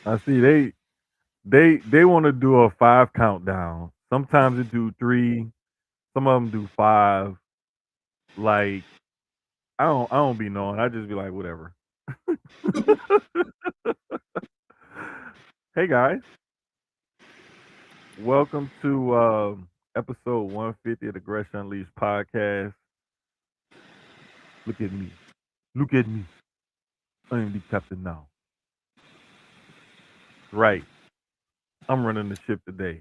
I see they want to do a 5 countdown. Sometimes they do 3, some of them do 5. Like I don't be knowing. I just be like whatever. Hey guys, welcome to episode 150 of the GRESH Unleashed podcast. Look at me. Look at me. I am the captain now. Right. I'm running the ship today.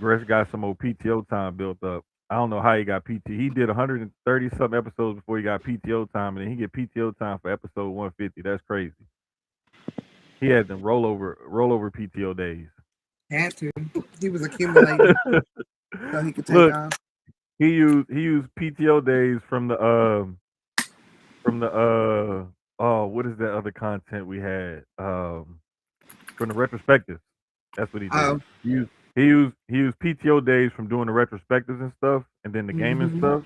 Gresh got some old PTO time built up. I don't know how he got PT. He did 130 something episodes before he got PTO time, and then he get PTO time for episode 150. That's crazy. He had them rollover PTO days. Had to. He was accumulating so he could take Look, off. he used PTO days from the oh, what is that other content we had from the retrospectives. That's what he did. Oh. He used PTO days from doing the retrospectives and stuff, and then the gaming stuff,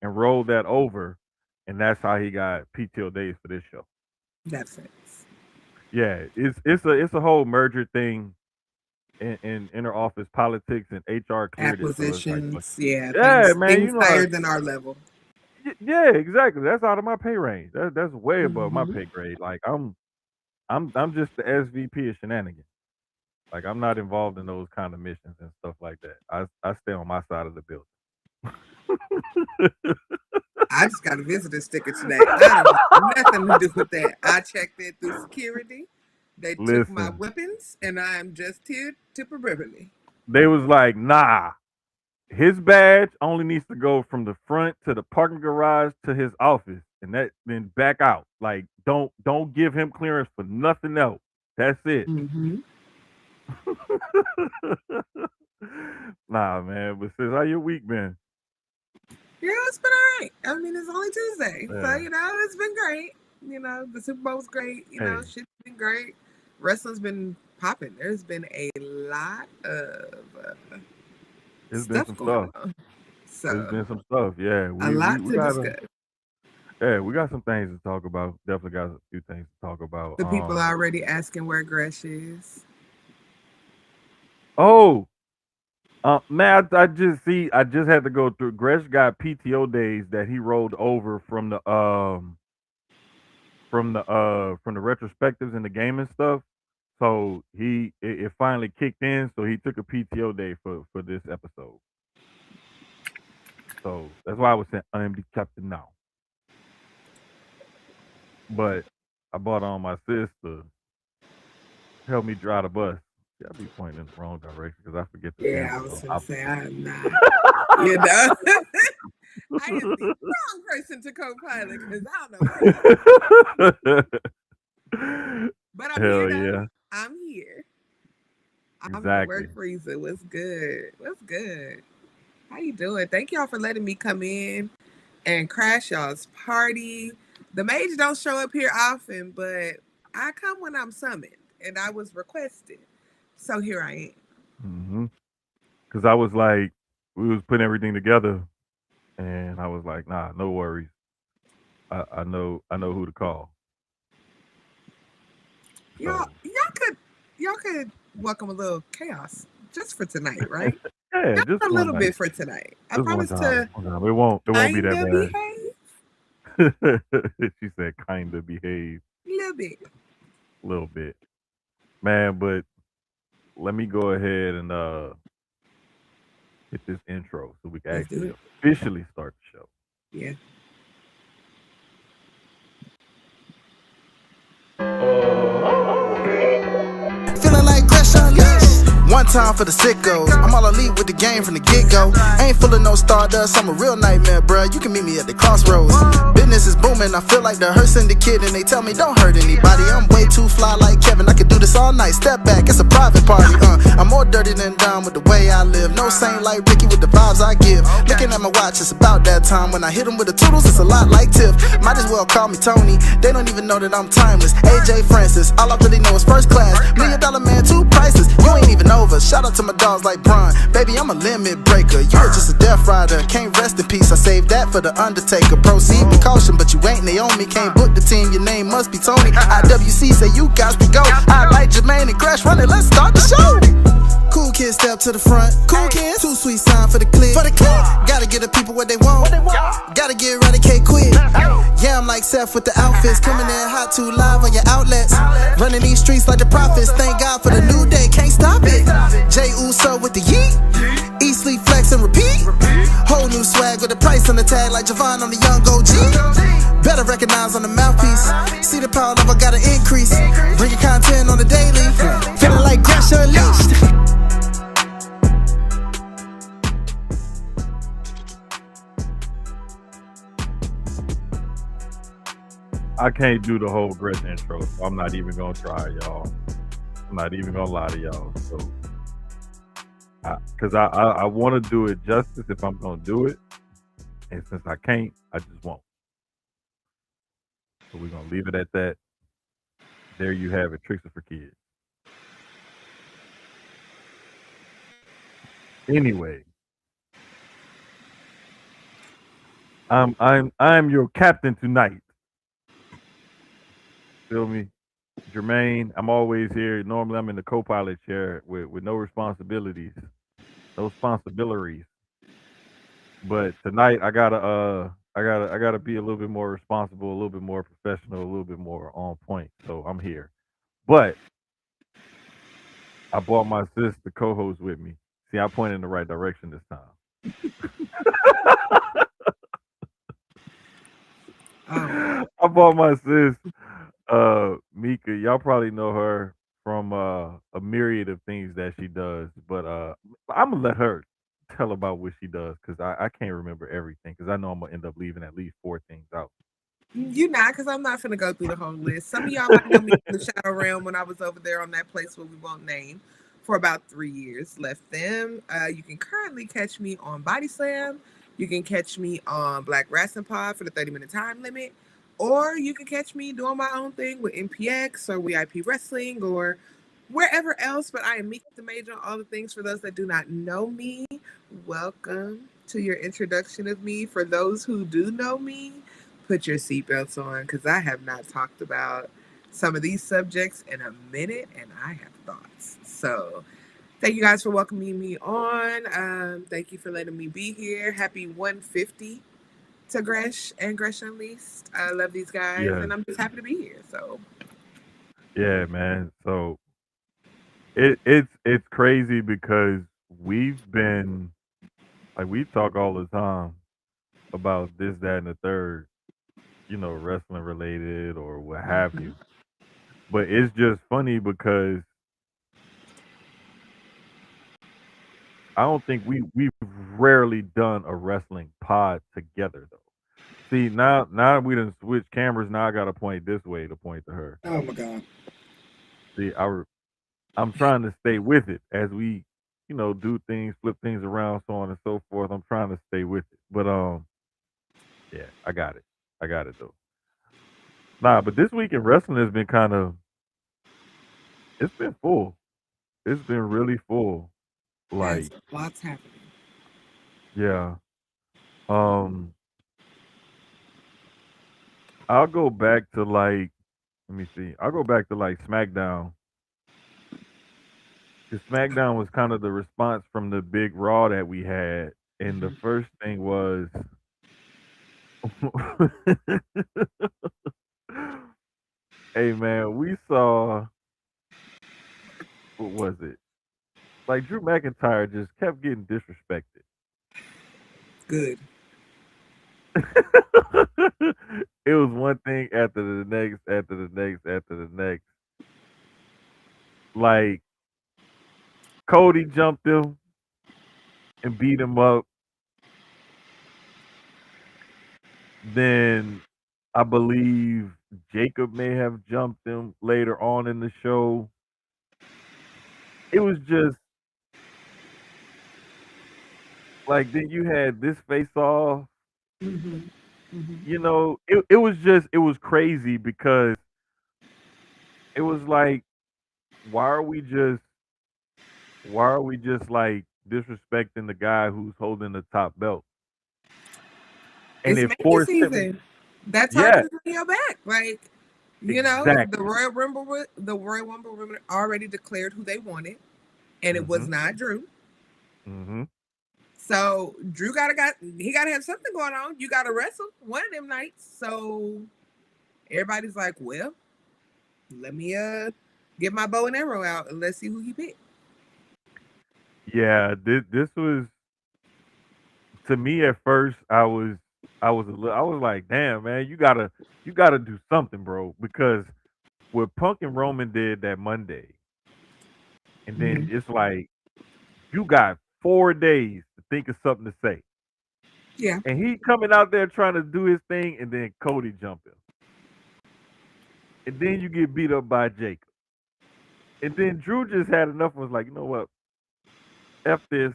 and rolled that over, and that's how he got PTO days for this show. That's it. Yeah, it's a whole merger thing in inner office politics and HR cleared it, so acquisitions. it's like, yeah, man, things higher than our level. Yeah, exactly. That's out of my pay range. That's way above my pay grade. Like I'm just the SVP of shenanigans. Like I'm not involved in those kind of missions and stuff like that. I stay on my side of the building. I just got a visitor sticker today. I don't have nothing to do with that. I checked it through security. They took my Listen, weapons, and I am just here temporarily. they was like, nah, his badge only needs to go from the front to the parking garage to his office, and that then back out. Like don't give him clearance for nothing else. That's it. Mm-hmm. Nah, man. But sis, how your week been? Yeah, it's been all right. I mean, it's only Tuesday, so Yeah. it's been great. The Super Bowl's great. Hey, Shit's been great. Wrestling's been popping. There's been a lot of it's been stuff some going stuff. on. It's So been some stuff. Yeah, a we lot we to got a discuss. we got some things to talk about. Definitely got a few things to talk about. The people are already asking where Gresh is. Oh, man, I just had to go through. Gresh got PTO days that he rolled over from the retrospectives and the gaming stuff. So it finally kicked in. So he took a PTO day for this episode. So that's why I was saying I am the captain now. But I bought on my sister help me drive the bus. See, I be pointing in the wrong direction because I forget the Yeah, I handle. was So going to say, I am not. I am the wrong person to co-pilot because I don't know. But I'm Hell here, yeah. I'm here. I'm at Exactly. work freezer. What's good? What's good? How you doing? Thank y'all for letting me come in and crash y'all's party. The mage don't show up here often, but I come when I'm summoned, and I was requested. So here I am. Because I was like, we was putting everything together, and I was like, nah, no worries. I know who to call. Y'all could welcome a little chaos just for tonight, right? Yeah, just a little bit for tonight. I promise to. It won't be that bad. She said, "Kinda behave." A little bit, man. But let me go ahead and hit this intro so we can actually officially start the show. Yeah. Feeling like GRESH UNLEASHED. One time for the sickos. I'm all elite with the game from the get-go. Ain't full of no stardust, I'm a real nightmare, bruh. You can meet me at the crossroads. Business is booming, I feel like the hearse syndicate, and they tell me don't hurt anybody. I'm way too fly like Kevin, I could do this all night. Step back, it's a private party, I'm more dirty than dumb with the way I live. No saint like Ricky with the vibes I give. Looking at my watch, it's about that time. When I hit them with the toodles, it's a lot like Tiff. Might as well call me Tony, they don't even know that I'm timeless. AJ Francis, all I really know is first class. $1 million man, 2 prices, you ain't even over forever. Shout out to my dogs like Bron. Baby, I'm a limit breaker. You are just a death rider. Can't rest in peace. I saved that for the Undertaker. Proceed with caution, but you ain't Naomi. Can't book the team. Your name must be Tony. IWC say you got to go. Hi-Lite Jermaine and GRESH Run It. Let's start the show. Cool kids step to the front. Cool kids. Too sweet sign for the click. Gotta give the people what they want. Gotta get eradicate quick. Yeah, I'm like Seth with the outfits. Coming in hot too live on your outlets. Running these streets like the prophets. Thank God for the new day. Can't stop it. Jay Uso with the yeet. Eat, sleep, flex, and repeat. Whole new swag with a price on the tag like Javon on the young OG. Better recognize on the mouthpiece. See the power level gotta increase. Bring your content on the daily. Feeling like GRESH Unleashed. I can't do the whole GRESH intro, so I'm not even gonna try, y'all. I'm not even gonna lie to y'all. So, because I want to do it justice if I'm gonna do it, and since I can't, I just won't. So we're gonna leave it at that. There you have it, tricks are for kids. Anyway, I'm your captain tonight. Feel me? Jermaine, I'm always here. Normally I'm in the co-pilot chair with no responsibilities. No responsibilities. But tonight I gotta be a little bit more responsible, a little bit more professional, a little bit more on point. So I'm here. But I brought my sis to co-host with me. See, I pointed in the right direction this time. I brought my sis, Mika. Y'all probably know her from a myriad of things that she does, but I'm gonna let her tell about what she does because I can't remember everything because I know I'm gonna end up leaving at least 4 things out. You not, because I'm not finna go through the whole list. Some of y'all might know me in the Shadow Realm when I was over there on that place where we won't name for about 3 years. Left them. You can currently catch me on Body Slam. You can catch me on Black Wrestling Pod for the 30-minute time limit. Or you can catch me doing my own thing with MPX or VIP Wrestling or wherever else. But I am Mika the Major on all the things. For those that do not know me, welcome to your introduction of me. For those who do know me, put your seatbelts on because I have not talked about some of these subjects in a minute and I have thoughts. So thank you guys for welcoming me on. Thank you for letting me be here. Happy 150 to GRESH and GRESH Unleashed. I love these guys Yeah, and I'm just happy to be here. So yeah, man. So it's crazy because we've been like we talk all the time about this, that, and the third, wrestling related or what have you. But it's just funny because I don't think we've rarely done a wrestling pod together though. See, now we done switch cameras. Now I gotta point this way to point to her. Oh my god. See, I'm trying to stay with it as we, do things, flip things around, so on and so forth. I'm trying to stay with it. But yeah, I got it. I got it though. Nah, but this week in wrestling has been it's been full. It's been really full. yes, Like, lots happening. yeah. Um, I'll go back to like, let me see. I'll go back to like SmackDown. Because SmackDown was kind of the response from the big Raw that we had, and the first thing was, hey man, we saw what was it? Like Drew McIntyre just kept getting disrespected. Good. It was one thing after the next, after the next, after the next. Like Cody jumped him and beat him up. Then I believe Jacob may have jumped him later on in the show. It was just like then you had this face off. Mm-hmm. Mm-hmm. It was crazy because it was like, why are we just why are we just like disrespecting the guy who's holding the top belt? And It's it Mania forced him. season. That Yeah, target is on your back. Like, exactly. The Royal Rumble women already declared who they wanted, and it was Mhm. not Drew. Mhm. So Drew he gotta have something going on. You gotta wrestle one of them nights. So everybody's like, well, let me get my bow and arrow out and let's see who he picked. Yeah, this was to me at first. I was like, damn man, you gotta do something, bro, because what Punk and Roman did that Monday, and then Mhm. it's like you got 4 days to think of something to say, Yeah. and he coming out there trying to do his thing, and then Cody jumping, and then you get beat up by Jacob, and then Drew just had enough and was like, you know what, f this,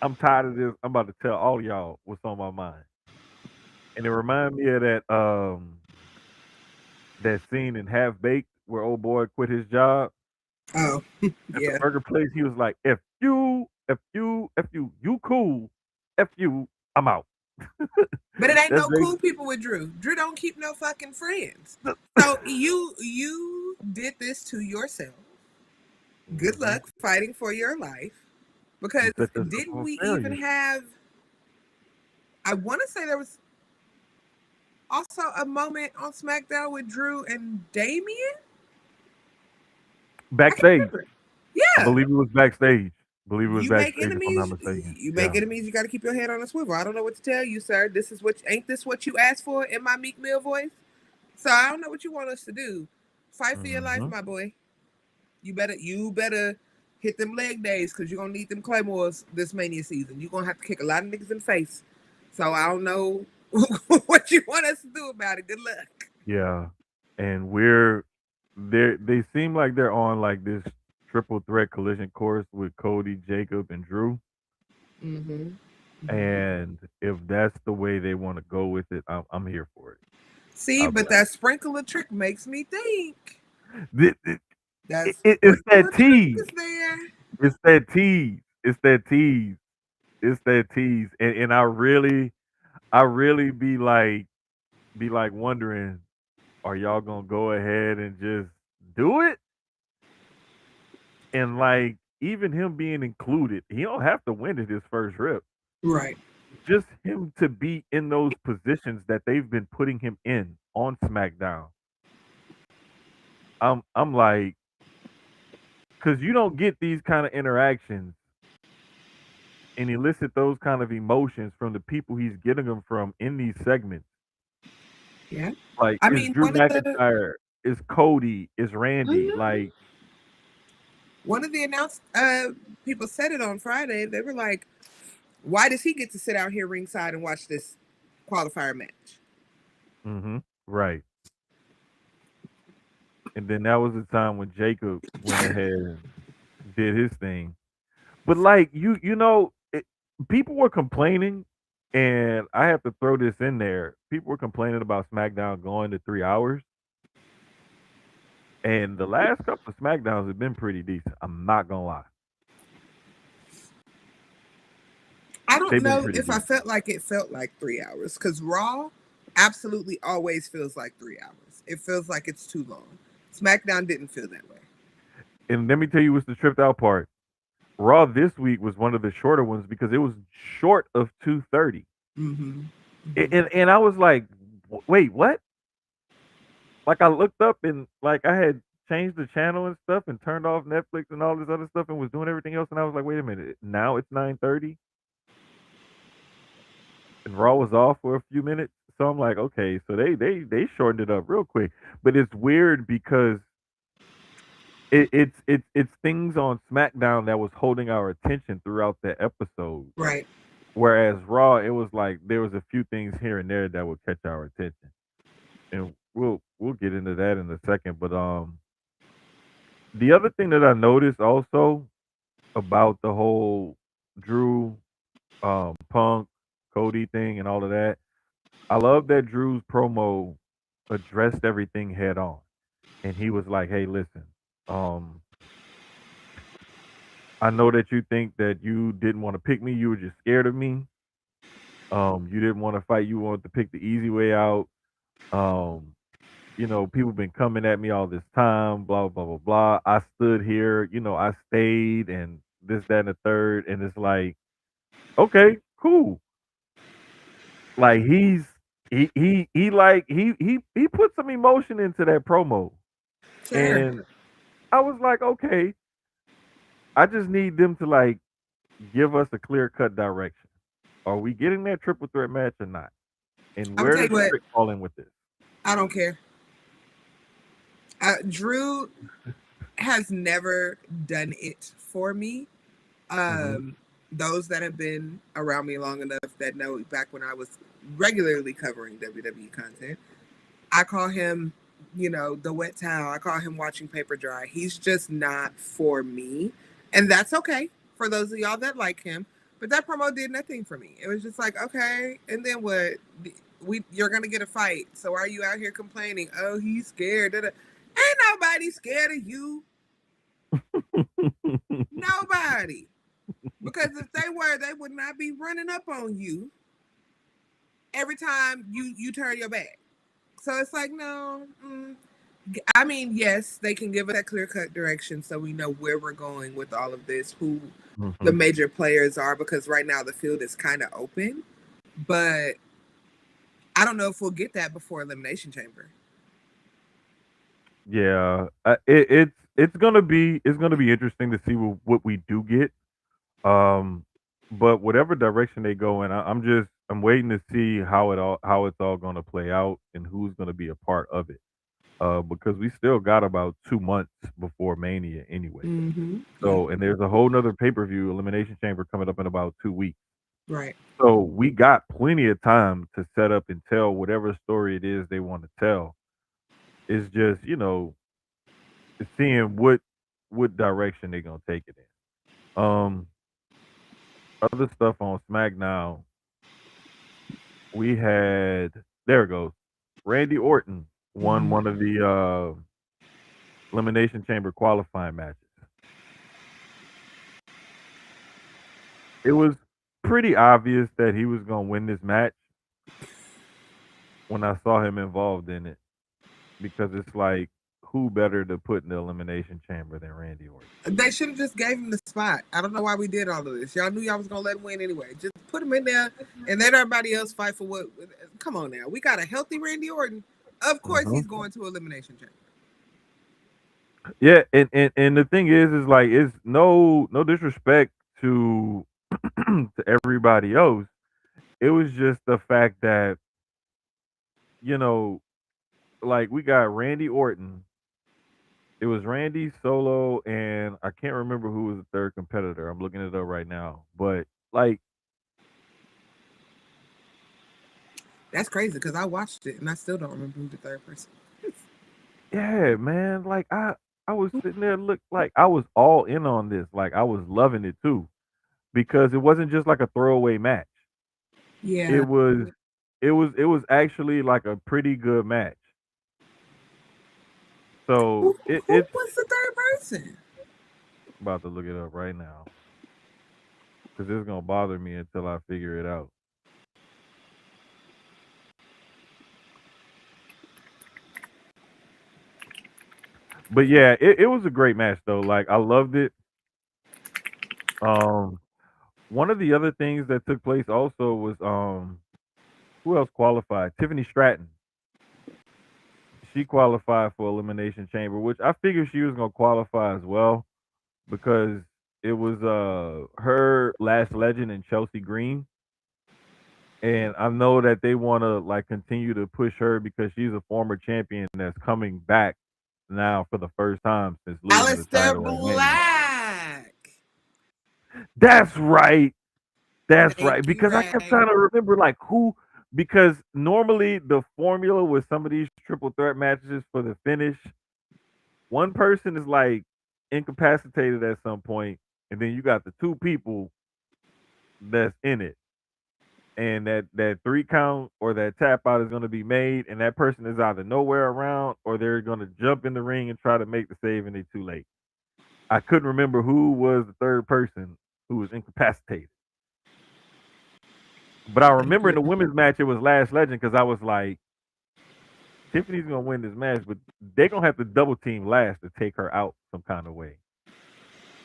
I'm tired of this, I'm about to tell all y'all what's on my mind, and it reminded me of that scene in Half Baked where old boy quit his job Oh, at the yeah. burger place. He was like, you cool, F you, I'm out. But it ain't That's no big. cool people with Drew. Drew don't keep no fucking friends. So you did this to yourself. Good Hmm. luck fighting for your life. Because You set yourself didn't for we even failure. have, I want to say there was also a moment on SmackDown with Drew and Damien? I can't Backstage, remember. I Yeah. believe it was backstage. I believe it was You make backstage, if I'm not enemies, mistaken. you make Yeah. enemies, you gotta keep your head on a swivel. I don't know what to tell you, sir. This is what ain't this what you asked for in my Meek Mill voice? So I don't know what you want us to do. Fight for your life, Hmm. my boy. You better hit them leg days because you're gonna need them claymores this mania season. You're gonna have to kick a lot of niggas in the face. So I don't know what you want us to do about it. Good luck. Yeah. And we're they seem like they're on like this triple threat collision course with Cody, Jacob, and Drew. Mm-hmm. Mm-hmm. And if that's the way they want to go with it, I'm here for it. See, I'll be but that sprinkle of trick makes me think like, that it's sprinkle that of trick tease. is there. It's that tease. It's that tease. It's that tease. And I really be like wondering, are y'all gonna go ahead and just do it? And like even him being included, he don't have to win it his first rip. Right. Just him to be in those positions that they've been putting him in on SmackDown. I'm like, because you don't get these kind of interactions and elicit those kind of emotions from the people he's getting them from in these segments. Yeah. Like, I it's mean, Drew McIntyre, it's Cody, it's Randy. mhm. Like, One of the announced people said it on Friday. They were like, "Why does he get to sit out here ringside and watch this qualifier match?" hmm, right. And then that was the time when Jacob went ahead and did his thing. But like people were complaining, and I have to throw this in there. People were complaining about SmackDown going to 3 hours, and the last couple of SmackDowns have been pretty decent. I'm not gonna lie, I don't they've been know pretty if I decent. felt like 3 hours because Raw absolutely always feels like 3 hours. It feels like it's too long. SmackDown didn't feel that way. And let me tell you what's the tripped out part. Raw this week was one of the shorter ones because it was short of 2:30, Mm-hmm. Mm-hmm. and I was like, wait, what? Like I looked up and like I had changed the channel and stuff and turned off Netflix and all this other stuff and was doing everything else and I was like, wait a minute, now it's 9:30 and Raw was off for a few minutes. So I'm like, okay, so they shortened it up real quick. But it's weird because it's things on SmackDown that was holding our attention throughout the episode. Right. Whereas Raw, it was like there was a few things here and there that would catch our attention. And we'll get into that in a second. But the other thing that I noticed also about the whole Drew, Punk, Cody thing and all of that, I love that Drew's promo addressed everything head on. And he was like, "Hey, listen, um, I know that you think that you didn't want to pick me. You were just scared of me. You didn't want to fight. You wanted to pick the easy way out. Um, people been coming at me all this time. Blah blah blah blah. I stood here. I stayed and this, that, and the third. And it's like, okay, cool. Like he put some emotion into that promo, Sure. and I was like, okay, I just need them to like give us a clear cut direction. Are we getting that triple threat match or not? And I'm gonna where tell does you what. Trick fall in with this? I don't care. Drew has never done it for me. Hmm. Um, those that have been around me long enough that know back when I was regularly covering WWE content, I call him, the wet towel. I call him watching paper dry. He's just not for me. And that's okay for those of y'all that like him. But that promo did nothing for me. It was just like, okay, and then what? You're gonna get a fight. So are you out here complaining? Oh, he's scared. Ain't nobody scared of you. Nobody. Because if they were, they would not be running up on you every time you turn your back. So it's like, no. I mean, yes, they can give us that clear cut direction so we know where we're going with all of this, who the Hmm. major players are, because right now the field is kind of open. But I don't know if we'll get that before Elimination Chamber. Yeah, it's gonna be interesting to see what we do get. Um, but whatever direction they go in, I'm waiting to see how it's all gonna play out and who's gonna be a part of it. Because we still got about 2 months before Mania anyway. Yep. So, and there's a whole nother pay per view, Elimination Chamber, coming up in about 2 weeks. Right. So we got plenty of time to set up and tell whatever story it is they want to tell. It's just, seeing what direction they're gonna take it in. Other stuff on SmackDown, we had there it goes. Randy Orton won one of the Elimination Chamber qualifying matches. It was pretty obvious that he was gonna win this match when I saw him involved in it because it's like who better to put in the Elimination Chamber than Randy Orton? They should have just gave him the spot. I don't know why we did all of this. Y'all knew y'all was gonna let him win anyway. Just put him in there and let everybody else fight for what. Come on now, we got a healthy Randy Orton. Of course, Hmm. he's going to Elimination Chamber. Yeah, and the thing is like it's no disrespect to to everybody else. It was just the fact that you know, like we got Randy Orton. It was Randy Solo, and I can't remember who was the third competitor. I'm looking it up right now, but like, That's crazy because I watched it and I still don't remember who the third person. yeah, man, like I was sitting there look like I was all in on this. Like I was loving it too because it wasn't just like a throwaway match. It Yeah. was it was actually like a pretty good match. So Who it's was the third person? about to look it up right now because it's gonna bother me until I figure it out. But yeah, it was a great match though. Like I loved it. Um, one of the other things that took place also was who else qualified? Tiffany Stratton. She qualified for Elimination Chamber, which I figured she was gonna qualify as well because it was her Last Legend and Chelsea Green. And I know that they want to like continue to push her because she's a former champion that's coming back now for the first time since losing the Alistair title at Mania. Black. That's right. That's Thank right. you, Because I kept Ray. trying to remember like who because normally the formula with some of these triple threat matches for the finish, one person is like incapacitated at some point, and then you got the two people that's in it. And that 3 count or that tap out is going to be made, and that person is either nowhere around or they're going to jump in the ring and try to make the save, and they too late. I couldn't remember who was the third person who was incapacitated. But I remember in the women's match it was Lash Legend because I was like, Tiffany's gonna win this match, but they're gonna have to double team Lash to take her out some kind of way.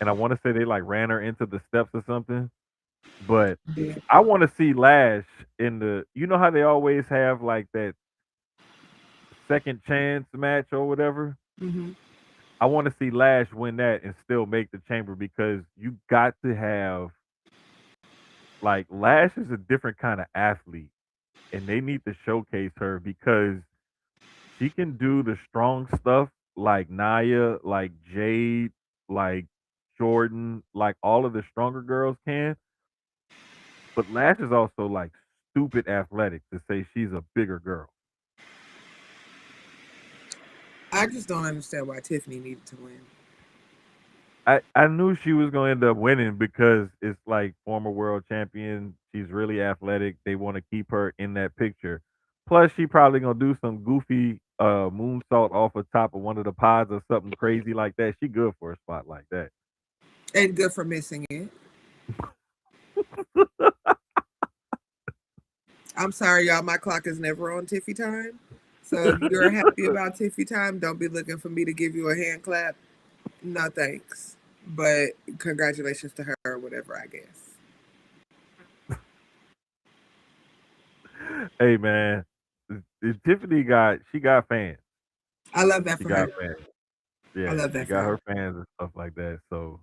And I want to say they like ran her into the steps or something. But Yeah. I want to see Lash in the. You know how they always have like that second chance match or whatever. Mm-hmm. I want to see Lash win that and still make the chamber because you got to have like Lash is a different kind of athlete and they need to showcase her because she can do the strong stuff like Naya, like Jade, like Jordan, like all of the stronger girls can. But Lash is also like stupid athletic to say she's a bigger girl. I just don't understand why Tiffany needed to win. I knew she was gonna end up winning because it's like former world champion. She's really athletic. They want to keep her in that picture. Plus, she probably gonna do some goofy moonsault off the top of one of the pods or something crazy like that. She good for a spot like that. And good for missing it. I'm sorry, y'all. My clock is never on Tiffy time. So if you're happy about Tiffy time, don't be looking for me to give you a hand clap. No thanks. But congratulations to her or whatever, I guess. Hey man, Tiffany got fans. I love that She for got her. fans. I Yeah, love she that for got her. her fans and stuff like that. So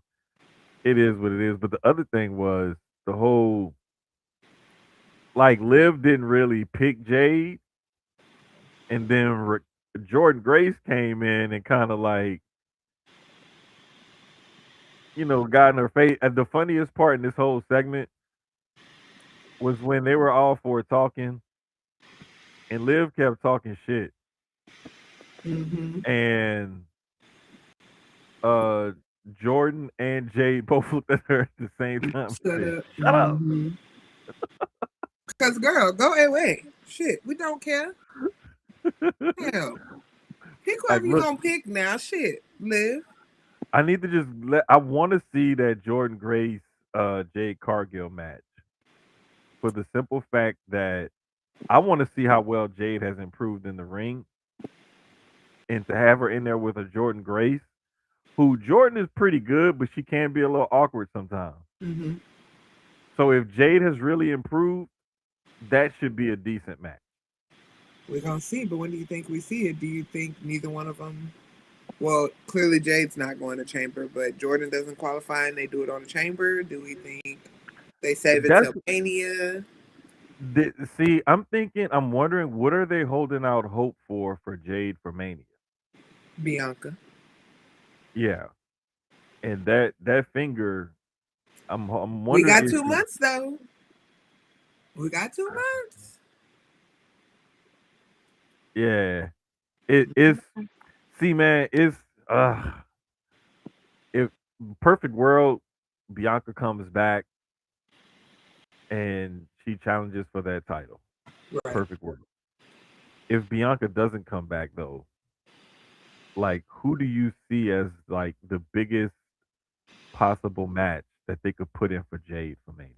it is what it is. But the other thing was the whole like Liv didn't really pick Jade, and then Jordan Grace came in and kind of like got in her face. And the funniest part in this whole segment was when they were all four talking, and Liv kept talking shit, Mm-hmm. and uh Jordan and Jade both looked at her at the same time and Shut said, up. "Shut up." Mm-hmm. Because, girl, go away. Shit, we don't care. Hell, pick Like, whoever you look, gonna pick now. Shit, live. I need to just let. I want to see that Jordan Grace, Jade Cargill match for the simple fact that I want to see how well Jade has improved in the ring, and to have her in there with a Jordan Grace, who Jordan is pretty good, but she can be a little awkward sometimes. Mm-hmm. So if Jade has really improved, that should be a decent match. We're gonna see, but when do you think we see it? Do you think neither one of them? Well, clearly Jade's not going to chamber, but Jordan doesn't qualify and they do it on the chamber. Do we think they save it That's till Mania? see, I'm wondering what are they holding out hope for Jade for Mania? Bianca. Yeah, and that finger, I'm We wondering got if 2 months though. We got 2 months. yeah, it is. See, man, it's uh, if perfect world, Bianca comes back and she challenges for that title. Right. Perfect world. If Bianca doesn't come back though, like who do you see as like the biggest possible match that they could put in for Jade for Mania?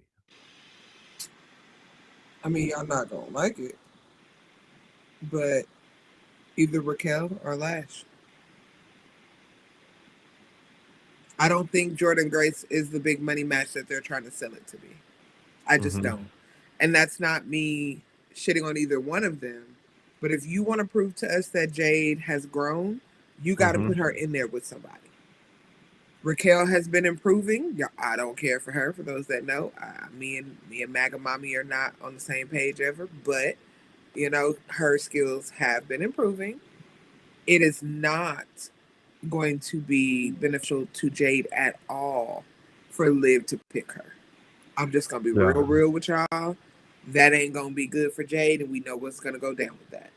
I mean, y'all not gonna like it, but either Raquel or Lash. I don't think Jordan Grace is the big money match that they're trying to sell it to be. I just Hmm. don't. And that's not me shitting on either one of them. But if you want to prove to us that Jade has grown, you got to Hmm. put her in there with somebody. Raquel has been improving. Yeah, I don't care for her. For those that know, me and Maga Mommy are not on the same page ever. But her skills have been improving. It is not going to be beneficial to Jade at all for Liv to pick her. I'm just gonna be Yeah. real with y'all. That ain't gonna be good for Jade, and we know what's gonna go down with that.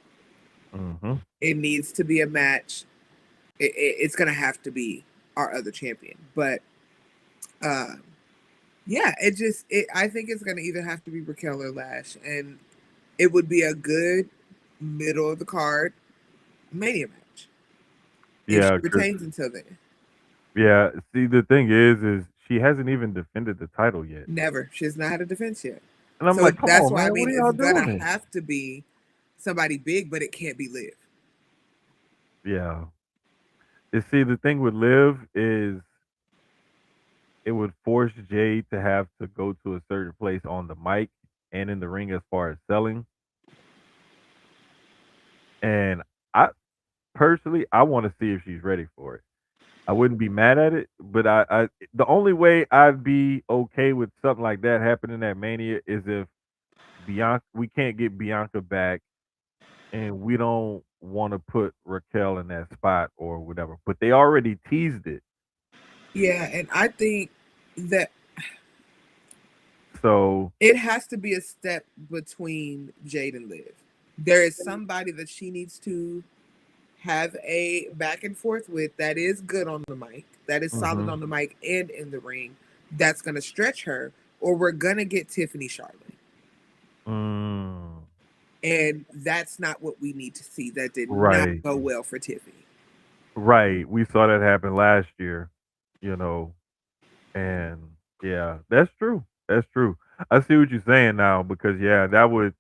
Hmm. It needs to be a match. It's gonna have to be our other champion, but uh, yeah, I think it's gonna either have to be Raquel or Lash, and it would be a good middle of the card Mania match if she Yeah, because retains until then. Yeah. See, the thing is she hasn't even defended the title yet, Never. She has not had a defense yet. and I'm So like, come that's on, why I man, what mean are it's y'all gonna doing? have to be somebody big, but it can't be Liv. Yeah. You see, the thing with Liv is it would force Jade to have to go to a certain place on the mic and in the ring as far as selling. And I personally, I want to see if she's ready for it. I wouldn't be mad at it, but the only way I'd be okay with something like that happening at Mania is if Bianca, we can't get Bianca back, and we don't want to put Raquel in that spot or whatever. But they already teased it, Yeah, and I think that so it has to be a step between Jade and Liv. There is somebody that she needs to have a back and forth with that is good on the mic, that is solid hmm on the mic and in the ring, that's going to stretch her, or we're going to get Tiffany Charlotte. mm, And that's not what we need to see. That did not right, go well for Tiffany. right. We saw that happen last year, you know, and yeah, that's true. That's true. I see what you're saying now because yeah, that would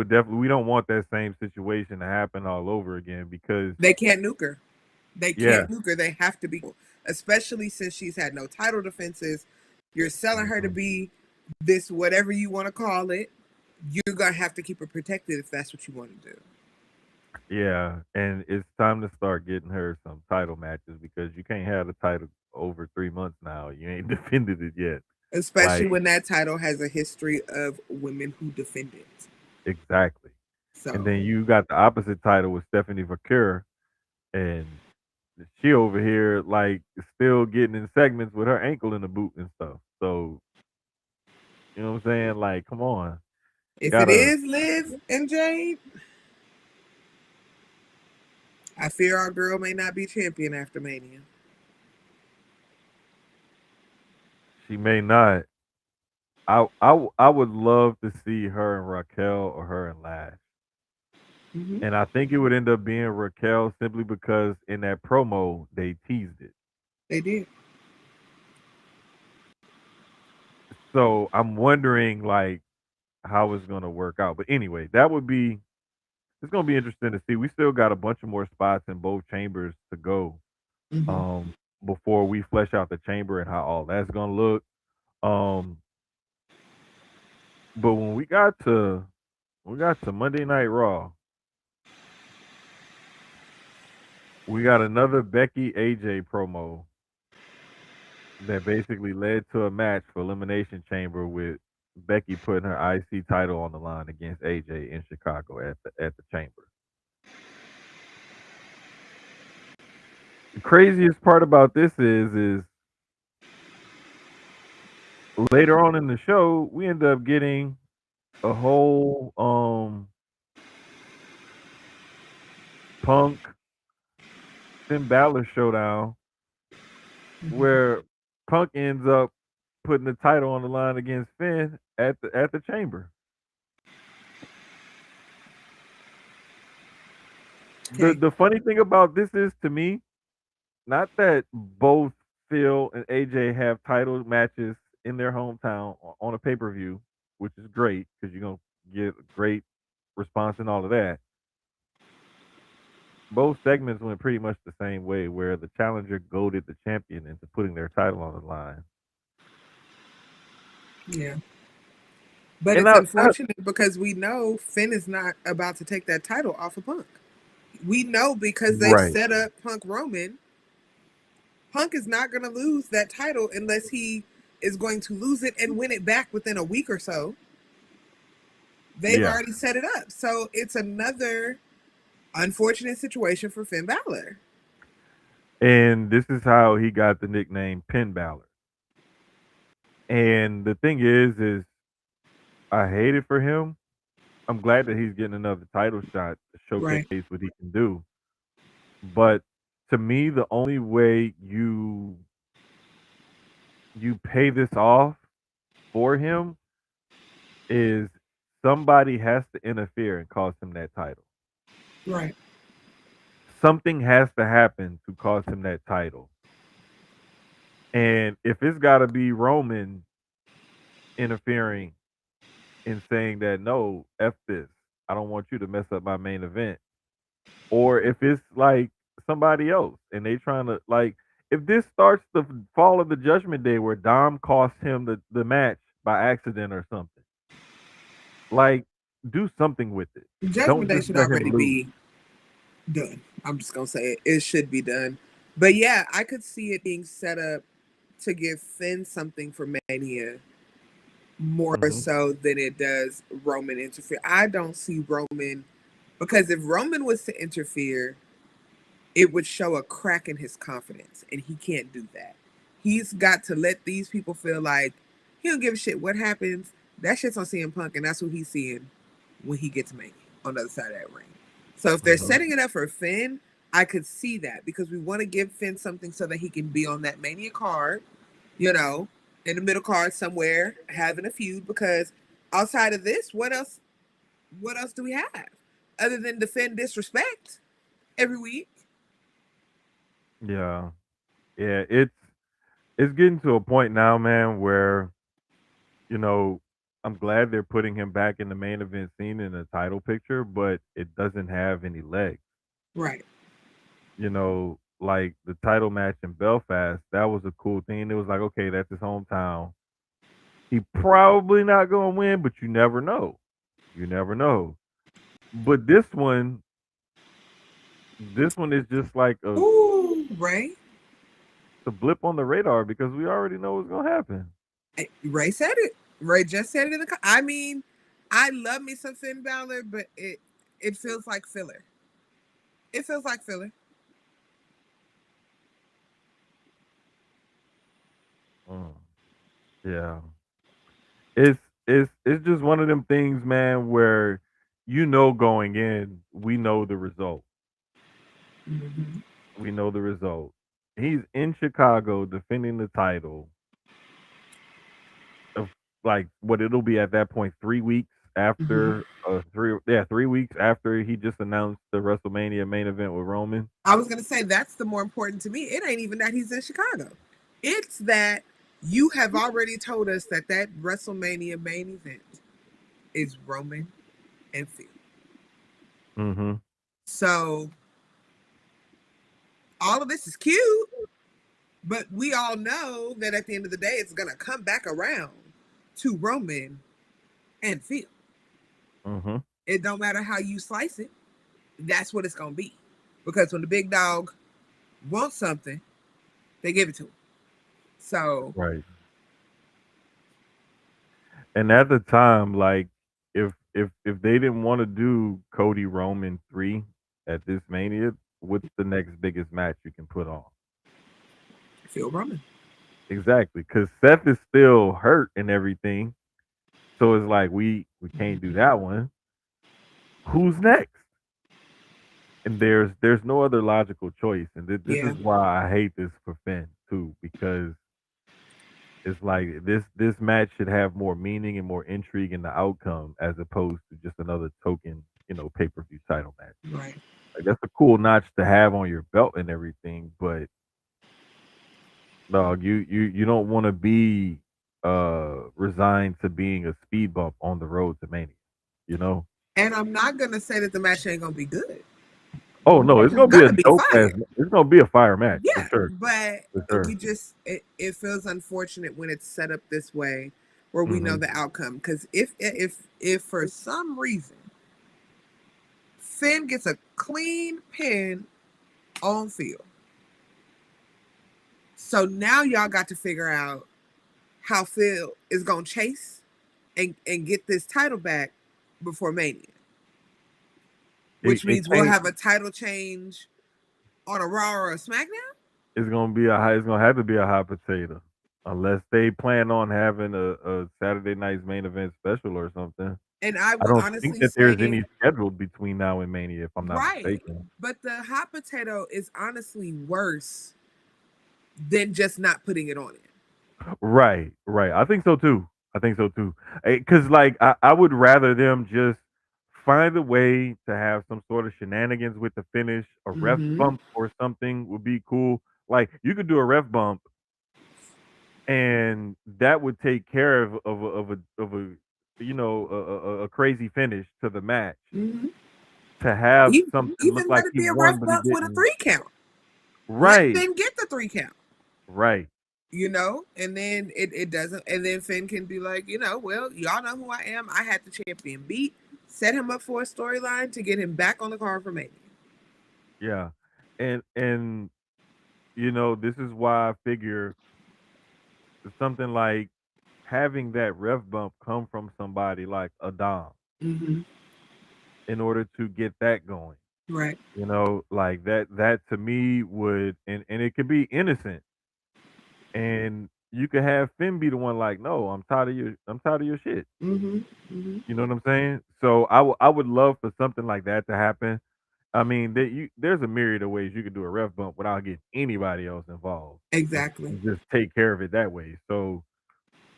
definitely we don't want that same situation to happen all over again because They can't nuke her. They yeah. can't nuke her. They have to be, especially since she's had no title defenses. You're selling her to Mhm. be this, whatever you want to call it. You're going to have to keep her protected if that's what you want to do. Yeah, and it's time to start getting her some title matches because you can't have the title over 3 months now. You ain't defended it yet. Especially Like when that title has a history of women who defend it. exactly. And So, then you got the opposite title with Stephanie Vaquer, and she over here like still getting in segments with her ankle in the boot and stuff. So you know what I'm saying? Like, come on, if it gotta. is Liv and Jade, I fear our girl may not be champion after Mania. She may not. I would love to see her and Raquel or her and Lash. Mm-hmm. And I think it would end up being Raquel simply because in that promo they teased it. They did. So I'm wondering like how it's gonna work out. But anyway, that would be it's gonna be interesting to see. We still got a bunch of more spots in both chambers to go Mm-hmm. um before we flesh out the chamber and how all that's gonna look. Um but when we got to Monday Night Raw, we got another Becky AJ promo that basically led to a match for Elimination Chamber with Becky putting her IC title on the line against AJ in Chicago at the Chamber. The craziest part about this is later on in the show we end up getting a whole Punk Finn Balor showdown Mm-hmm. where Punk ends up putting the title on the line against Finn at the Chamber. The Okay. the funny thing about this is to me, not that both Phil and AJ have title matches in their hometown on a pay per view, which is great because you're gonna get a great response and all of that. Both segments went pretty much the same way, where the challenger goaded the champion into putting their title on the line. Yeah. But And it's unfortunate because we know Finn is not about to take that title off of Punk. We know because they right, set up Punk Roman. Punk is not going to lose that title unless he is going to lose it and win it back within a week or so. They've yeah, already set it up. So it's another unfortunate situation for Finn Balor. and this is how he got the nickname Pin Balor. And the thing is I hate it for him. I'm glad that he's getting another title shot to showcase Right. what he can do. But to me, the only way you pay this off for him is somebody has to interfere and cost him that title. Right. Something has to happen to cost him that title. And if it's got to be Roman interfering and saying that no, f this, I don't want you to mess up my main event, or if it's like somebody else and they trying to like, if this starts the fall of the Judgment Day where Dom cost him the match by accident or something, like do something with it. Judgment Don't Day just should let him already lose. be done. I'm just gonna say it. It should be done. But yeah, I could see it being set up to give Finn something for Mania more Hmm. so than it does Roman interfere. I don't see Roman, because if Roman was to interfere, it would show a crack in his confidence, and he can't do that. He's got to let these people feel like he don't give a shit what happens. That shit's on CM Punk, and that's what he's seeing when he gets Mania on the other side of that ring. So if they're Hmm. setting it up for Finn, I could see that because we want to give Finn something so that he can be on that Mania card, you know, in the middle card somewhere, having a feud. Because outside of this, what else? What else do we have other than defend disrespect every week? Yeah, yeah. It's getting to a point now, man, where you know I'm glad they're putting him back in the main event scene in the title picture, but it doesn't have any legs. Right. Like the title match in Belfast, that was a cool thing. It was like, okay, that's his hometown. He probably not gonna win, but you never know. You never know. But this one is just like Ooh, Ray. a blip on the radar because we already know what's gonna happen. Ray said it. Ray just said it in the. I mean, I love me some Finn Balor, but it feels like filler. It feels like filler. Mm, yeah, it's just one of them things, man, where going in, we know the result. Mm-hmm. We know the result. He's in Chicago defending the title of like what it'll be at that point 3 weeks Mm-hmm. after 3 weeks after he just announced the WrestleMania main event with Roman. I was gonna say that's the more important to me. It ain't even that he's in Chicago. It's that you have already told us that that WrestleMania main event is Roman and Finn. Hmm. So all of this is cute, but we all know that at the end of the day, it's gonna come back around to Roman and Finn. Hmm. It don't matter how you slice it. That's what it's gonna be. Because when the big dog wants something, they give it to him. So Right. And at the time, like if they didn't want to do Cody Roman 3 at this Mania, what's the next biggest match you can put on? Phil Roman. Exactly, because Seth is still hurt and everything. So it's like we can't do that one. Who's next? And there's no other logical choice. And this Yeah. is why I hate this for Finn too, because it's like this match should have more meaning and more intrigue in the outcome as opposed to just another token, pay-per-view title match. Right. Like that's a cool notch to have on your belt and everything, but dog, you don't want to be resigned to being a speed bump on the road to Mania, you know? And I'm not gonna say that the match ain't gonna be good. Oh The no, match it's is gonna be a gonna be dope ass. fire. It's gonna be a fire match for Yeah, sure, but for sure. we just it feels unfortunate when it's set up this way, where we know Hmm. the outcome. Because if for some reason Finn gets a clean pin on field, so now y'all got to figure out how Phil is gonna chase and get this title back before Mania, It which it means we'll can't. have a title change on a Raw or a SmackDown. It's gonna be a high. It's gonna have to be a hot potato, unless they plan on having a Saturday night's main event special or something. And I I would don't think honestly that there's say, any scheduled between now and Mania, if I'm not right, mistaken. but the hot potato is honestly worse than just not putting it on it. Right, right. I think so too. I think so too. Because like I would rather them just find a way to have some sort of shenanigans with the finish. A ref Mm-hmm. bump or something would be cool. Like you could do a ref bump and that would take care of a crazy finish to the match. Hmm. To have Even, something look even like let it he be a won, rough but he bump with a didn't. 3 count. Let Right, Finn get the 3 count. right. And then it doesn't, and then Finn can be like, well, y'all know who I am. I had the champion beat, set him up for a storyline to get him back on the card for Mania. Yeah. And this is why I figure something like having that rev bump come from somebody like Adam Hmm. in order to get that going. Right. Like that to me would, and it could be innocent, and you could have Finn be the one like, no, I'm tired of your shit. Hmm. Hmm. You know what I'm saying? So I would love for something like that to happen. I mean, there's a myriad of ways you could do a ref bump without getting anybody else involved, and, Exactly. and just take care of it that way. So,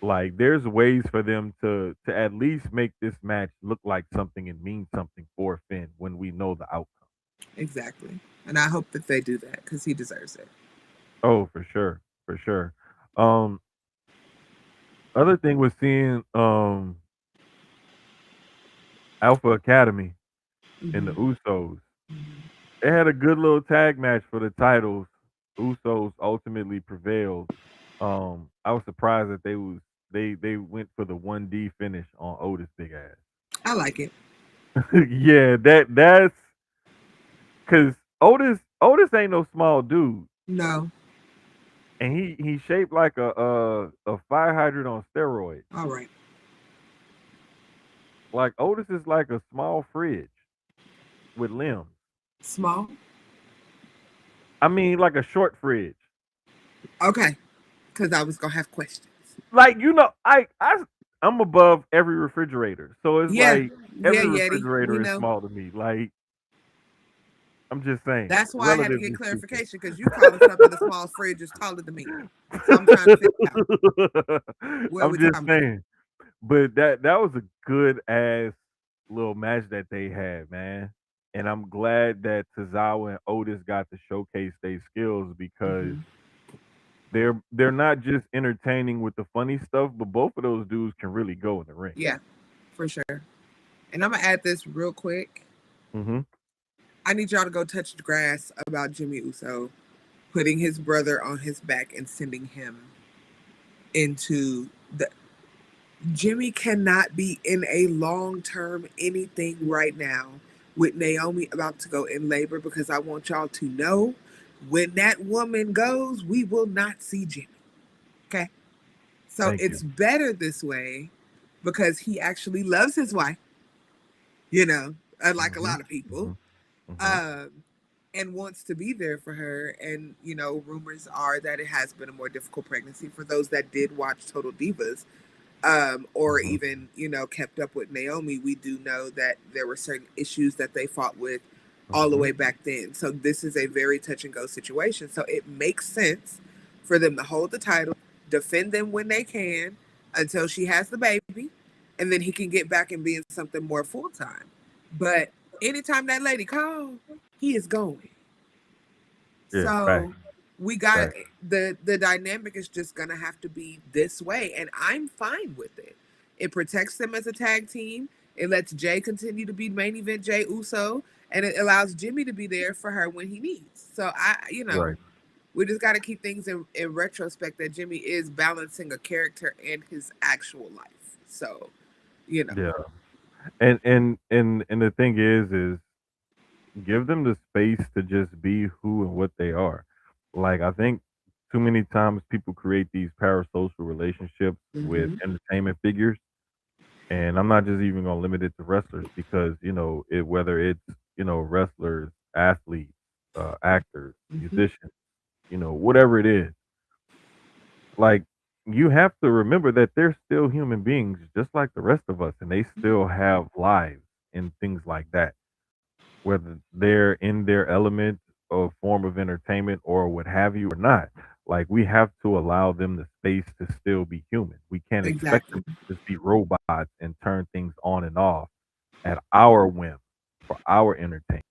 like, there's ways for them to at least make this match look like something and mean something for Finn when we know the outcome. Exactly. And I hope that they do that because he deserves it. Oh, for sure, for sure. Um, Other thing was seeing Alpha Academy and the Hmm. Usos. Hmm. They had a good little tag match for the titles. Usos ultimately prevailed. I was surprised that they went for the 1D finish on Otis big ass. I like it. Yeah, that's because Otis ain't no small dude, No. and he shaped like a fire hydrant on steroids. All right. Like Otis is like a small fridge with limbs. Small. I mean, like a short fridge. Okay. Because I was going to have questions. Like I'm above every refrigerator, so it's Yeah. like Yeah, every Yeti. We refrigerator is know. small to me. Like I'm just saying, That's why I had to get relatively speaking. clarification because you calling something a small fridge is taller than me. So I'm trying to figure out what I'm we're just talking about. saying, but that was a good ass little match that they had, man. And I'm glad that Tozawa and Otis got to showcase their skills because Hmm. they're not just entertaining with the funny stuff, but both of those dudes can really go in the ring. Yeah, for sure. And I'm going to add this real quick. Hmm. I need y'all to go touch the grass about Jimmy Uso putting his brother on his back and sending him into the. Jimmy cannot be in a long term anything right now with Naomi about to go in labor because I want y'all to know when that woman goes, we will not see Jimmy. Okay. So Thank you. it's better this way because he actually loves his wife, you know, unlike a Hmm. lot of people, Hmm. Hmm. um, and wants to be there for her. And, rumors are that it has been a more difficult pregnancy for those that did watch Total Divas, or Hmm. even, kept up with Naomi. We do know that there were certain issues that they fought with all the Hmm. way back then. So this is a very touch and go situation. So it makes sense for them to hold the title, defend them when they can until she has the baby, and then he can get back and be in something more full time. But anytime that lady calls, he is going. Yeah, fact, So we got fact. the dynamic is just gonna have to be this way, and I'm fine with it. It protects them as a tag team. It lets Jay continue to be main event Jay Uso, and it allows Jimmy to be there for her when he needs. So Right. we just got to keep things in retrospect that Jimmy is balancing a character and his actual life. So, you know, Yeah. And the thing is give them the space to just be who and what they are. Like I think too many times people create these parasocial relationships with hmm. entertainment figures, and I'm not just even gonna limit it to wrestlers because whether it's wrestlers, athletes, actors, Hmm. musicians, whatever it is, like you have to remember that they're still human beings just like the rest of us, and they still have lives and things like that, whether they're in their element or form of entertainment or what have you or not. Like we have to allow them the space to still be human. We can't expect them Exactly. to just be robots and turn things on and off at our whim for our entertainment.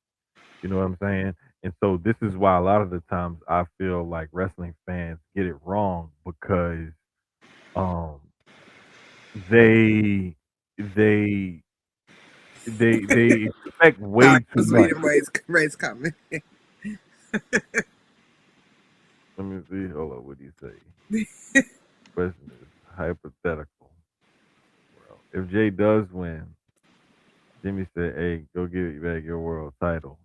You know what I'm saying? And so this is why a lot of the times I feel like wrestling fans get it wrong because Um, they they they expect Sorry, way I too was much. reading Ray's comment. Let me see. Hold on. What do you say? Question is hypothetical. Well, if Jay does win, Jimmy said, "Hey, go get back your world title."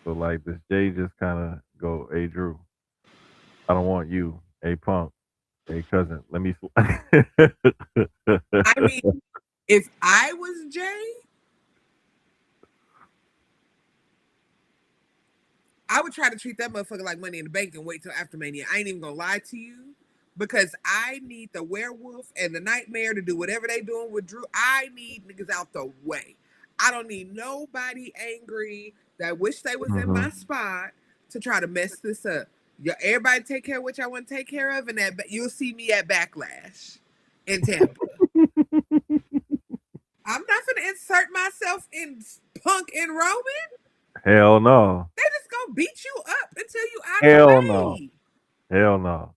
So like, does Jay just kind of go, "Hey, Drew, I don't want you. Hey, Punk. Hey, cousin, let me." I mean, if I was Jay, I would try to treat that motherfucker like Money in the Bank and wait till after Mania. I ain't even gonna lie to you because I need the werewolf and the nightmare to do whatever they doing with Drew. I need niggas out the way. I don't need nobody angry that wish they was in my Mhm. spot to try to mess this up. Everybody take care of what y'all want to take care of, and that you'll see me at Backlash in Tampa. I'm not gonna insert myself in Punk and Roman. Hell no. They just gonna beat you up until you out the Hell no. way. Hell no.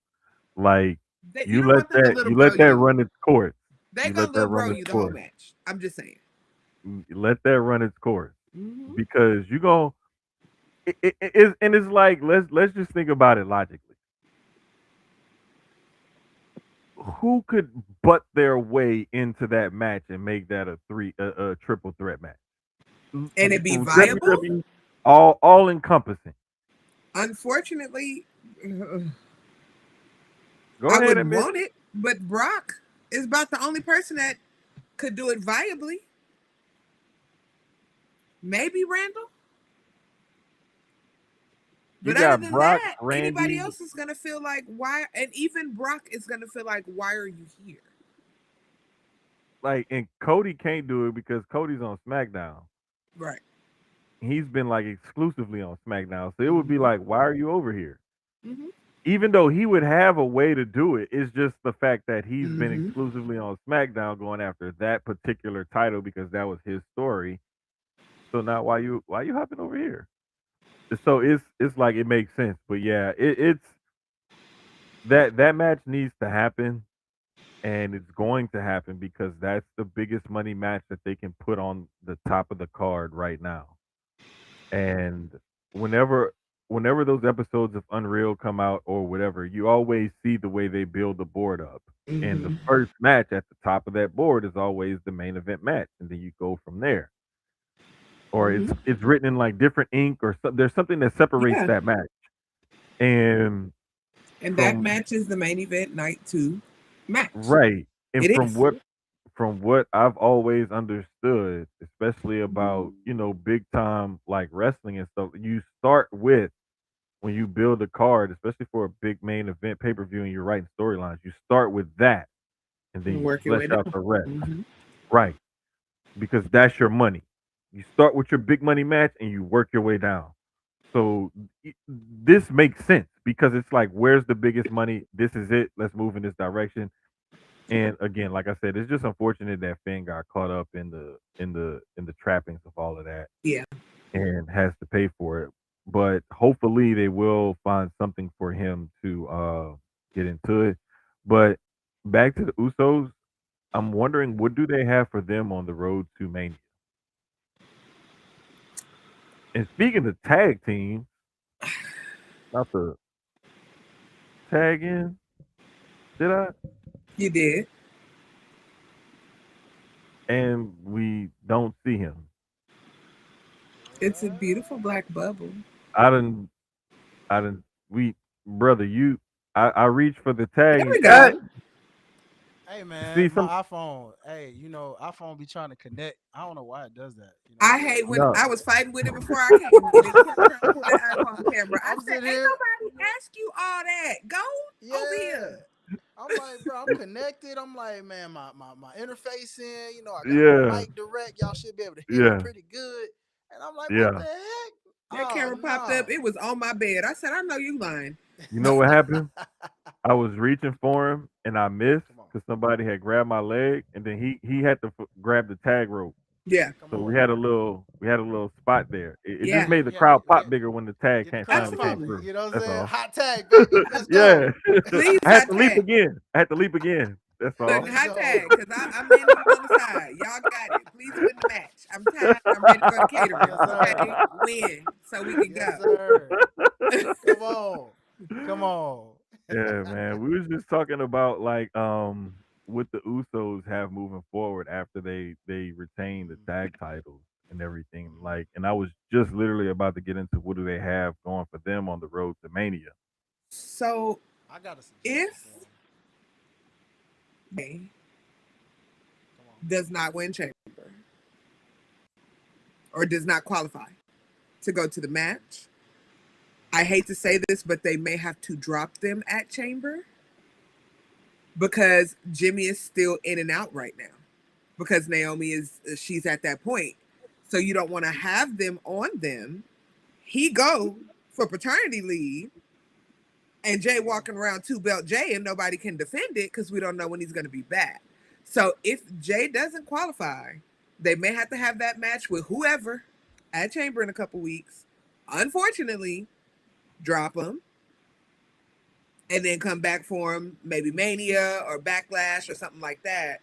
Like, That you don't want them to little you bro let that you. run its course. They You gonna let that little run bro its you the whole course. match. I'm just saying. You let that run its course Mm-hmm. because you go. And it's like, let's just think about it logically. Who could butt their way into that match and make that a triple threat match? And it be viable. WWE, all encompassing. Unfortunately, Go I ahead, wouldn't admit want it. it. But Brock is about the only person that could do it viably. Maybe Randall. You But other got than Brock, that, anybody Randy, else is gonna feel like why, and even Brock is gonna feel like why are you here? like, and Cody can't do it because Cody's on SmackDown. Right. He's been like exclusively on SmackDown, so it would be Mm-hmm. like, why are you over here? Mm-hmm. Even though he would have a way to do it, it's just the fact that he's been Mm-hmm. exclusively on SmackDown going after that particular title because that was his story. So now why you hopping over here? So it's like it makes sense, but yeah, it's that match needs to happen, and it's going to happen because that's the biggest money match that they can put on the top of the card right now. And whenever whenever those episodes of Unreal come out or whatever, you always see the way they build the board up. And the Mm-hmm. first match at the top of that board is always the main event match, and then you go from there. Or Mm-hmm. it's written in like different ink or there's something that separates Yeah. that match. And And that from match is the main event night two match. right, and It is. from what I've always understood, especially about, Mm-hmm. big time like wrestling and stuff, you start with when you build a card, especially for a big main event pay per view, and you're writing storylines, you start with that, and then And you work your flesh way out down. the rest. Mm-hmm. Right, because that's your money. You start with your big money match, and you work your way down. So this makes sense because it's like, where's the biggest money? This is it. Let's move in this direction. And again, like I said, it's just unfortunate that Finn got caught up in the trappings of all of that Yeah. and has to pay for it. But hopefully they will find something for him to get into it. But back to the Usos, I'm wondering what do they have for them on the road to Mania? And speaking of tag teams, not the tag in, did I? You did. And we don't see him. It's a beautiful black bubble. I didn't I didn't we brother you I reached for the There tag and we couldn't go. Hey see man, my some iPhone. Hey, iPhone be trying to connect. I don't know why it does that. I hate when no. I was fighting with it before I came in. It kept trying to pull that iPhone camera. I I'm said, sitting "Ain't here. nobody ask you all that. Go over Yeah. here." I'm like, bro, I'm connected. I'm like, man, my interface in. I got my Yeah. mic direct. Y'all should be able to hear me Yeah. pretty good. And I'm like, what the Yeah. heck? That Oh camera popped up. no. It was on my bed. I said, "I know you lying." You know what happened? I was reaching for him and I missed Come on. because somebody had grabbed my leg and then he had to grab the tag rope. Yeah, Come So on. we had a little spot there. It just yeah, made the Yeah, crowd pop get bigger when the tag get the crowd finally came absolutely. popping. through. You know what I'm That's saying? all. Hot tag, baby. Let's Yeah. go. Please, I had hot to leap tag. again. I had to leap again. That's Look, all. hot tag, because I'm in on the side. Y'all got it. Please win the match. I'm tired. I'm ready to go to catering. Yes, sir. Okay? Win so we can Yes, go. sir. Come on. Come on. Yeah, man. We was just talking about like what the Usos have moving forward after they retain the tag titles and everything. Like, and I was just literally about to get into what do they have going for them on the road to Mania. So I got a suggestion if for 'em. they Come on. does not win chamber or does not qualify to go to the match, I hate to say this, but they may have to drop them at chamber because Jimmy is still in and out right now because Naomi she's at that point. So you don't want to have them on them. He go for paternity leave and Jay walking around 2-belt Jay and nobody can defend it because we don't know when he's going to be back. So if Jay doesn't qualify, they may have to have that match with whoever at chamber in a couple weeks. Unfortunately, drop him and then come back for him, maybe Mania or Backlash or something like that.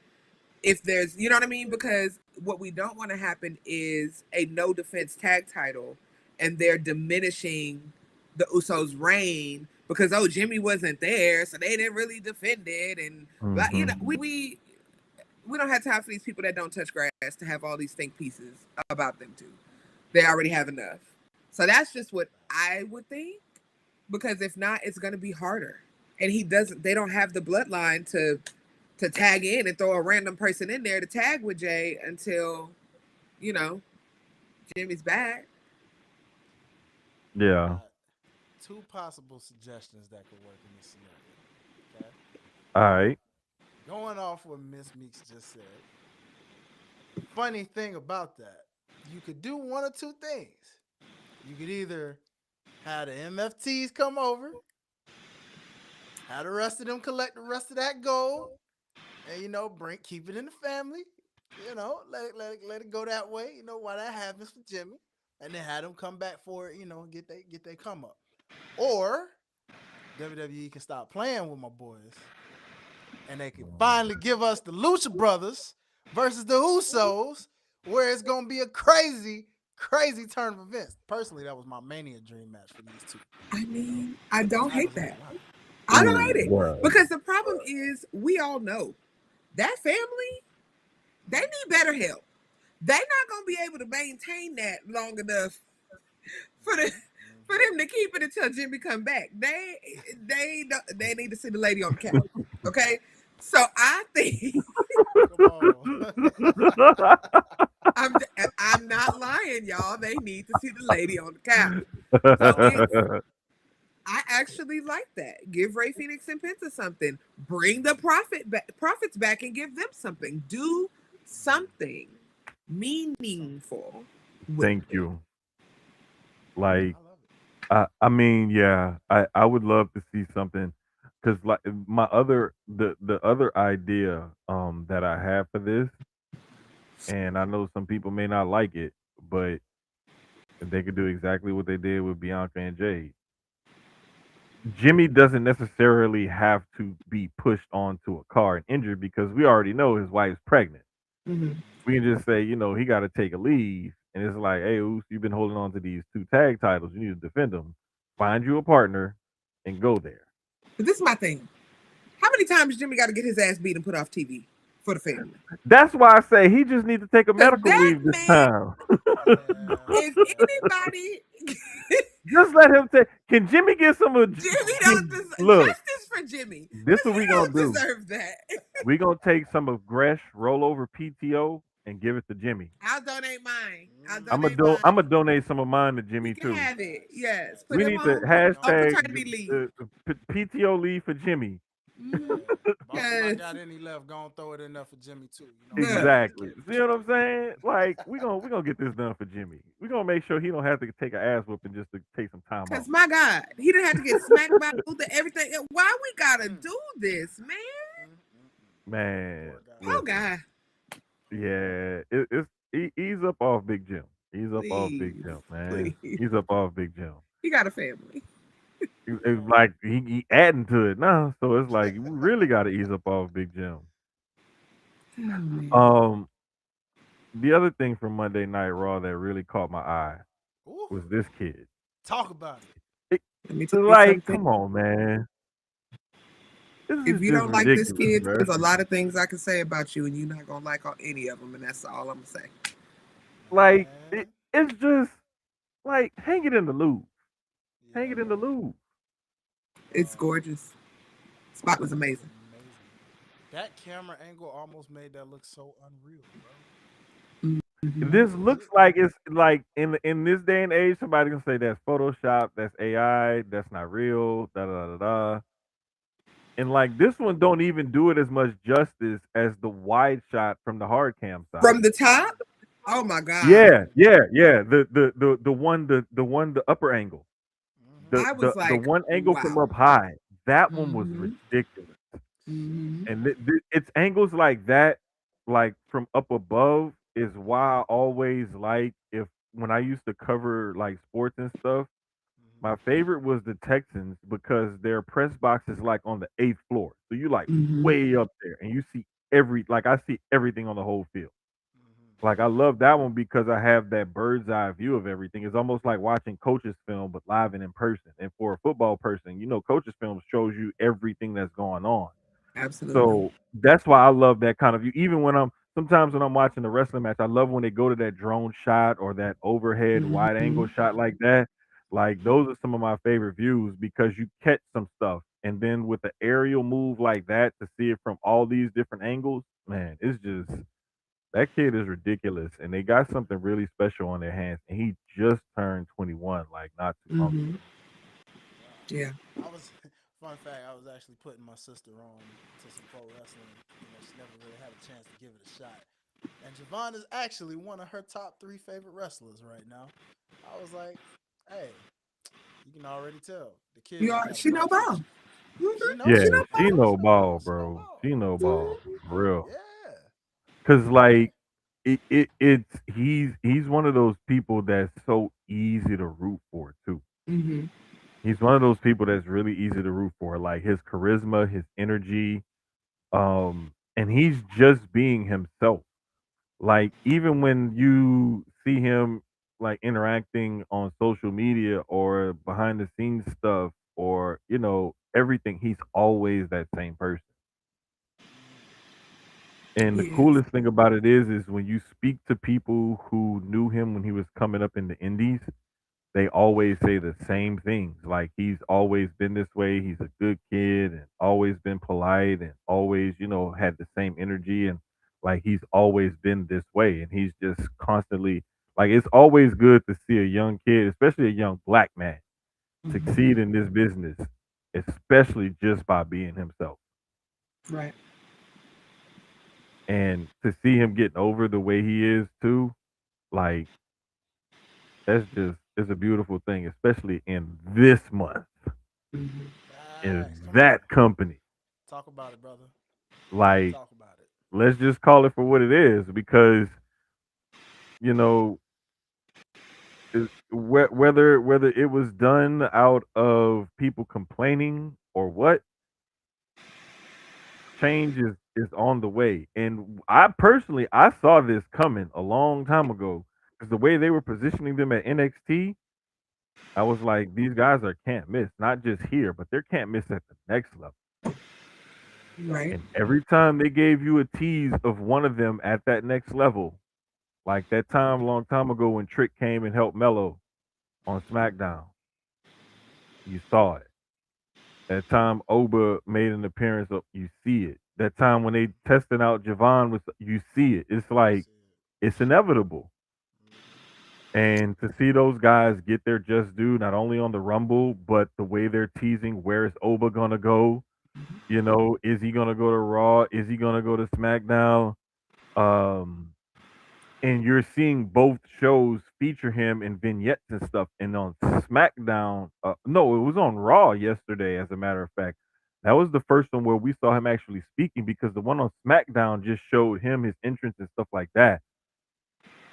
If there's, you know what I mean? Because what we don't want to happen is a no defense tag title and they're diminishing the Usos' reign because, oh, Jimmy wasn't there, so they didn't really defend it. And, you know, we don't have time for these people that don't touch grass to have all these think pieces about them too. They already have enough. So that's just what I would think. Because if not, it's going to be harder. And they don't have the bloodline to tag in and throw a random person in there to tag with Jay until, you know, Jimmy's back. Yeah. Two possible suggestions that could work in this scenario. Okay. All right. Going off what Miss Meeks just said. Funny thing about that, you could do one or two things. You could either have the MFTs come over, have the rest of them collect the rest of that gold, and keep it in the family. Let it go that way. Why that happens for Jimmy, and then have them come back for it. Get they come up, or WWE can stop playing with my boys, and they can finally give us the Lucha Brothers versus the Usos, where it's gonna be a crazy turn of events. Personally, that was my Mania dream match for these two. I mean, I don't hate that. I don't hate it. Because the problem is, we all know that family, they need better help. They're not going to be able to maintain that long enough for them to keep it until Jimmy come back. They need to see the lady on the couch. Okay? So I think I'm not lying, y'all. They need to see the lady on the couch. So I actually like that. Give Ray Phoenix and Penta something. Bring the profits back and give them something. Do something meaningful. Thank you. Like, I mean, yeah, I would love to see something because like the other idea that I have for this, and I know some people may not like it, but they could do exactly what they did with Bianca and Jade. Jimmy doesn't necessarily have to be pushed onto a car and injured because we already know his wife's pregnant. Mm-hmm. We can just say, he got to take a leave, and it's like, hey, Oos, you've been holding on to these two tag titles. You need to defend them. Find you a partner and go there. But this is my thing. How many times Jimmy got to get his ass beat and put off TV for the family? That's why I say he just needs to take a medical leave this time. If anybody, just let him take. Can Jimmy get some of Jimmy don't look? Justice for Jimmy. This is what we gonna do. Deserve that. We gonna take some of Gresh rollover PTO and give it to Jimmy. I'll donate mine. I'm gonna donate some of mine to Jimmy you can too. Have it. Yes. Put we need to hashtag PTO leave for Jimmy. Mm-hmm. If I got any left, gonna throw it in there for Jimmy too. Exactly. See what I'm saying? Like we gonna get this done for Jimmy. We gonna make sure he don't have to take an ass whooping just to take some time off. Because my God, he didn't have to get smacked by everything. Why we gotta do this, man? Man. Oh God. Yeah, it's ease up off Big Jim. Ease up off Big Jim, man. Ease up off Big Jim. He got a family. It's like he adding to it now, so it's like we really got to ease up off Big Jim. Oh man. Um, the other thing from Monday Night Raw that really caught my eye Ooh, was this kid. talk about it. It, Let me tell you like, something. come on, man, this If is you just don't like this ridiculous, kid, bro. there's a lot of things I can say about you, and you're not gonna like any of them, and that's all I'm gonna say. Like, Man. it's just like hang it in the loop, hang Yeah, it in the bro. loop. It's Uh, gorgeous. Spot was that was amazing. amazing. That camera angle almost made that look so unreal, bro. Hmm. This Like looks like it's like in this day and age, somebody can say that's Photoshop, that's AI, that's not real, da da da da. And like this one don't even do it as much justice as the wide shot from the hard cam From side. the top, oh my god, Yeah. The upper angle. mm-hmm. I was The like, one angle from wow. up high. That one was Hmm. ridiculous. Hmm. And it's angles like that, like from up above, is why I always like if when I used to cover like sports and stuff. My favorite was the Texans because their press box is like on the eighth floor, so you like Hmm. way up there, and you see I see everything on the whole field. Mm-hmm. Like I love that one because I have that bird's eye view of everything. It's almost like watching coaches film, but live and in person. And for a football person, coaches film shows you everything that's going on. Absolutely. So that's why I love that kind of view. Even when sometimes when I'm watching the wrestling match, I love when they go to that drone shot or that overhead wide Hmm. angle shot like that. Like those are some of my favorite views because you catch some stuff. And then with the aerial move like that to see it from all these different angles, man, it's just that kid is ridiculous. And they got something really special on their hands. And he just turned 21, like not too long Hmm. ago. Yeah. Yeah. I was fun fact, I was actually putting my sister on to some pro wrestling. She never really had a chance to give it a shot. And Javon is actually one of her top three favorite wrestlers right now. I was like, hey, you can already tell the kid You just are. got a She know bright ball. future. Hmm. She know She Yeah, know ball. she ball. know She know ball, ball. She know bro. She ball. know ball Mhm. for real. Yeah. Cause And like it's he's one of those people that's so easy to root for too. Mhm. He's one of those people that's really easy to root for. Like his charisma, his energy, and he's just being himself. Like even when you see him like interacting on social media or behind the scenes stuff or everything, he's always that same person. And the Yes. coolest thing about it is when you speak to people who knew him when he was coming up in the indies, they always say the same things. Like he's always been this way. He's a good kid and always been polite and always, had the same energy and like he's always been this way. And he's just constantly like it's always good to see a young kid, especially a young black man, Mhm. succeed in this business, especially just by being himself. Right. And to see him getting over the way he is too, like that's just it's a beautiful thing, especially in this month, Mhm. facts. in Come on. that company. Talk about it, brother. Like, Talk about it. let's just call it for what it is, because you know whether it was done out of people complaining or what, change is on the way. And I saw this coming a long time ago because the way they were positioning them at NXT, I was like, these guys are can't miss, not just here, but they're can't miss at the next level. Right. And every time they gave you a tease of one of them at that next level, like that time a long time ago when Trick came and helped Mello on SmackDown, you saw it. That time Oba made an appearance, you see it. That time when they tested out Javon, you see it. It's You like see it. it's inevitable. Mm-hmm. And to see those guys get their just due, not only on the Rumble, but the way they're teasing, where is Oba gonna go? Is he gonna go to Raw? Is he gonna go to SmackDown? Um, and you're seeing both shows feature him in vignettes and stuff. And on SmackDown, no, it was on Raw yesterday, as a matter of fact. That was the first one where we saw him actually speaking because the one on SmackDown just showed him his entrance and stuff like that.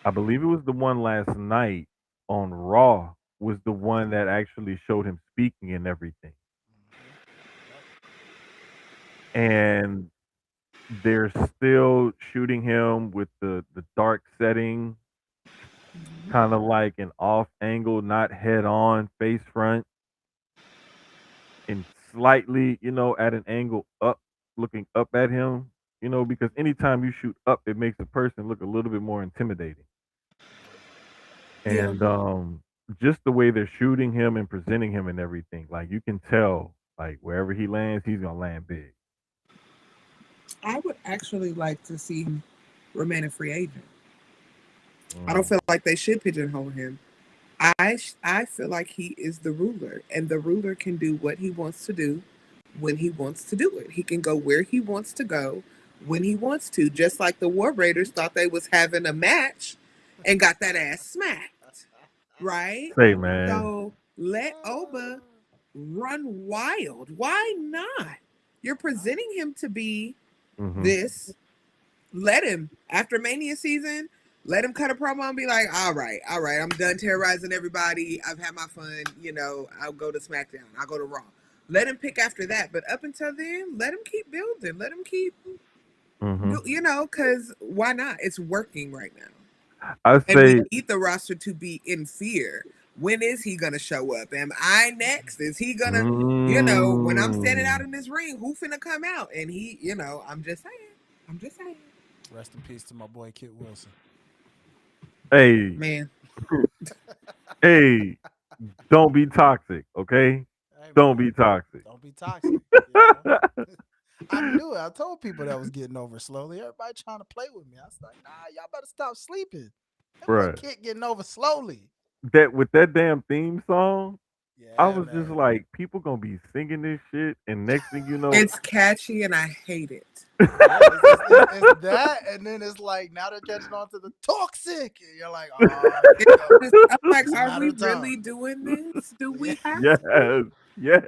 I believe it was the one last night on Raw was the one that actually showed him speaking and everything. Yep. And they're still shooting him with the dark setting, kind of like an off angle, not head on, face front, and slightly, at an angle up, looking up at him. Because anytime you shoot up, it makes the person look a little bit more intimidating. Yeah. And just the way they're shooting him and presenting him and everything, like you can tell, like wherever he lands, he's gonna land big. I would actually like to see him remain a free agent. I don't Mm. feel like they should pigeonhole him. I feel like he is the ruler, and the ruler can do what he wants to do when he wants to do it. He can go where he wants to go when he wants to. Just like the War Raiders thought they was having a match and got that ass smacked, right? Say, man. So let Oba run wild. Why not? You're presenting him to be Hmm. this. Let him after Mania season. Let him cut a promo and be like, all right, I'm done terrorizing everybody. I've had my fun. I'll go to SmackDown. I'll go to Raw. Let him pick after that. But up until then, let him keep building. Let him keep, Hmm. because why not? It's working right now. I And we say, need the roster to be in fear. When is he going to show up? Am I next? Is he going to, when I'm standing out mm, in this ring, who finna come out? And he, I'm just saying. I'm just saying. Rest in peace to my boy Kit Wilson. hey, Man. hey, don't be toxic, okay? Hey Don't man, be toxic. don't be toxic. You know? I knew it. I told people that was getting over slowly. Everybody trying to play with me. I was like, nah, y'all better stop sleeping. That boy Bruh. Kit getting over slowly. That with that damn theme song, I Yeah, was just man. like, people gonna be singing this shit, and next thing you know, It's catchy and I hate it. Yeah, it's that, and then it's like now they're catching on to the toxic, and you're like, oh, here we go. I'm like, It's a are matter we of time. really doing this? Do Yeah. we have yes, to? yes.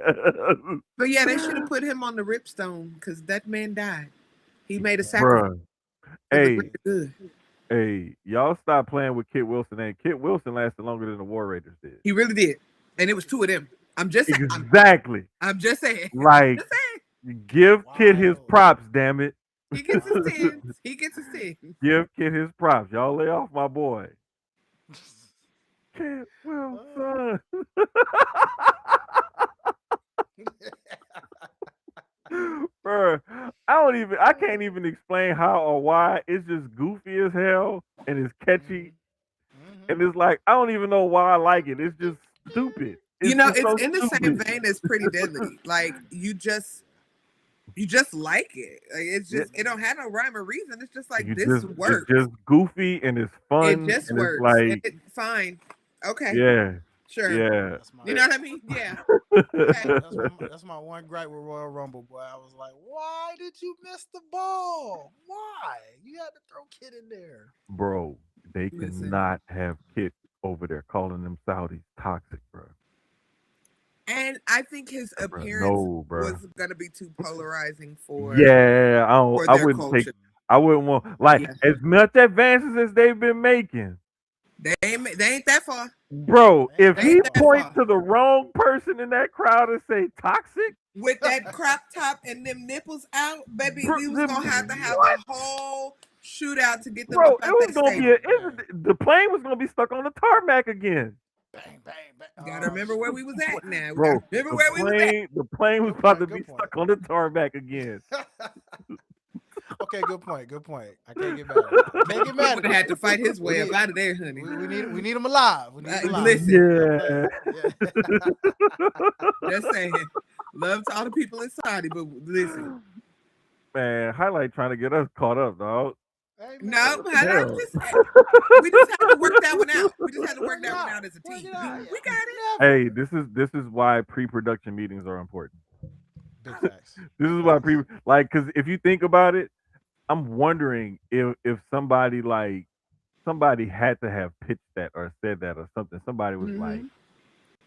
But yeah, they should have put him on the ripstone because that man died. He made a Yeah. sacrifice Bruh. for the Hey, greater good. hey, y'all stop playing with Kit Wilson. And Kit Wilson lasted longer than the War Raiders did. He really did. And it was two of them. I'm just saying. Exactly. I'm just saying. I'm Like, just saying. give Kit his Wild. props, damn it. He gets his tens. He gets his tens. Give Kit his props. Y'all lay off my boy. Wild. Kit Oh. Wilson. Bruh, I can't even explain how or why. It's just goofy as hell and it's catchy. Mhm. Mhm. And it's like, I don't even know why I like it. It's just stupid. It's It's so in the same stupid. vein as Pretty Deadly. Like you just like it. Like it's Yeah, just it don't have no rhyme or reason. It's just like you this just it's works. just goofy and it's It fun just and it's works. And like, it fine. Okay. yeah, Sure. yeah. That's my You know what I mean? Yeah. that's Okay. my that's my that's my one gripe with Royal Rumble, boy. I was like, why did you miss the ball? Why? You had to throw Kid in there. Bro, they Listen. cannot have Kit over there calling them Saudis toxic, bro. And I think his Bro, appearance no, bro. was gonna be too polarizing Yeah, for I their wouldn't take. culture. Mm. I wouldn't want like Yeah. as much advances as they've been making, They ain't that far. bro. They ain't If They that he ain't that far. point far. to the wrong person in that crowd and say toxic, With that crop top and them nipples out, baby, bro, we was gonna have what, a whole shootout to get them bro? up It out was that gonna be stadium. a. Oh man. The plane was gonna be stuck on the tarmac again, Bang, bang, bang. Gotta Oh remember where shoot. we was at now. We gotta bro. remember where we was at. The plane was Good about point. to be Good point. stuck on the tarmac again, Okay, good point. Good point. I can't get mad at that. I can't get He mad would at have had that. to fight his We way up need out of there, honey. we need him alive. We need him alive. Listen, I'm not yeah. playing. Yeah. just saying. Love to all the people in Saudi, but listen. Man, highlight trying to get us caught up, dog. Hey No, man, What but the I hell? just we just had to work that one out. We just had to work work it that one out. out as a Work team. it out. We Yeah. got it. Never. Hey, this is why pre-production meetings are important. Big facts. This Big is why facts. because if you think about it, I'm wondering if somebody had to have pitched that or said that or something. Somebody was like, Hmm.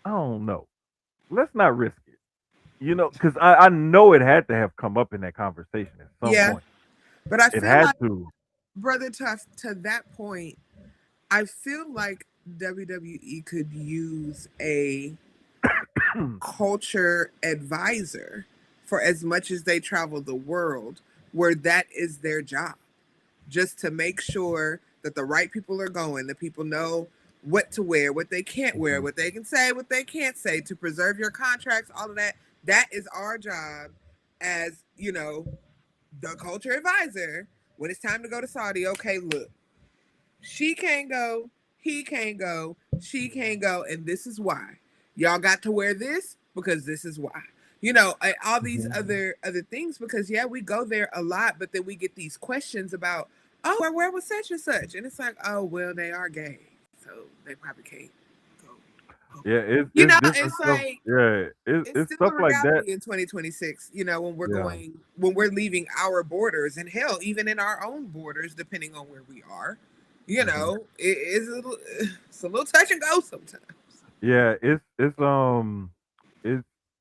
I don't know, let's not risk it. Because I know it had to have come up in that conversation at some Yeah, point. but I It feel had like, to. brother, to that point, I feel like WWE could use a culture advisor for as much as they travel the world, where that is their job, just to make sure that the right people are going, that people know what to wear, what they can't wear, what they can say, what they can't say, to preserve your contracts, all of that. That is our job as, the culture advisor. When it's time to go to Saudi, okay, look, she can't go, he can't go, she can't go, and this is why. Y'all got to wear this because this is why. All these other things, because yeah, we go there a lot, but then we get these questions about, oh, where was such and such, and it's like, oh, well, they are gay, so they probably can't go. Yeah, it's different It's stuff. like Yeah, it's it's still stuff a like that. reality in 2026. Yeah. When we're leaving our borders, and hell, even in our own borders, depending on where we are, hmm it's a little touch and go sometimes. Yeah, it's.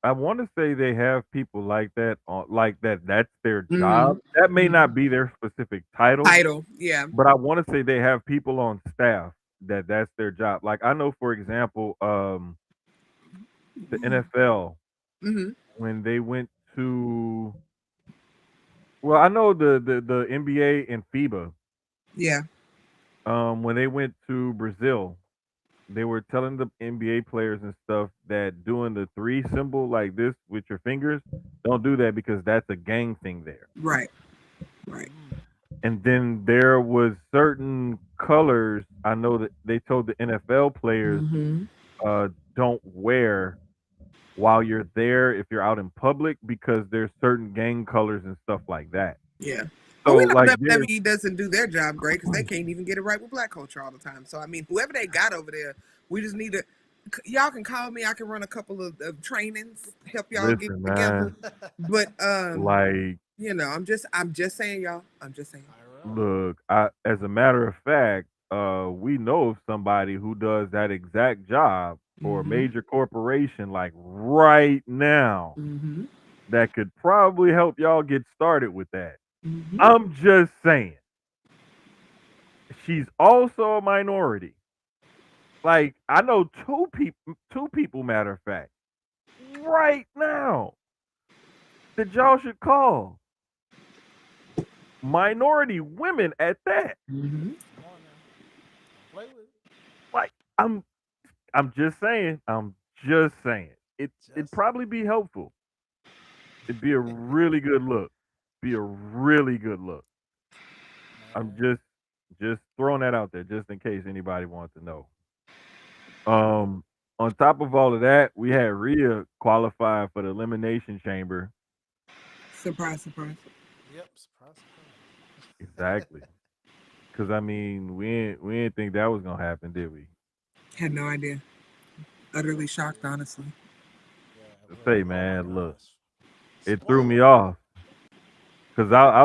I want to say they have people like that on like that. That's their job. That may not be their specific title, Title, yeah. but I want to say they have people on staff that that's their job. Like I know, for example, the NFL Mm-hmm. when they went to well, I know the NBA and FIBA Yeah. when they went to Brazil, they were telling the NBA players and stuff that doing the three symbol like this with your fingers, don't do that because that's a gang thing there. Right. Right. And then there was certain colors I know that they told the NFL players Mm-hmm. uh don't wear while you're there if you're out in public because there's certain gang colors and stuff like that. Yeah. But So we know like there's WWE doesn't do their job great because they can't even get it right with black culture all the time. So I mean, whoever they got over there, we just need to. Y'all can call me. I can run a couple of trainings, help y'all get listen, together. man. But Like I'm just saying, y'all. I'm just saying. IRL. look, as a matter of fact, we know of somebody who does that exact job for a Mm-hmm. major corporation, like right now, Mm-hmm. that could probably help y'all get started with that. Mm-hmm. I'm just saying, she's also a minority. Like I know two people, matter of fact, right now that y'all should call minority women at that. Mm-hmm. Come on now. Play with it. Like I'm I'm just saying. I'm just saying. It'd Just probably be helpful. It'd be a really good look. Be a really good look. I'm man. just throwing that out there just in case anybody wants to know. Um on top of all of that, we had Rhea qualify for the elimination chamber. Surprise, surprise. Yep. Surprise, surprise. Exactly. Cause I mean we didn't think that was gonna happen, did we? Had no idea. Yep. Utterly shocked, Yeah. honestly. Yeah. Just say, Really. Oh my man, look, gosh. it threw me Spoiler. off. Cause I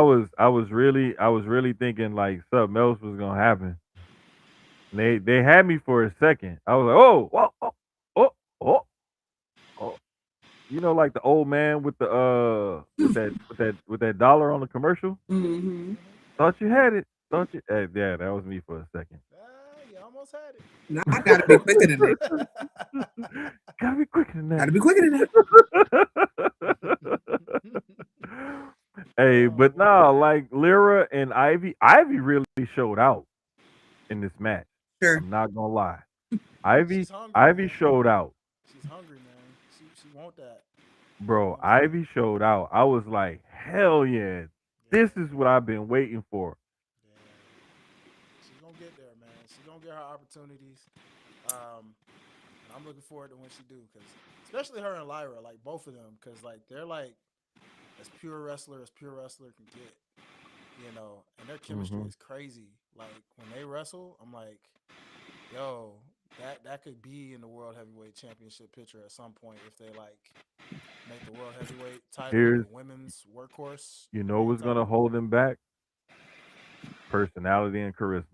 was really thinking like something else was gonna happen. They had me for a second. I was like, oh, whoa, oh, oh, oh. Like the old man with the with that dollar on the commercial. Mm-hmm. Mm-hmm. Thought you had it. Thought you? Yeah, that was me for a second. You almost had No, I gotta be quicker than that. it. Gotta be quicker than Gotta that. be quicker than that. Hey, Oh but man. nah, like Lyra and Ivy. Ivy really showed out in this match. Sure. I'm not gonna lie. Ivy, She's hungry, Ivy man. showed out. She's hungry, man. She want that. She Bro, wants that. Ivy showed out. I was like, hell yeah, this Yeah. is what I've been waiting for. Yeah. She's gonna get there, man. She's gonna get her opportunities. Um, and I'm looking forward to when she do, because especially her and Lyra, like both of them, because like they're like as pure wrestler can get, and their chemistry hmm is crazy. Like when they wrestle, I'm like, yo, that could be in the world heavyweight championship picture at some point if they like make the world heavyweight title the Here's, women's workhorse main what's gonna title. hold them back? Personality and charisma.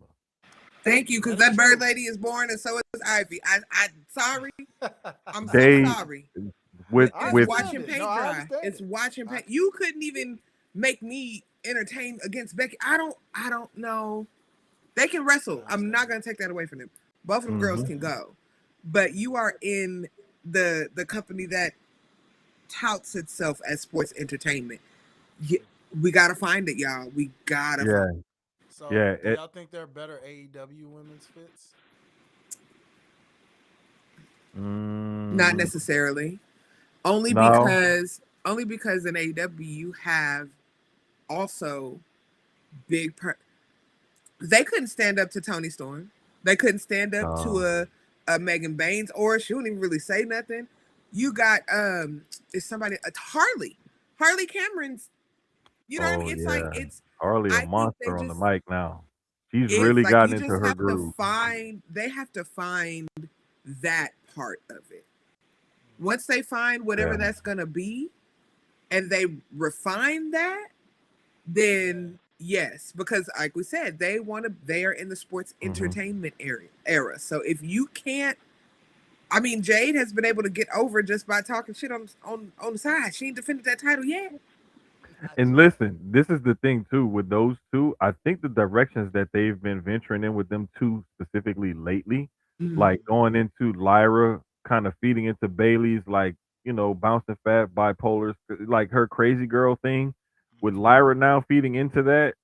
Thank you, because That is that bird true. lady is born, and so is Ivy. I sorry. I'm so They sorry. with I It's with watching understand it. No, paint I dry. understand It's it. watching I paint. You couldn't even make me entertain against Becky. I don't know. They can wrestle. I I'm not understand it. gonna take that away from them. Both of them girls Mhm. can go, but you are in the company that touts itself as sports entertainment. We gotta find it, y'all. We gotta find. Yeah. So, Yeah. do y'all think they're better AEW women's fits? Not Mm, necessarily. no. Only because in AEW you have also big. They couldn't stand up to Tony Storm. They couldn't stand up to No. a Megan Baines, or she wouldn't even really say nothing. You got is somebody Harley Cameron's. You know what I mean? Oh It's like yeah. it's. Harley a I think they monster on the just mic now. She's is really like gotten you into just her have to groove. find. They have to find that part of it. Once they find whatever Yeah. that's gonna be, and they refine that, Yeah. then yes, because like we said, they are in the sports Mhm. entertainment era. So if you can't, I mean, Jade has been able to get over just by talking shit on the side. She ain't defended that title yet. Not And yet. listen, this is the thing too with those two. I think the directions that they've been venturing in with them two specifically lately, Mhm. like going into Lyra, kind of feeding into Bailey's, like bouncing fat bipolars, like her crazy girl thing. With Mm-hmm. Lyra now feeding into that,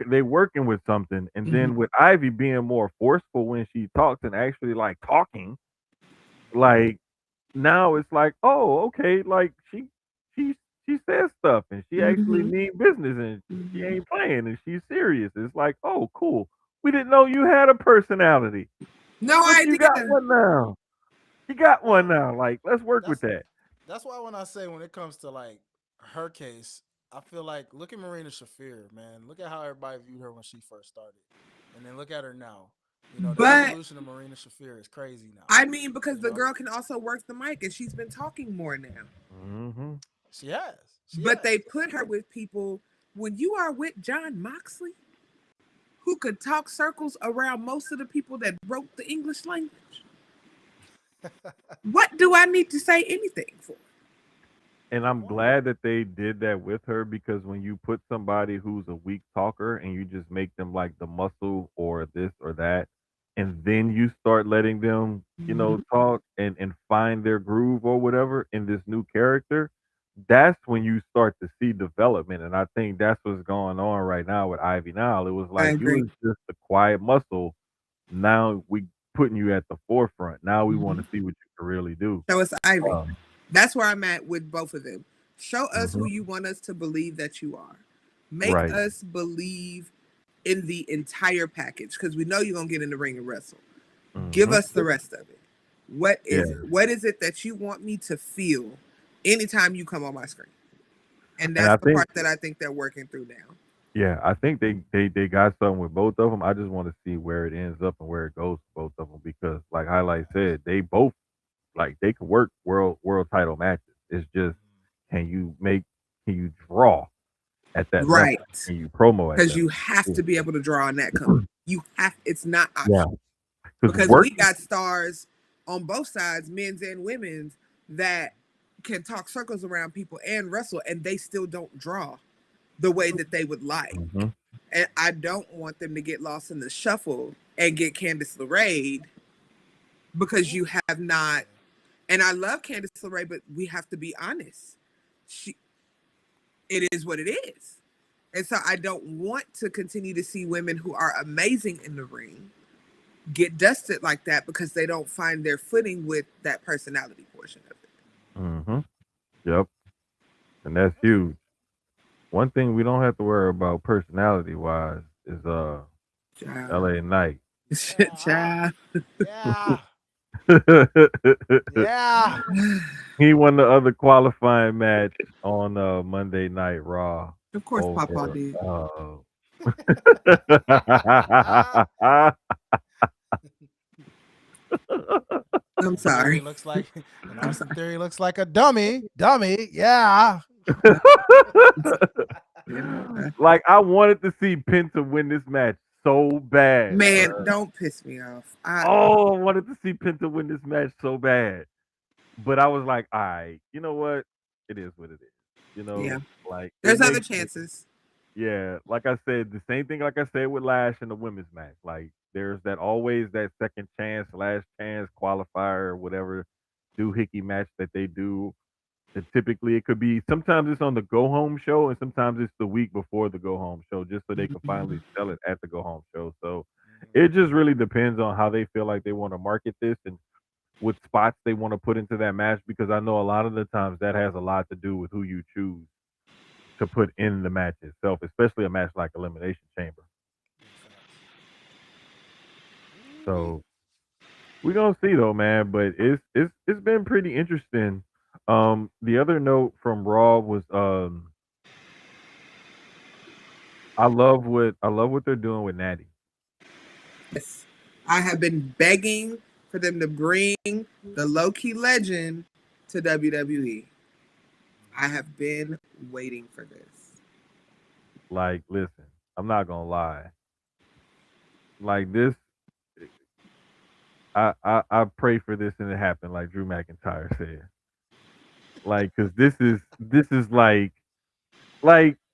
they working with something, and Mhm. then with Ivy being more forceful when she talks and actually like talking, like now it's like, oh, okay, like she she says stuff and she actually Mhm. mean business and she Mhm. ain't playing and she's serious. It's like, oh, cool. We didn't know you had a personality. No Look, you got idea. one now. You got one Well, now. Like, let's work with that's that. that's why when I say when it comes to like her case, I feel like look at Marina Shafir, man. Look at how everybody viewed her when she first started, and then look at her now. You know, the But evolution of Marina Shafir is crazy now. I mean, because You the know, girl can also work the mic, and she's been talking more now. Hmm. she has, she But has. they put her with people. When you are with John Moxley, who could talk circles around most of the people that wrote the English language, what do I need to say anything for? And Good I'm point. glad that they did that with her because when you put somebody who's a weak talker and you just make them like the muscle or this or that, and then you start letting them, Mhm. talk and find their groove or whatever in this new character, that's when you start to see development. And I think that's what's going on right now with Ivy Now. It was I like you agree. was just a quiet muscle. Now we putting you at the forefront. Now we want Mhm. to see what you can really do. Show us Ivy. Um, That's where I'm at with both of them. Show us who mhm. you want us to believe that you are. Make Right. us believe in the entire package because we know you're gonna get in the ring and wrestle. Give Mhm. us the rest of it. What Yeah, is it? What is it that you want me to feel anytime you come on my screen? And and that's I the think part that I think they're working through now. yeah, I think they got something with both of them. I just want to see where it ends up and where it goes for both of them because, like Highlight said, they both like they can work world title matches. It's just can you make can you draw at that level? Right. Can you promo at Because that you have to level? be able to draw on that company. You have it's not Yeah, optional. because Because we working. got stars on both sides, men's and women's, that can talk circles around people and wrestle, and they still don't draw the way that they would like. Mhm. And I don't want them to get lost in the shuffle and get Candice LeRae because Ooh, you have not. yeah. And I love Candice LeRae, but we have to be honest. She, it is what it is. And so I don't want to continue to see women who are amazing in the ring get dusted like that because they don't find their footing with that personality portion of it. Mhm. Yep, and that's That's huge. One thing we don't have to worry about personality wise is Child. L.A. Knight. yeah, Child. yeah, yeah. He won the other qualifying match on Monday Night Raw Of course, Papa over. did. I'm And Theory sorry. looks like and I'm Austin sorry. Theory looks like a dummy. Dummy, yeah. Yeah. Like I wanted to see Penta win this match so bad, Man, bro. don't piss me off. Oh, I wanted to see Penta win this match so bad, but I was like, all right, you know what? It is what it is. Yeah. Like it There's other makes sense. chances. Yeah, like I said, the same thing like I said with Lash in the women's match. Like There's that always that second chance, last chance qualifier, whatever doohickey match that they do. And typically it could be sometimes it's on the go home show and sometimes it's the week before the go home show, just so they can finally Mhm. sell it at the go home show. So Mhm. it just really depends on how they feel like they want to market this and what spots they want to put into that match, because I know a lot of the times that has a lot to do with who you choose to put in the match itself, especially a match like Elimination Chamber. Big facts. Ooh-wee. So we're gonna see though, man. But it's been pretty interesting. The other note from Raw was I love what they're doing with Natty. Yes. I have been begging for them to bring the low key legend to WWE. I Mhm. have been waiting for this. Like, listen, I'm not gonna lie. Like this, I pray for this and it happened. Like Drew McIntyre said. Like, cause this is like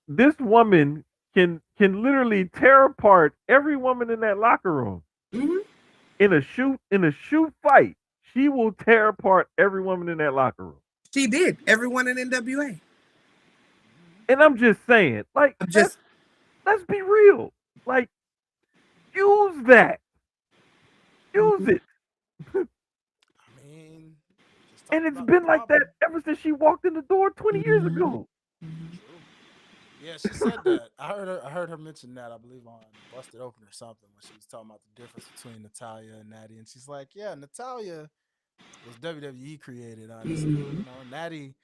this woman can literally tear apart every woman in that locker room Hmm. in a shoot fight. She will tear apart every woman in that locker room. She did. Everyone in NWA. Mhm. And I'm just saying, like, I'm let's just let's be real. Like, use that. Use Mhm. it. I mean, just And talked it's about the been like that problem. ever since she walked in the door 20 years Mhm. ago. Mhm. True. Yeah, she said that. I heard her. I heard her mention that. I believe on Busted Open or something when she was talking about the difference between Natalia and Natty, and she's like, "Yeah, Natalia was WWE created. Honestly, Mhm.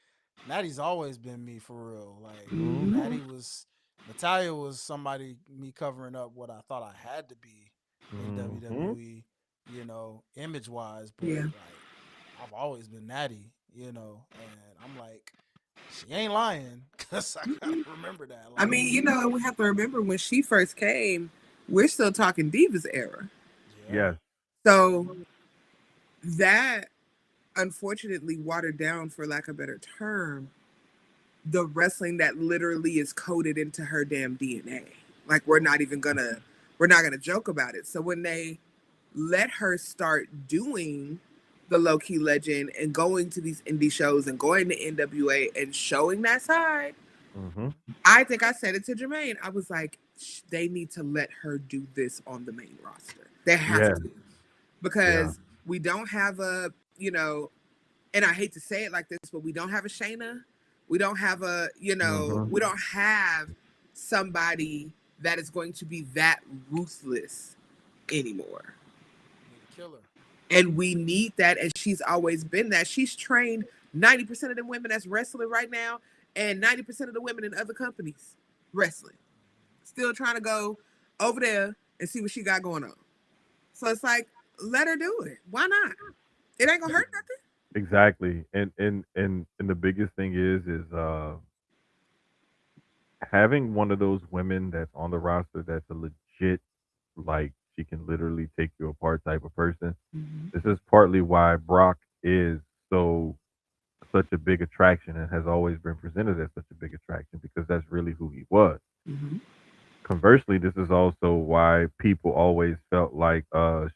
Natty's always been me for real. Like Mm-hmm. Natalia was somebody me covering up what I thought I had to be in Mm-hmm. WWE, image wise. But Yeah. like, I've always been Natty, and I'm like, she ain't lying because I gotta Mhm. remember that. I Like, mean, we have to remember when she first came, we're still talking Divas era. yeah, Yes. So that unfortunately watered down, for lack of a better term, the wrestling that literally is coded into her damn DNA. Like we're not gonna joke about it. So when they let her start doing the low key legend and going to these indie shows and going to NWA and showing that side, Mm-hmm. I think I said it to Jermaine. I was like, they need to let her do this on the main roster. They have Yeah. to, Yeah. because we don't have and I hate to say it like this, but we don't have a Shayna. We don't have Mm-hmm. we don't have somebody that is going to be that ruthless anymore. need a killer. And we need that. And she's always been that. She's trained 90% of the women that's wrestling right now and 90% of the women in other companies wrestling. Still trying to go over there and see what she got going on. So it's like, let her do it. Why not? It ain't gonna hurt nothing. Exactly. And the biggest thing is having one of those women that's on the roster that's a legit, like, she can literally take you apart type of person. Mhm. This is partly why Brock is so such a big attraction and has always been presented as such a big attraction, because that's really who he was. Mhm. Conversely, this is also why people always felt like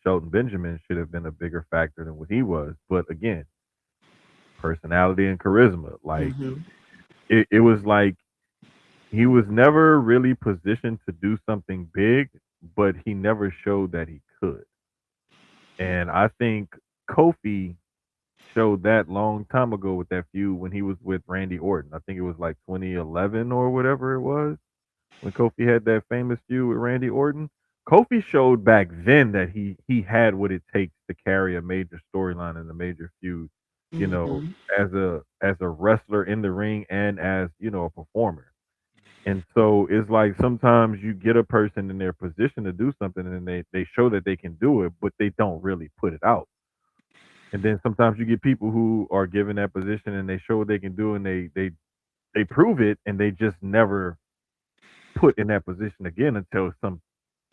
Shelton Benjamin should have been a bigger factor than what he was. But again, personality and charisma. Like, Mhm. it was like he was never really positioned to do something big, but he never showed that he could. And I think Kofi showed that long time ago with that feud when he was with Randy Orton. I think it was like 2011 or whatever it was when Kofi had that famous feud with Randy Orton. Kofi showed back then that he had what it takes to carry a major storyline and a major feud, you know, Mhm. as a wrestler in the ring and as, a performer. And so it's like sometimes you get a person in their position to do something and they show that they can do it, but they don't really put it out. And then sometimes you get people who are given that position and they show what they can do and they prove it and they just never put in that position again until some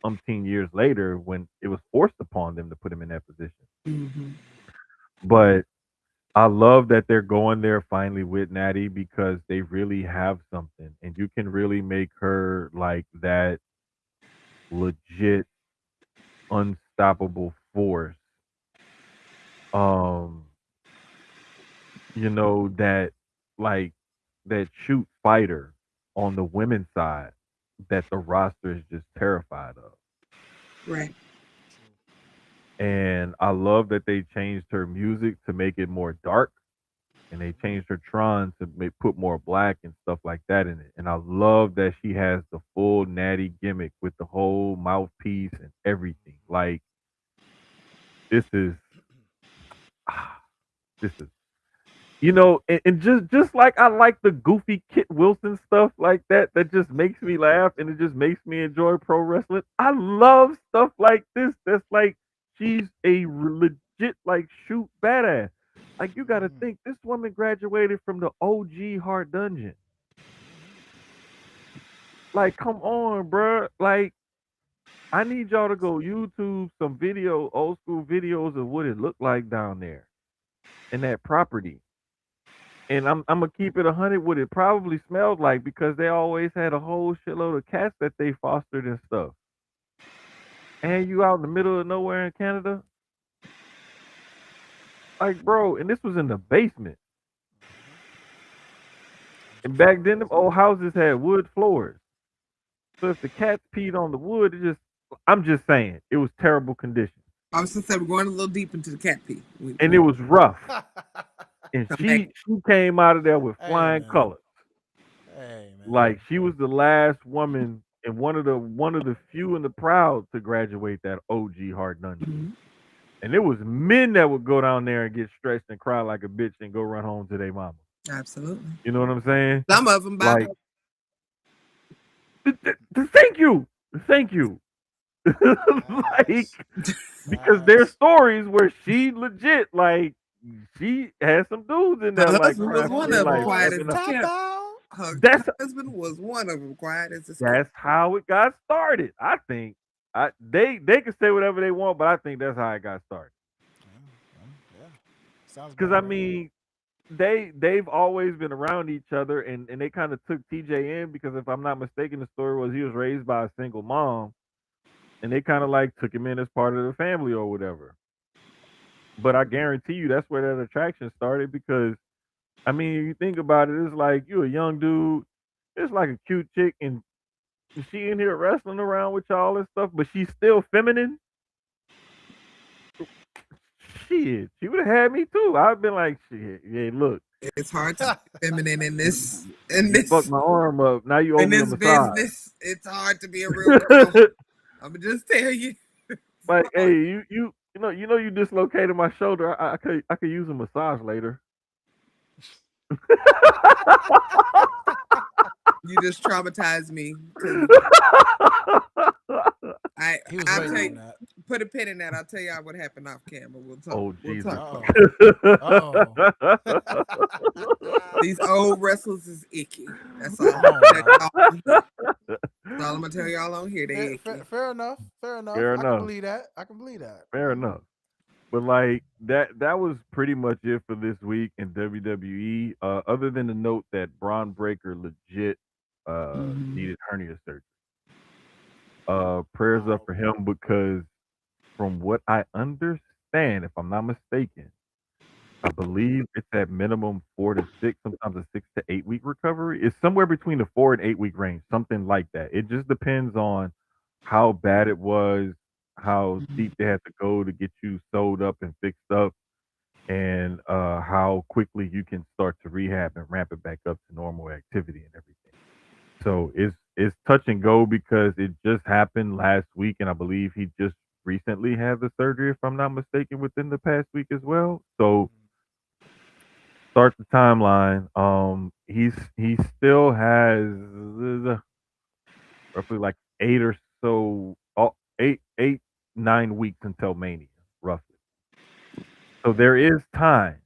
umpteen years later when it was forced upon them to put him in that position. Mhm. But I love that they're going there finally with Natty because they really have something and you can really make her like that legit unstoppable force. Um, that like that shoot fighter on the women's side that the roster is just terrified of. Right. True. And I love that they changed her music to make it more dark, and they changed her Tron to put more black and stuff like that in it. And I love that she has the full natty gimmick with the whole mouthpiece and everything. Like this is this is and just like I like the goofy Kit Wilson stuff like that just makes me laugh and it just makes me enjoy pro wrestling. I love stuff like this. That's like she's a legit like shoot badass. Like you got to Mm-hmm. think this woman graduated from the OG Hard Dungeon. Mm-hmm. Like come on, bruh. Like I need y'all to go YouTube some old school videos of what it looked like down there in that property. And I'm gonna keep it 100 what it probably smelled like because they always had a whole shitload of cats that they fostered and stuff. And you out in the middle of nowhere in Canada, like bro, and this was in the basement. Mm-hmm. I'm And just back saying. then, them old houses had wood floors. So if the cats peed on the wood, I'm just saying, it was terrible condition, I was just saying we're going a little deep into the cat pee. and it was rough. And Come back. she came out of there with Hey flying man. colors. Hey man. Like she was the last woman and one of the few and the proud to graduate that OG Hard Dungeon. Mhm. And there was men that would go down there and get stretched and cry like a bitch and go run home to their mama. Absolutely. You know what I'm saying? Some of them, Bobby. Like, thank you, thank you. Like, Facts. because there's Facts. stories where she legit like she had some dudes in there Her like husband was crying for one their of them, life. quiet as Stepping a up. Tap skip. out. Her That's husband was one of them, quiet as a skip. that's how it got started. I think they can say whatever they want, but I think that's how it got started. Yeah. Sounds Because about I right. mean, they've always been around each other, and they kind of took TJ in because if I'm not mistaken, the story was he was raised by a single mom, and they kind of like took him in as part of the family or whatever. But I guarantee you, that's where that attraction started because I mean, you think about it, it's like you a young dude, it's like a cute chick, and she in here wrestling around with y'all and stuff, but she's still feminine. Shit, she would have had me too. I've been like, shit, yeah, look, It's hard to be feminine you fucked my arm up. Now you owe in me a this massage. business. It's hard to be a real girl. I'm gonna just tell you. It's Like, hey, hard. you dislocated my shoulder. I could use a massage later. You just traumatized me because I He was I'll waiting tell on you, that. put a pin in that. I'll tell y'all what happened off camera. We'll talk. Oh We'll Jesus. talk Uh about oh. Uh oh. these old wrestlers is icky. That's all. Come on That's now. all, that's all I'm gonna tell y'all on here. They icky. Fair enough. Fair enough. Fair I can enough. believe that. I can believe that. Fair enough. But like that was pretty much it for this week in WWE. Other than the note that Braun Breaker legit Mhm. needed hernia surgery. Prayers up Wow. for him because from what I understand, if I'm not mistaken, I believe it's at minimum 4 to 6, sometimes a 6 to 8 week recovery. It's somewhere between the 4 and 8 week range, something like that. It just depends on how bad it was, how deep they had to go to get you sewed up and fixed up, and how quickly you can start to rehab and ramp it back up to normal activity and everything. So it's touch and go because it just happened last week, and I believe he just recently had the surgery, if I'm not mistaken, within the past week as well. So Mhm. start the timeline. He still has roughly like 8, 9 weeks until Mania, roughly. So Okay. there is time.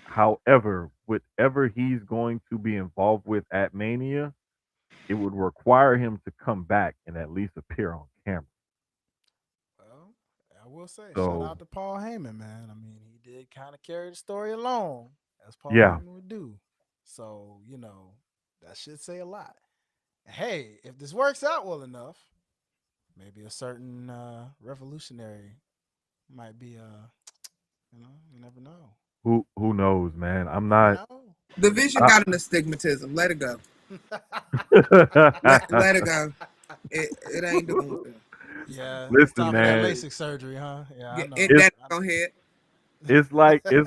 However, whatever he's going to be involved with at Mania, it would require him to come back and at least appear on camera. Well, I will say, shout So out to Paul Heyman, man. I mean, he did kind of carry the story along, as Paul yeah, Heyman would do. So, that should say a lot. Hey, if this works out well enough, maybe a certain revolutionary might be you never know. Who knows, man? I'm Never not. know. The vision I, got an astigmatism. Let it go. Let it go. It ain't doing well. Yeah, it's Listen, time for that man. LASIK surgery, huh? Yeah, I Yeah, know. it It's that I go ahead. it's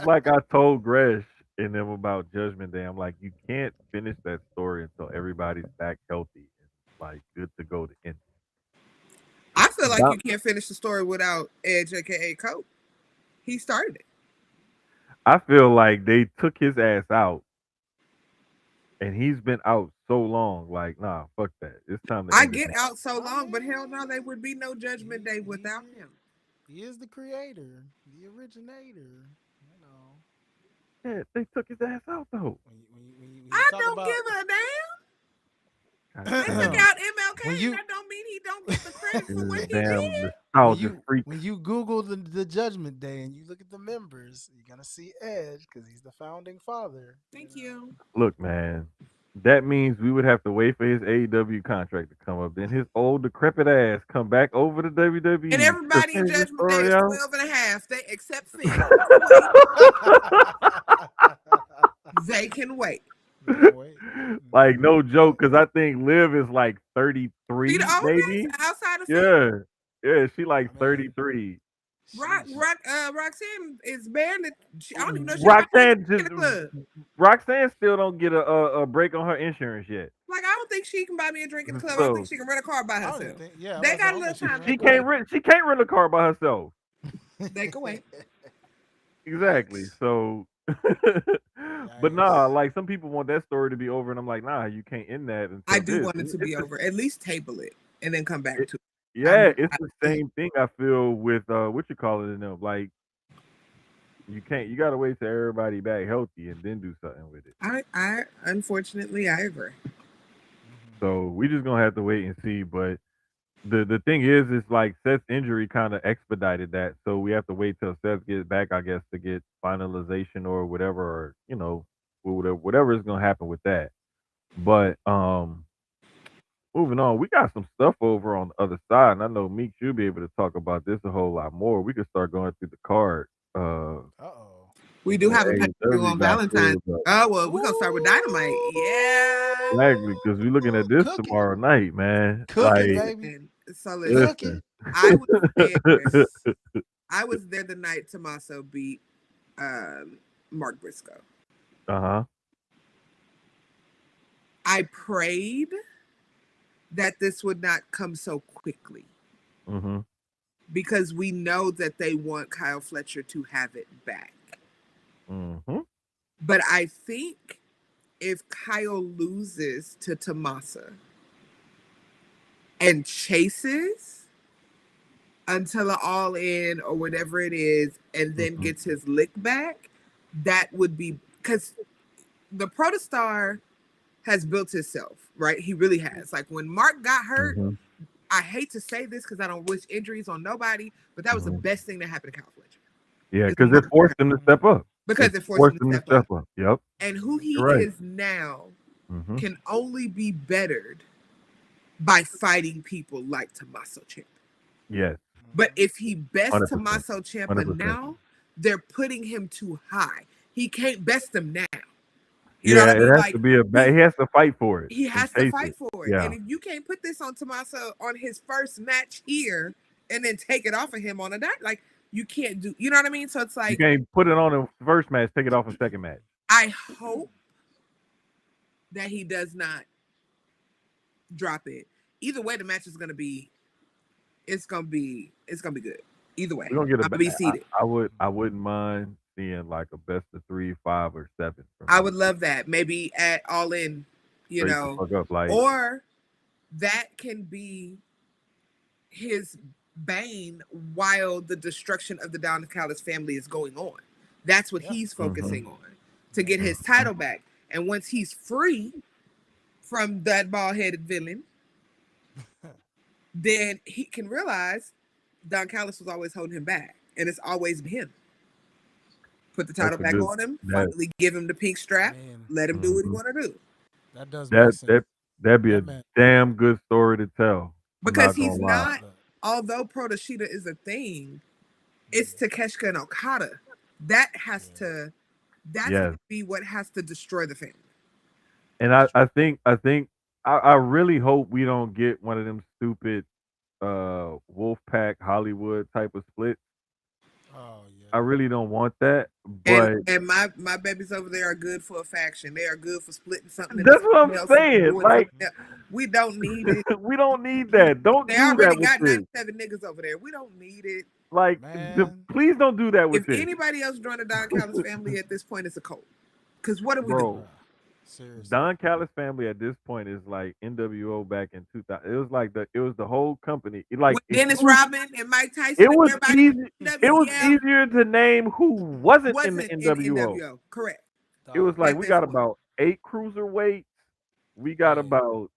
like I told Gresh and them about Judgment Day. I'm like, you can't finish that story until everybody's back healthy and like good to go to end. I feel like That- you can't finish the story without Edge, aka Cope. He started it. I feel like they took his ass out, and he's been out so long. Like, nah, fuck that. It's time to I end it. get now. out so long, but hell no, mean, there would be no Judgment Day without him. he is the creator, the originator. You know, Yeah, they took his ass out though. when you I talk don't about give a damn. God They took damn, out MLK, when and you that don't mean he don't get the credit for what this he damn did. nostalgia freak. when you Google the Judgment Day and you look at the members, you're gonna see Edge because he's the founding father. You Thank know. you. Look, man, that means we would have to wait for his AEW contract to come up. Then his old decrepit ass come back over to And WWE to everybody in finish the Judgment Day story is out. 12 and a half. They except Finn. They can wait. They can wait. They can wait. Like no joke, because I think Liv is like She the 33, oldest maybe. outside of Finn. Yeah, yeah, she like I mean, 33. sheesh. Roxanne is barely. I don't even know if she might be Roxanne in just the club. Roxanne still don't get a break on her insurance yet. Like I don't think she can buy me a drink in the club. I don't think So she can rent a car by I don't even herself. think. Yeah, I'm They about to say, I got a don't little think she can time. rent They a she can can't wait. car. rent she can't rent a car by herself. They can wait. Exactly. Yikes! So, but nah, Yikes! like some people want that story to be over, and I'm like, nah, you can't end that I until do this. want it to It's be the, over. At least table it and then come back it, to it. yeah, it's I, the same thing. I feel with what you call it in them. Like you can't, you gotta wait till everybody back healthy and then do something with it. I unfortunately I agree. Hmm. So we just gonna have to wait and see. But the thing is like Seth's injury kind of expedited that, so we have to wait till Seth gets back, I guess, to get finalization or whatever, or whatever is gonna happen with that. But moving on, we got some stuff over on the other side, and I know Meek should be able to talk about this a whole lot more. We could start going through the card. Uh-oh. We do That have a pay per view AEW on got Valentine's. pulled up. Oh well, we're gonna start with Dynamite. Yeah. Exactly, because we're looking at this Cooking, tomorrow night, man. cooking, Like, baby, So listen, listen. cooking. I was there. I was there the night Tommaso beat Mark Briscoe. Uh-huh. I prayed that this would not come so quickly Mm-hmm. because we know that they want Kyle Fletcher to have it back. Mm-hmm. But I think if Kyle loses to Tommaso and chases until an all in or whatever it is, and then Mm-hmm. gets his lick back, that would be because the protostar has built himself, right? He really has. Like when Mark got hurt, Mm-hmm. I hate to say this because I don't wish injuries on nobody, but that was the Mm-hmm. best thing that happened to Kyle Fletcher. Yeah, Is because when it Mark got forced hurt. him to step up. Because It it forced forced him him to to step up. step up. Yep. And who he You're right. is now Mm-hmm. can only be bettered by fighting people like Tommaso Ciampa. Yes. But if he bests 100%. Tommaso Ciampa 100%. now, they're putting him too high. He can't best him now. You Yeah, know what I mean? it has Like to be a he has to fight for it he and has to chase fight it. for it. Yeah. And if you can't put this on Tommaso on his first match here and then take it off of him on a night, like you can't do, you know what I mean? So it's You like, can't put it on a first match, take it off a second match. I hope that he does not drop it. Either way, the match is gonna be, it's gonna be good. Either way, We're gonna get I'm gonna be seated. I wouldn't mind seeing like a best of 3, 5, or 7 from I these would two love that. Maybe at All In, you straight the know, fuck up. Like, or that can be his bane while the destruction of the Don Callis family is going on. That's what Yeah. he's mm-hmm. focusing on to get his title back. And once he's free from that bald-headed villain, then he can realize Don Callis was always holding him back, and it's always been him. Put the title that's a back good on him. that Finally, give him the pink strap. Man, Let him do what he mhm. want to do. that does make that sense. that'd be That a man, damn good story to tell. I'm Because not gonna he's lie. not although Protashita is a thing, it's Mhm. Takeshka and Okada. That has Yeah. to that's Yes. gonna be what has to destroy the family. And I really hope we don't get one of them stupid Wolfpack Hollywood type of splits. Oh I yeah. really don't want that. And But and my babies over there are good for a faction. They are good for splitting something into that's what I'm something else and saying. doing Like something else. We don't need it. we don't need that. Don't They do that already with got this. 97 niggas over there. We don't need it. Like Man, please don't do that If with this. anybody else joined the Don Callis family at this point, it's a cult. Because what are we doing? Bro, bruh. Seriously. Don Callis family at this point is like NWO back in 2000. It was like it was the whole company. Like With Dennis it was Rodman and Mike it Tyson and was everybody easy. in It was WCW easier to name who wasn't in the wasn't in NWO. NWO. Correct. It was Dog. like At we this got point. about 8 cruiserweights, we got Hey. about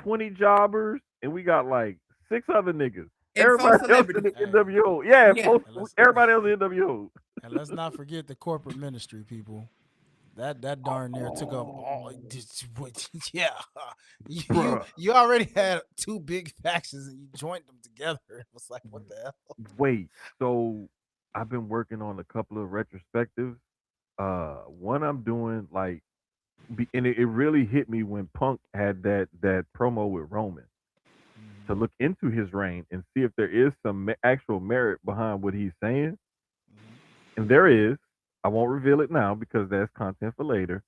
20 jobbers, and we got like 6 other niggas. And four Everybody else in celebrities. the Hey. NWO. Yeah, Yeah. folks, And let's everybody else in the NWO. and let's not forget the corporate ministry people. That darn near took up all. Oh, Yeah, you bruh. you already had two big factions and you joined them together. It was like, what the hell? Wait, so I've been working on a couple of retrospectives. One I'm doing like, and it really hit me when Punk had that promo with Roman to Hmm. look into his reign and see if there is some actual merit behind what he's saying. Hmm. And there is. I won't reveal it now because that's content for later.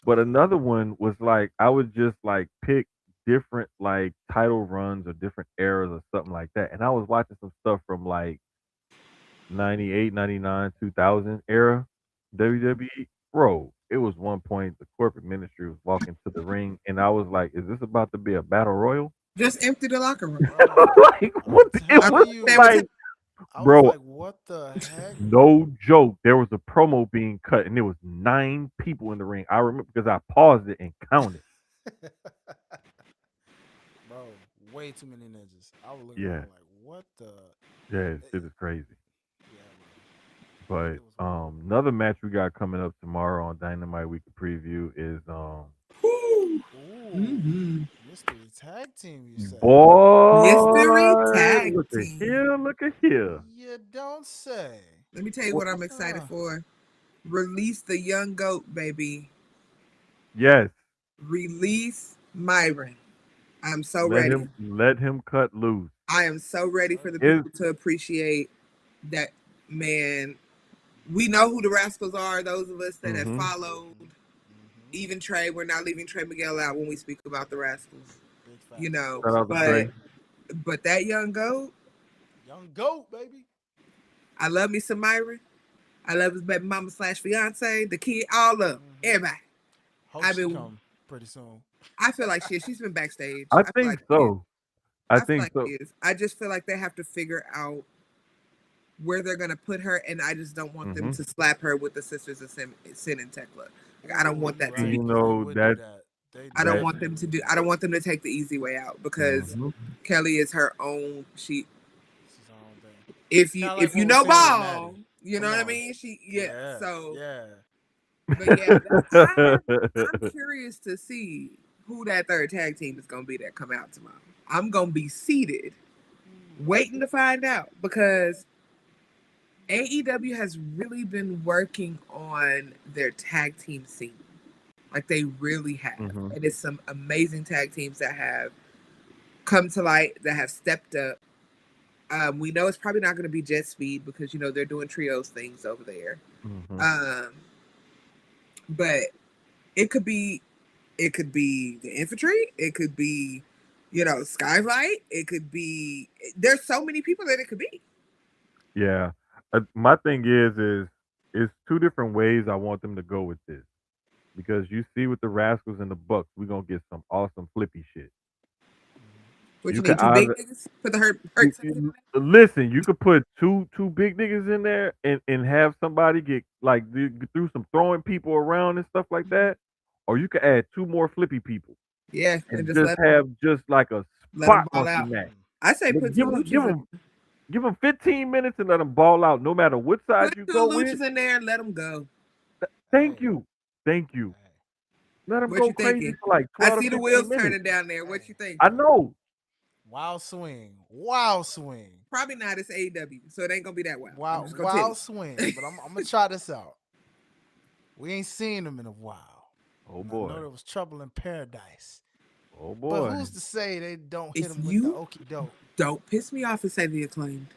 But Okay. another one was like I would just like pick different like title runs or different eras or something like that. And I was watching some stuff from like 98, 99, 2000 era WWE. Bro, it was one point the corporate ministry was walking to the ring and I was like, is this about to be a battle royal? Just empty the locker room. Bro, Like I'm what it I was telling think they you, was like, I was bro, like, what the heck? no joke. There was a promo being cut and there was 9 people in the ring. I remember because I paused it and counted. Bro, way too many ninjas. I was looking Yeah. around like, what the? Yeah, Eh, shit is crazy. yeah, bro. But It was wild. another match we got coming up tomorrow on Dynamite we can preview is Whew. Ooh, Mm-hmm. mystery tag team, you say? Mystery boy, tag look at team. here, look at here. You don't say. Let me tell you What, what I'm excited Huh. for. Release the young goat, baby. yes, Release Myron. I'm so let ready. him cut loose. I am so ready for Let the him. His people to appreciate that man. We know who the Rascals are, those of us that have hmm followed. Mm-hmm. Mm-hmm. Even Trey, we're not leaving Trey Miguel out when we speak about the Rascals, Big you facts. know. shout out to But Trey. that young goat, Young goat, baby. I love me some Myron. I love his baby mama slash fiance, the kid, all of them, Mm-hmm. everybody. Hope I she mean, come pretty soon. I feel like she's been backstage. I I feel think like she is. so. I I feel think like she so. is. I just feel like they have to figure out where they're gonna put her, and I just don't want them hmm to slap her with the Sisters of Sin and Tekla. Like I don't Ooh, want you that to right. be. You They know would do that that. They I don't that want them definitely to would do. do I don't that. want them to take the easy way out because hmm Kelly is her own. She She's her own thing. Kind of like if you what we're know seeing with ball, Maddie. you know Come what I on. mean. She Yeah. So, Yeah. but yeah, I'm curious to see who that third tag team is gonna be that come out tomorrow. I'm gonna be seated waiting to find out because AEW has really been working on their tag team scene. Like they really have. hmm And it's some amazing tag teams that have come to light, that have stepped up. We know it's probably not going to be Jet Speed because, they're doing trios things over there. hmm Um, but it could be the infantry. It could be, Skylight. It could be, there's so many people that it could be. Yeah. My thing is it's 2 different ways I want them to go with this because you see with the Rascals and the Bucks, we're gonna get some awesome flippy shit. Hmm. What You you can need, two big either niggas? Put the hurt syndicate in listen. You could put two big niggas in there and have somebody get like through some throwing people around and stuff like that, or you could add 2 more flippy people there. Yeah, and and just just have just like a let them spot ball monkey out. match. Mm. I say put two Give luchas in. them give them 15 minutes and let them ball out, no matter what side Put you two go with. luchas in there and let them go. Thank Hey. you, thank you. Hey. Let them What go you crazy thinking? for like I 12 to see the 15 wheels minutes. turning down there. What Hey. you I thinking? know. Wild swing. Wild swing. Probably not. It's AEW, so it ain't gonna be that wild. I'm just Wild, gonna tell wild you. swing. But I'm gonna try this out. We ain't seen him in a while. Oh And I know boy. there was trouble in paradise. Oh But boy. who's to say they don't hit If him with the you okey doke? don't piss me off and say the acclaimed.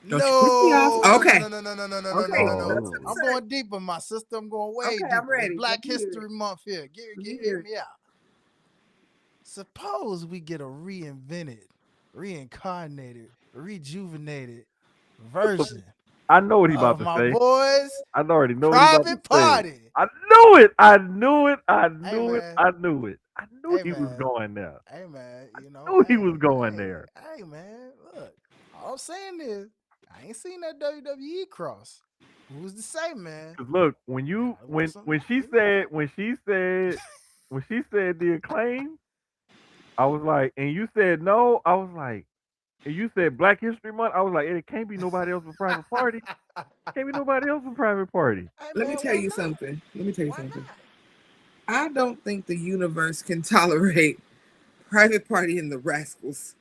Don't you piss me off? No, no, no, Okay. no, no, no, no, no, no, no, no, Okay. no, no. That's what Oh. I'm I'm saying. going deeper, my sister. I'm going way Okay, I'm deeper. It's ready. Let Black me hear it. History Month here. Let me Hear hear it. me out. Suppose we get a reinvented, reincarnated, rejuvenated version I know what he about of to my say. boys' I already know what he about to private say. party. I knew it. I knew it. I Hey knew it. man, I knew it. I knew hey he was man, going there. hey man. You know, Knew he hey, was going hey, there. hey man. Look, all I'm saying is, I ain't seen that WWE cross. Who's to say, man? Cause look, when you Probably want some, when she you know. said when she said the acclaim, I was like, and you said no, I was like, and you said Black History Month, I was like, it can't be nobody else but Private Party. Can't be nobody else but Private Party. Hey Let me man, tell why you not? something. Let me tell you Why something. not? I don't think the universe can tolerate Private Party and the Rascals.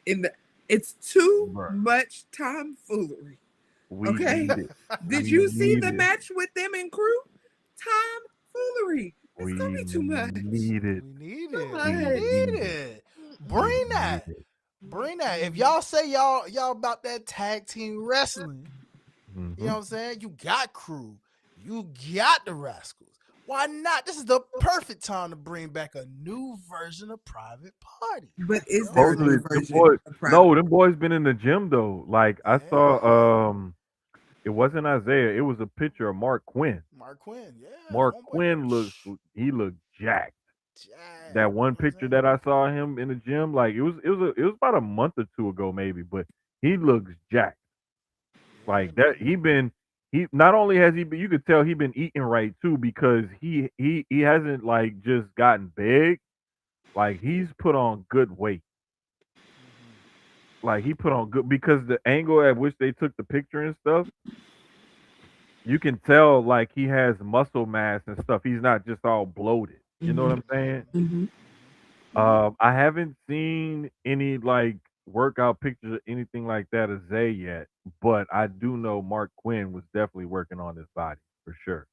In the It's too Bruh, much tomfoolery. we Okay. need it. Did We you see need the it. match with them and crew? Tomfoolery. It's gonna We be too much. need it. We need Too it. We We much. need need it. it. We Bring need that. it. Bring that. If y'all say y'all about that tag team wrestling, you Hmm. know what I'm saying? You got crew. You got the Rascals. Why not? This is the perfect time to bring back a new version of Private Party. But You is know what I'm there a Supposedly, new saying? them version boys. of Private? No, them boys been in the gym though. Like I Yeah. saw, it wasn't Isaiah. It was a picture of Mark Quinn. Mark Quinn. Yeah, the Mark homeboy. Quinn looks. He looked jacked. Jack. That one You know what I'm picture saying? that I saw him in the gym, like it was about a month or two ago maybe, but he looks jacked. Yeah, Like that, man. he not only has he been, you could tell he been eating right too because he hasn't like just gotten big. Like he's put on good weight. Hmm. Like he put on good because the angle at which they took the picture and stuff, you can tell like he has muscle mass and stuff. He's not just all bloated. You know what Mm-hmm. I'm saying? Mm-hmm. I haven't seen any like workout pictures or anything like that of Zay yet, but I do know Mark Quinn was definitely working on his body for sure.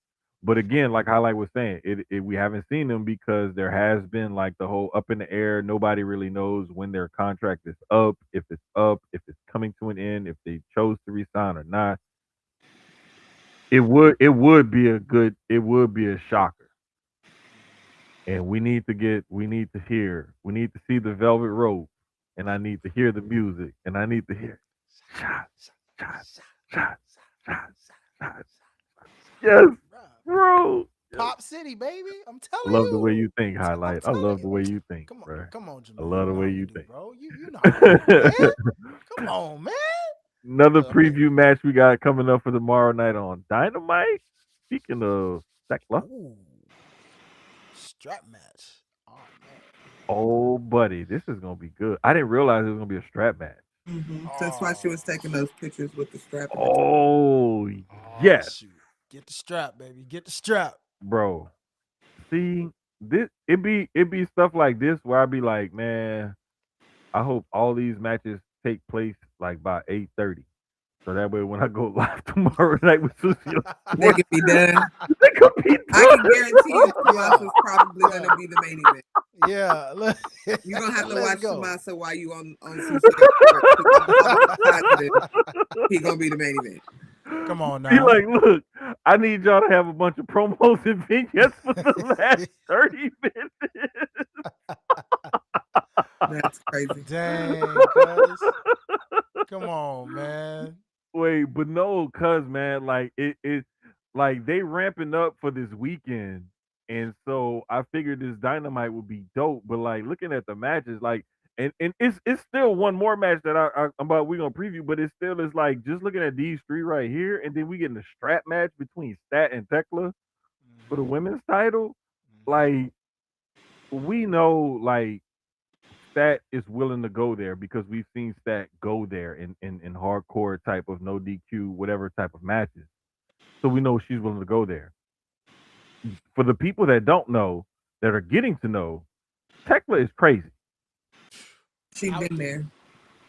But again, like Highlight was saying, we haven't seen him because there has been like the whole up in the air. Nobody really knows when their contract is up, if it's coming to an end, if they chose to resign or not. It would be a shocker. And we need to see the velvet rope, and I need to hear the music, and I need to hear shot, shot, shot, shot, shot. Yes, bro. Yes. Pop City, baby. I'm telling I love the way you. you think, I'm Highlight. I telling love you. the way you think, Come on, bro. come on, I Jermaine. love You the know way how we you do, think. bro. You know how we do, man. Come on, man. Another Look, man. preview match we got coming up for tomorrow night on Dynamite. Speaking of Tekla, Ooh, strap match. Oh man. oh buddy, this is gonna be good. I didn't realize it was gonna be a strap match. Mm-hmm. That's why she was Oh, taking those pictures with the strap and the. Oh oh yes, shoot. Get the strap, baby. Get the strap. bro. See, it be stuff like this where I be like, man, I hope all these matches take place like by 8:30. So that way when I go live tomorrow night with Susie on They Sports, can be done. they could be I can guarantee you, Yeah. Tomasa's probably Yeah. gonna be the main event. Yeah. You're gonna have to Let's watch go. Tomasa while you on CCS Sports because I'm almost positive he gonna be the main event. Come on be now. like, look, I need y'all to have a bunch of promos and vignettes for the last 30 minutes. That's crazy. Dang, cuz. Come on, man. Wait, but no, cuz man, like it like they ramping up for this weekend. And so I figured this dynamite would be dope. But like looking at the matches, like and it's still one more match that I'm about we gonna preview, but it still is like just looking at these three right here, and then we getting the strap match between Stat and Tekla for the Hmm. women's title. Hmm. Like we know like Stat is willing to go there because we've seen Stat go there in hardcore type of no DQ, whatever type of matches. So we know she's willing to go there. For the people that don't know, that are getting to know, Tekla is crazy. She out been there.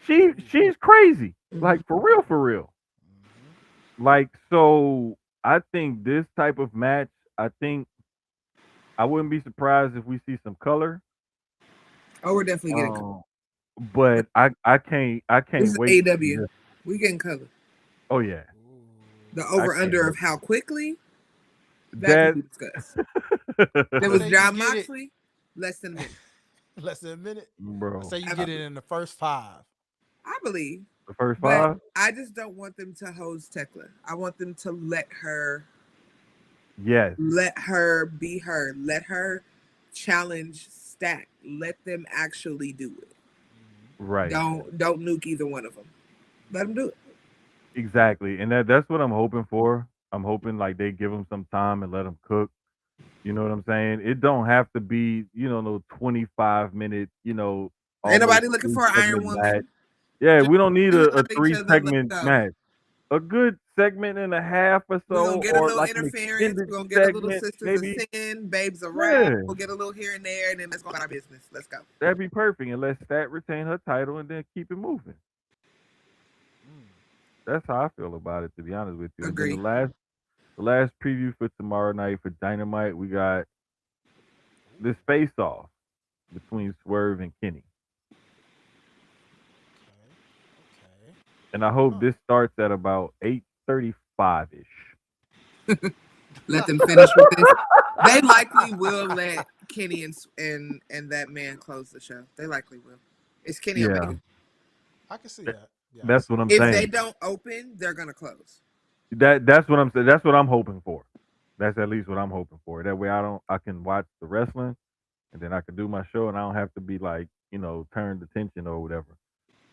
there. She's crazy. Mhm. Like for real, for real. Hmm. Like so I think this type of match, I think I wouldn't be surprised if we see some color. Oh, we're definitely getting color. Um but I This can't is wait to see AW. this. We getting color. Oh yeah. The Ooh. I over can't under of wait. how quickly that can That be discussed. I There was say you John get it Moxley, less than a minute. less than a minute. I bro. say you get it Absolutely. in the first 5. I believe, The first but five? I just don't want them to hose Tekla. I want them to Yes. let her be her, let her challenge Stack. Let them actually do it. Hmm. Right. Don't nuke either one of them. Let them do it. Exactly. And that's what I'm hoping for. I'm hoping like they give them some time and let them cook. You know what I'm saying? It don't have to be, no 25-minute, Ain't almost nobody looking for an Iron 3 segment match. Woman. Yeah, Just we don't need the hell a out of each three other and let's segment go. match. A good segment and a half or We're gonna so, get a or little like an interference. extended We're gonna get a little segment, Sisters of maybe. Sin, Babes of Wrath. Yeah, We'll get a little here and there, and then let's go about our business. Let's go. that'd be perfect. And let Stat retain her title and then keep it moving. Mm. That's how I feel about it, to be honest with you. And then Agree. the last preview for tomorrow night for Dynamite, we got Ooh. this face off between Swerve and Kenny. Okay. Okay. And I hope Huh. this starts at about 8:35 ish. Let them finish with this. They likely will let Kenny and that man close the show. They likely will. It's Kenny Yeah, Omega. I can see th- that. Yeah, I can that's see what I'm that. If they saying. don't open, they're gonna close. That's what I'm saying. That's what I'm hoping for. That's at least what I'm hoping for. That way I can watch the wrestling and then I can do my show and I don't have to be like, turned attention or whatever.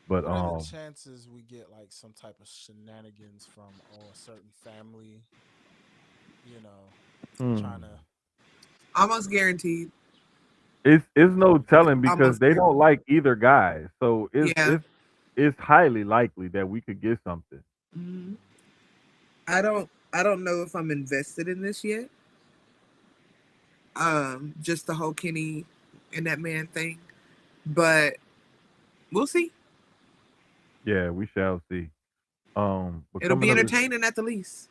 But What are the chances we get like some type of shenanigans from a certain family, you know, trying hmm. to Almost guaranteed. It's no telling because Almost they don't guaranteed. like either guy. So it's Yeah. it's it's highly likely that we could get something. Mhm. I don't know if I'm invested in this yet. Just the whole Kenny and that man thing. But we'll see. Yeah, we shall see. But It'll coming be up this entertaining at the least.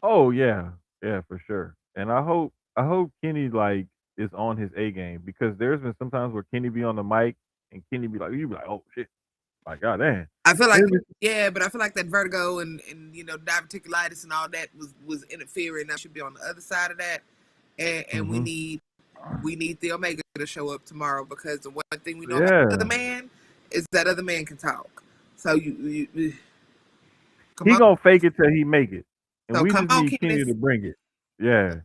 oh yeah, yeah, for sure. And I hope Kenny like is on his A game because there's been sometimes where Kenny be on the mic and Kenny be like, you be like, oh shit, like god damn. I feel like And it yeah, but I feel like that vertigo and diverticulitis and all that was interfering. I should be on the other side of that, and we mm-hmm. need the Omega to show up tomorrow because the one thing we know about the other Yeah, man is that other man can talk. So you come he on, gonna fake it till he make it, and so we come just on, need Kenny Kenneth. to bring it. Yeah.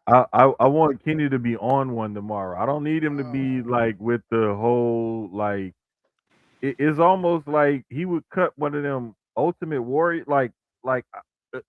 I want Kenny to be on one tomorrow. I don't need him to be Oh, like with the whole like it's almost like he would cut one of them Ultimate Warrior like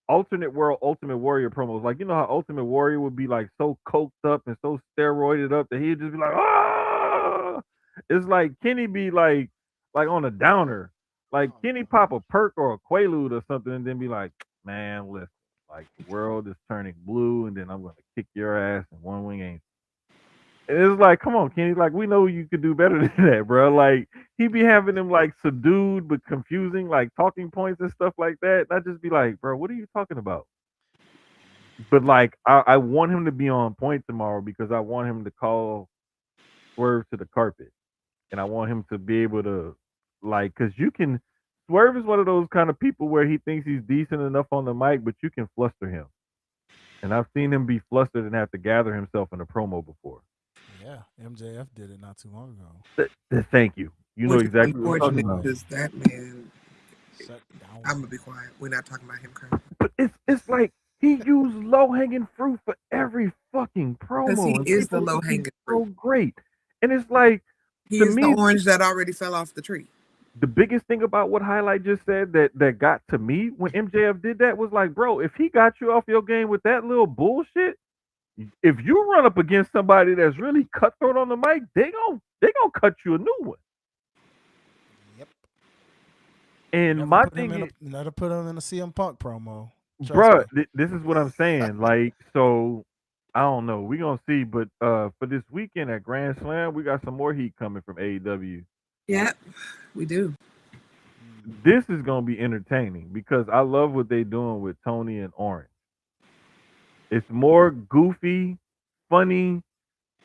alternate world Ultimate Warrior promos. Like you know how Ultimate Warrior would be like so coked up and so steroided up that he'd just be like, ah. It's like Kenny be like on a downer. Like oh Kenny no. pop a perk or a quaalude or something and then be like, man, listen, like the world is turning blue and then I'm gonna kick your ass in one wing ain't. And it's like, come on, Kenny. Like, we know you could do better than that, bro. Like, he be having them like subdued but confusing, like talking points and stuff like that. And I just be like, bro, what are you talking about? But like, I want him to be on point tomorrow because I want him to call Swerve to the carpet, and I want him to be able to, like, cause you can. Swerve is one of those kind of people where he thinks he's decent enough on the mic, but you can fluster him. And I've seen him be flustered and have to gather himself in a promo before. Yeah, MJF did it not too long ago. Thank you. You know Which is exactly what I'm talking unfortunate about. MJF because that man. shut I'm down. gonna be quiet. We're not talking about him currently But it's like he used low hanging fruit for every fucking because promo, he and is the people low think he's hanging fruit. so great. And it's like He to is the me, orange that already fell off the tree. the biggest thing about what Highlight just said that got to me when MJF did that was like, bro, if he got you off your game with that little bullshit, if you run up against somebody that's really cutthroat on the mic, they gonna cut you a new one. Yep. And Never my put him thing in is, a never put him in a CM Punk promo. Trust bruh, me. this is what I'm saying. Like, so I don't know. We gonna see, but for this weekend at Grand Slam, we got some more heat coming from AEW. Yeah, we do. This is gonna be entertaining because I love what they doing with Tony and Orange. It's more goofy, funny,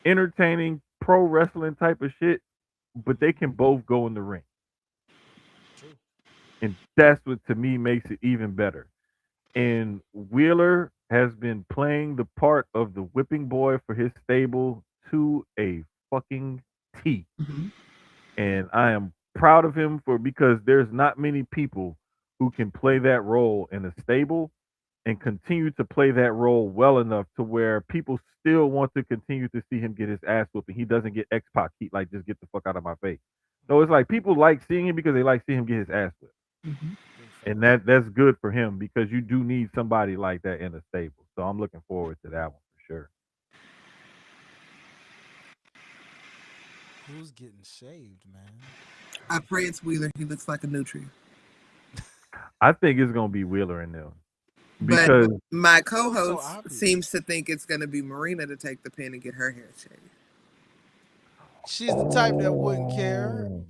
entertaining, pro wrestling type of shit, but they can both go in the ring. True. And that's what to me makes it even better. And Wheeler has been playing the part of the whipping boy for his stable to a fucking T. Mhm. And I am proud of him for because there's not many people who can play that role in a stable and continue to play that role well enough to where people still want to continue to see him get his ass whooped and he doesn't get X Pac heat like just get the fuck out of my face. So it's like people like seeing him because they like seeing him get his ass whipped. Mhm. Big And facts. that's good for him because you do need somebody like that in a stable. So I'm looking forward to that one for sure. Who's getting shaved, man? I pray it's Wheeler. He looks like a nutrient. I think it's gonna be Wheeler and them But because my So co-host obvious. seems to think it's going to be Marina to take the pin and get her hair shaved. She's the type that wouldn't care. oh,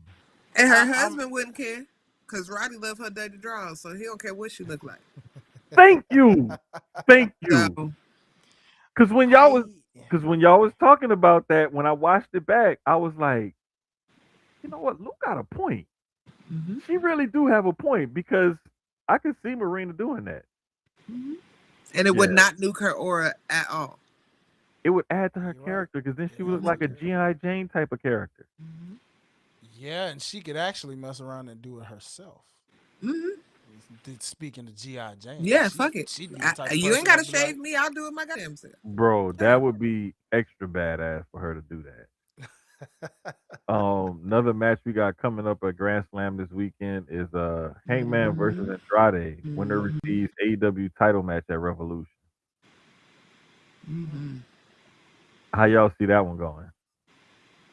And her I'm. husband wouldn't care because Roddy loved her dirty draws, so he don't care what she look like. thank you, thank you. So Because when y'all was I. because when y'all was talking about that, when I watched it back, I was like, you know what, Luke got a point. mhm, She really do have a point because I could see Marina doing that. mhm. And it would Yeah, not nuke her aura at all. it would add to her You're right. character because then It she would look adds to like the a character. GI Jane type of character. Mhm. Yeah, and she could actually mess around and do it herself. Mhm. Speaking of GI Jane, Yeah, fuck it. she'd be the type of You ain't person got to that'd be shave like, me. I'll do it my goddamn self. Bro, Okay. that would be extra badass for her to do that. Another match we got coming up at Grand Slam this weekend is Hangman versus Mhm. Andrade. Winner Mhm. receives AEW title match at Revolution. Mhm. How y'all see that one going?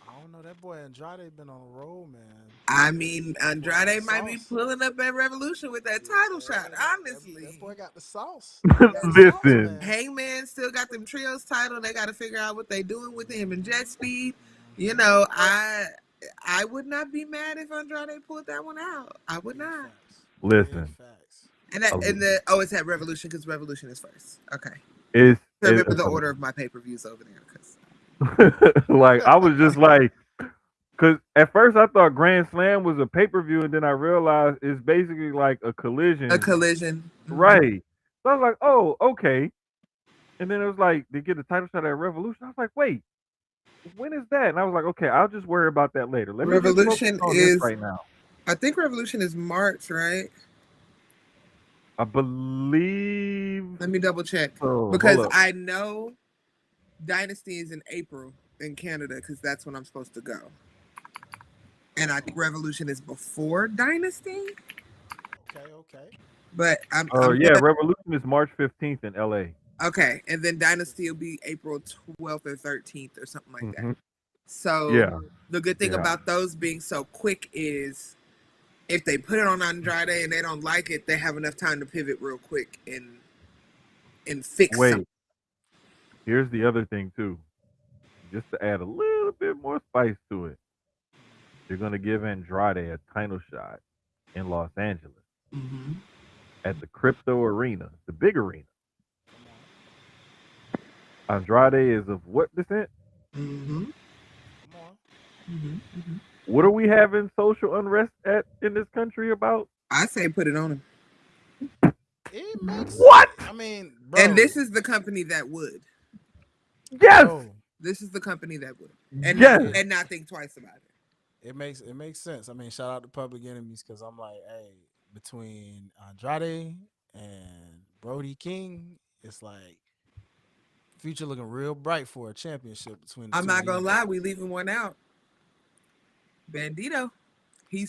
I don't know. That boy Andrade been on a roll, man. I mean, That boy got the Andrade might be sauce. pulling up at Revolution with that Yeah, title shot. that Honestly, boy got the sauce. He got the sauce, Listen, man. Hangman still got them trios title. They got to figure out what they doing with him and Jet Speed. You Hmm. know, I would not be mad if Andrade pulled that one out. I would Big not. facts. Big listen. facts. And that A and the oh, it's at Revolution because Revolution is first. Okay, it's remember the order of my pay per views over there because like I was just like, cause at first I thought Grand Slam was a pay per view, and then I realized it's basically like a a collision, collision. Mhm. right? So I was like, oh, okay. And then it was like they get the title shot at Revolution. I was like, wait, when is that? And I was like, okay, I'll just worry about that later. Let me just focus Revolution on this is, right now. I think Revolution is March, right? I believe Let me double check so. Hold because up. I know Dynasty is in April in Canada because that's when I'm supposed to go. And I think Revolution is before Dynasty, Okay, okay. but I'm Yeah, Revolution is March 15th in LA. okay. And then Dynasty will 15. be April 12th or 13th or something like that. Hmm. So Yeah, the good thing yeah. about those being so quick is if they put it on Andrade and they don't like it, they have enough time to pivot real quick and fix something. Wait, here's the other thing too. Just to add a little bit more spice to it, they're gonna give Andrade a title shot in Los Angeles Mm-hmm. at the Crypto Arena, the big arena. Come on. Andrade is of what descent? Mm-hmm. Come on. Mm-hmm. Mm-hmm. What are we having social unrest at in this country about? I say put it on him. It makes, What? I mean, And bro, this is the company that would. Yes, bro, This is the company that would, yes. it and not think twice about it. it makes sense. I mean, shout out to Public Enemies because I'm like, hey, between Andrade and Brody King, it's like future looking real bright for a championship between the I'm two of not these gonna lie, brothers. we leaving one out. Bandito.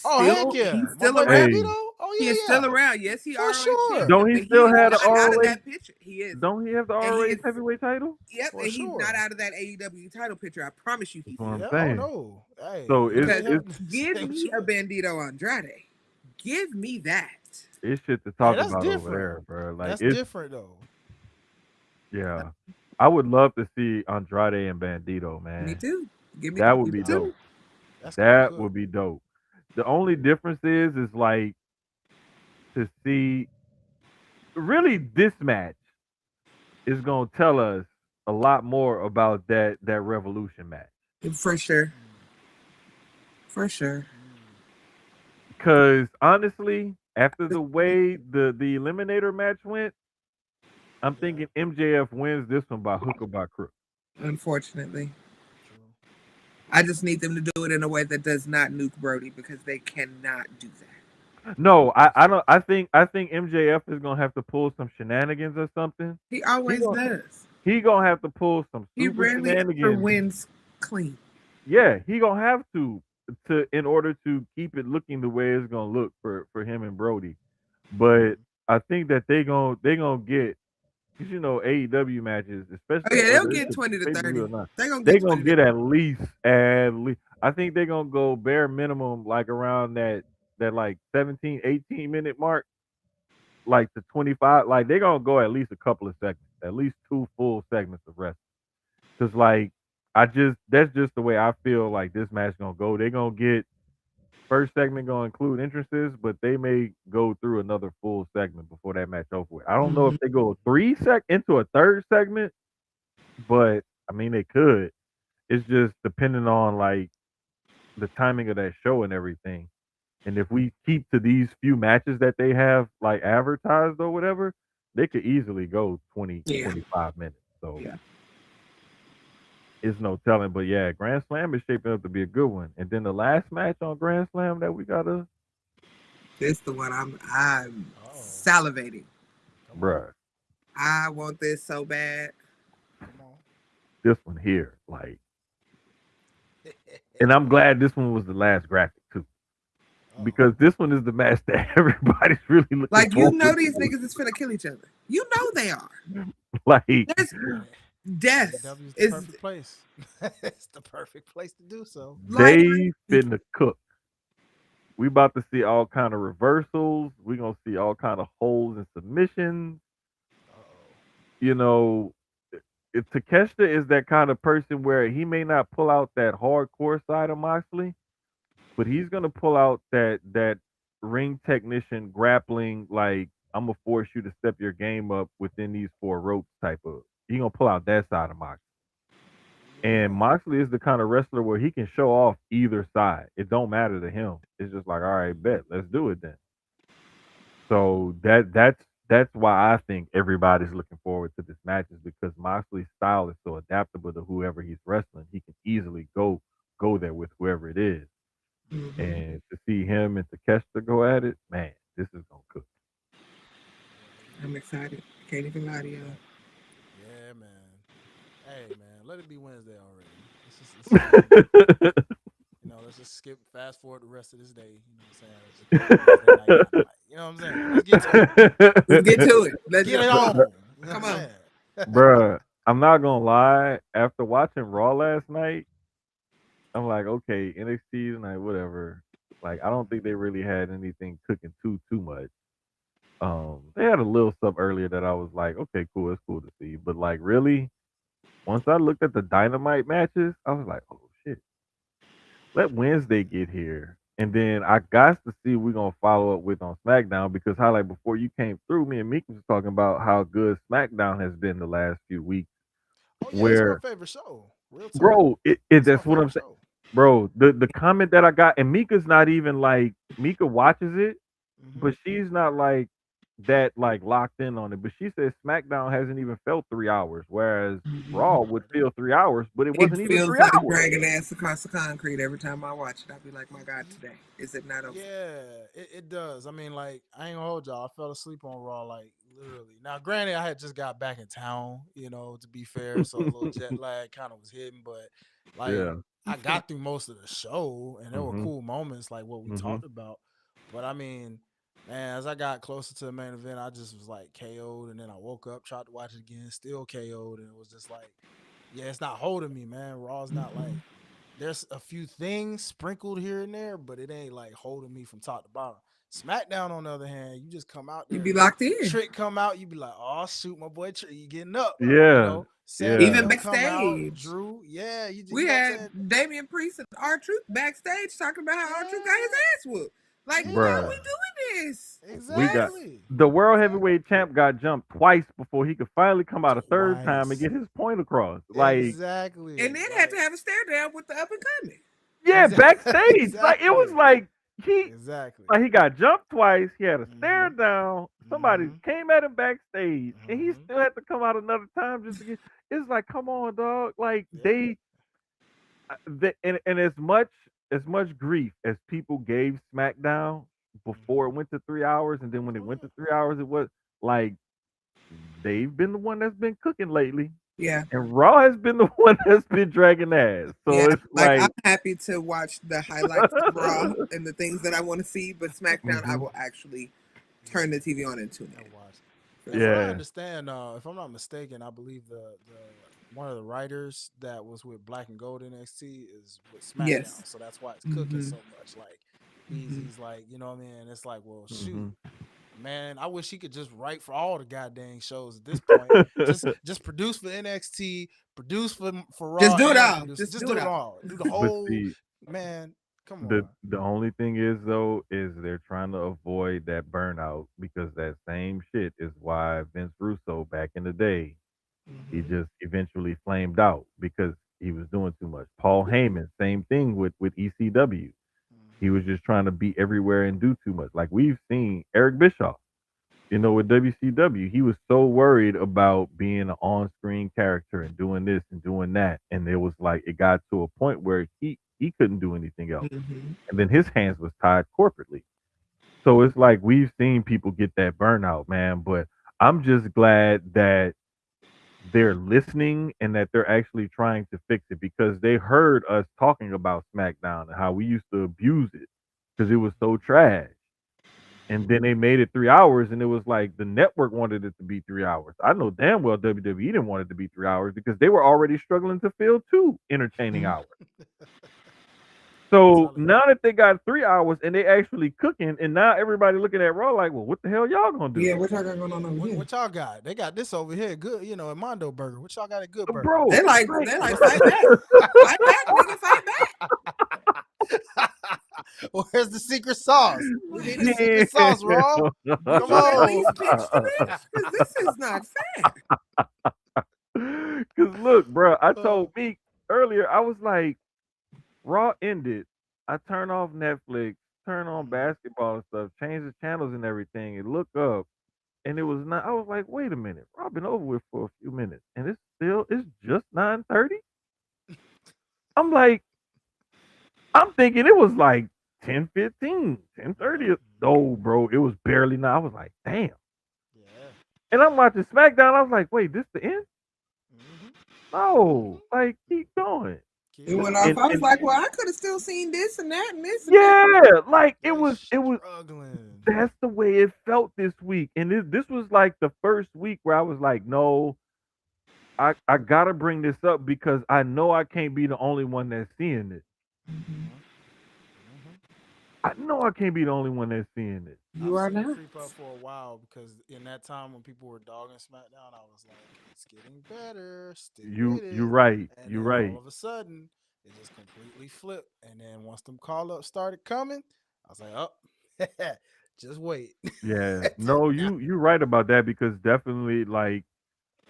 Oh heck yeah, He's my still boy around. Hey, Bandito. Oh He is yeah, still yeah, around. Yes, he for ROH sure, champion, don't he but he still is have the not out of ROH? that picture. He is. Don't he have the And he ROH is heavyweight title? yep, for and he's not sure. out of that AEW title picture. I promise you That's he's what not. I'm Yeah. Oh saying. no. Hey, So you Because can't help give say what me you a will. Bandito Andrade. Give me that. it's shit to Hey, talk that's about over different. there, bro. Like That's it's different though. yeah. I would love to see Andrade and Bandito, Me man. too. Give me That would me be Nah, dope. too. that's gonna be That cooked. would be dope. The only difference is like to see really this match is gonna tell us a lot more about that Revolution match. For sure. Mm, For sure. mm, Because honestly, after the way the Eliminator match went, I'm yeah, thinking MJF wins this one by hook or by crook. Unfortunately. true. I just need them to do it in a way that does not nuke Brody because they cannot do that. No, I Understood. don't. I think MJF is gonna have to pull some shenanigans or something. He He always gonna does. he gonna have to pull some He super rarely ever shenanigans. wins clean. Yeah, he gonna have to in order to keep it looking the way it's gonna look for him and Brody. But Mm-hmm. I think that they gonna get because AEW matches, Oh especially yeah, they'll whether it's get a 20 to pay per view 30. or not, They're gonna they get gonna 20 to get at least. I think they're gonna go bare minimum like around that like 17, 18 minute mark, like to 25. Like they're gonna go at least a couple of segments, at least two full segments of wrestling. Cause like that's just the way I feel like this match gonna go. They're gonna get first segment gonna include entrances, but they may go through another full segment before that match over with. I don't know if Mhm. they go into a third segment, but I mean they could. It's just depending on like the timing of that show and everything. And if we keep to these few matches that they have like advertised or whatever, they could easily go 20, Yeah. 25 minutes. So Yeah. it's no telling. But yeah, Grand Slam is shaping up to be a good one. And then the last match on Grand Slam that we gotta, This the one I'm Oh, salivating. come on, bruh, I want this so bad. come on. this one here, like, and I'm glad this one was the last graphic too, Oh, because this one is the match that everybody's really looking Like you forward know these to. niggas is finna kill each other. You know they are. Like, There's and death AEW is the is perfect place. It's the perfect place to do so. like they finna cook. We about to see all kind of reversals. We gonna see all kind of holes and submissions. Uh-oh. You know, Takeshita is that kind of person where he may not pull out that hardcore side of Moxley, but he's gonna pull out that ring technician grappling. Like I'm gonna force you to step your game up within these four ropes type of. He gonna pull out that side of Moxley. And Yeah. Moxley is the kind of wrestler where he can show off either side. It don't matter to him. It's just like, all right, bet, let's do it then. So that's why I think everybody's looking forward to this match is because Moxley's style is so adaptable to whoever he's wrestling. He can easily go there with whoever it is. mhm. And to see him and Takeshita go at it, man, this is gonna cook. Yeah, I'm excited. Can't even lie to no y'all. doubt. Yeah, man. Hey, man, let it be Wednesday already. Let's just get it done. Let's just skip fast forward the rest of this day. You know what I'm saying? Let's just go to Wednesday night dynamite. You know what I'm saying? Let's get to it. Let's get to it. Let's Get go. it on. You know what I'm Come on. saying? Bruh, I'm not gonna lie. After watching Raw last night, I'm like, okay, NXT tonight, whatever. Like, I don't think they really had anything cooking too much. They had a little stuff earlier that I was like, okay, cool, it's cool to see. But like, really, once I looked at the Dynamite matches, I was like, oh shit, let Wednesday get here, and then I got to see we're gonna follow up with on SmackDown because highlight before you came through, me and Meek was talking about how good SmackDown has been the last few weeks. Oh yeah, it's my Where, favorite show. Real talk. bro, it It's my that's what I'm favorite saying, show. bro. The comment that I got, and Mika's not even like Mika watches it, Hmm. but she's not like that like locked in on it. But she says SmackDown hasn't even felt 3 hours, whereas Raw would They, feel 3 hours, but it It wasn't even feels three like hours. dragging ass across the concrete every time I watch it. I'll be like, my God, today. Is it not over? yeah, it does. I mean, like, I ain't gonna hold y'all. I fell asleep on Raw, like, literally. Now, granted, I had just got back in town, to be fair, so a little jet lag kind of was hitting, but like, Yeah. I got through most of the show, and there were Mhm. cool moments, like what we Mhm. talked about. But I mean, man, as I got closer to the main event, I just was like KO'd, and then I woke up, tried to watch it again, still KO'd, and it was just like, yeah, it's not holding me, man. Raw's not like there's a few things sprinkled here and there, but it ain't like holding me from top to bottom. SmackDown, on the other hand, you just come out You there, be locked in. Trick come out, you be like, oh shoot, my boy Trick, you getting up, Yeah. Seth, Even Yeah. them come out, backstage. Drew. Yeah, you We know what I'm had saying? Damian Priest and R-Truth backstage talking about how R-Truth got his Yeah, ass whooped. Like, why are yeah, Bruh. we doing this? We got What? exactly, the world exactly. heavyweight champ got jumped twice before he could finally come out a third time and Twice, get his point across. Like, And exactly, then had to like have a stare down with the up and coming. yeah, backstage. Like it was exactly, like he exactly. like he got jumped twice. He had a stare Mm-hmm. down. Somebody Mm-hmm. came at him backstage, and he Mm-hmm. still had to come out another time just to get. It's like, come on, dog. Like Yeah. and as much grief as people gave SmackDown before it Mm-hmm. went to 3 hours, and then when it Oh went yeah. to 3 hours, it was like they've been the one that's been cooking lately, Yeah. and Raw has been the one that's been dragging ass. So Yeah. it's Like, I'm like, happy to watch the highlights of Raw and the things that I want to see, but SmackDown, I hmm will actually Yeah. turn the TV on and tune And in. watch. For And from sure. what I yeah. understand, if I'm not mistaken, I believe the one of the writers that was with Black and Gold NXT is with Yes. SmackDown, so that's why it's cooking Hmm. so much. Like Hmm. he's like, you know what I mean? It's like, well, shoot, hmm man, I wish he could just write for all the goddamn shows at this point. Just produce for NXT, produce for Just Raw, do it and all. produce. Just Just do do it it all. all. Do the but whole see, man. Come the on. the only thing is though is they're trying to avoid that burnout because that same shit is why Vince Russo back in the day he Hmm. just eventually flamed out because he was doing too much. Paul Heyman, same thing with ECW. He was Hmm. just trying to be everywhere and do too much. Like we've seen Eric Bischoff, with WCW, he was so worried about being an on-screen character and doing this and doing that, and it was like it got to a point where he couldn't do anything else, Hmm. and then his hands was tied corporately. So it's like we've seen people get that burnout, man. But I'm just glad that they're listening and that they're actually trying to fix it because they heard us talking about SmackDown and how we used to abuse it because it was so trash. And then they made it 3 hours, and it was like the network wanted it to be 3 hours. I know damn well WWE didn't want it to be 3 hours because they were already struggling to fill two entertaining hours. I'm So telling you. now that they got 3 hours and they actually cooking, and now everybody looking at Raw like, well, what the hell y'all gonna do, Yeah, what y'all got going Yeah, on over here? what y'all got? They got this over here. Good, a Mondo Burger. What y'all got at Good Burger? bro? Like, They like fight back. Fight back, nigga, fight back. Where's the secret sauce? We need the secret sauce, Raw. damn. Would Come you at on. least pitch the match? Because this is not fair. Cause look, bro, I Uh, told Meek earlier, I was like, Raw ended. I turn off Netflix, turn on mhm. basketball and stuff, change the channels and everything, and look up, and it was not. I was like, wait a minute, Raw been over with for a few minutes, and it's just 9:30. I'm like, I'm thinking it was like 10:15, 10:30. Yeah. No, bro, it was barely 9. I was like, damn. Yeah. And I'm watching SmackDown. I was like, wait, this the end? Hmm. No, Hmm. like keep going. It Keep went going. off. And I was and like, well, I could have still seen this and that and this and that. yeah, like it They was it was struggling. that's the way it felt this week. And this was like the first week where I was like, no, I gotta bring this up because I know I can't be the only one that's seeing it. Mhm. Hmm. Hmm. I know I can't be the only one that's seeing it. You I've are seen it not. creep up for a while because in that time when people were dogging SmackDown, I was like, it's getting better. Stick You with you it. right. And You then all right. of a sudden, it just completely flipped. And then once them call ups started coming, I was like, oh, just wait. Yeah. Just No, now. you right about that because definitely like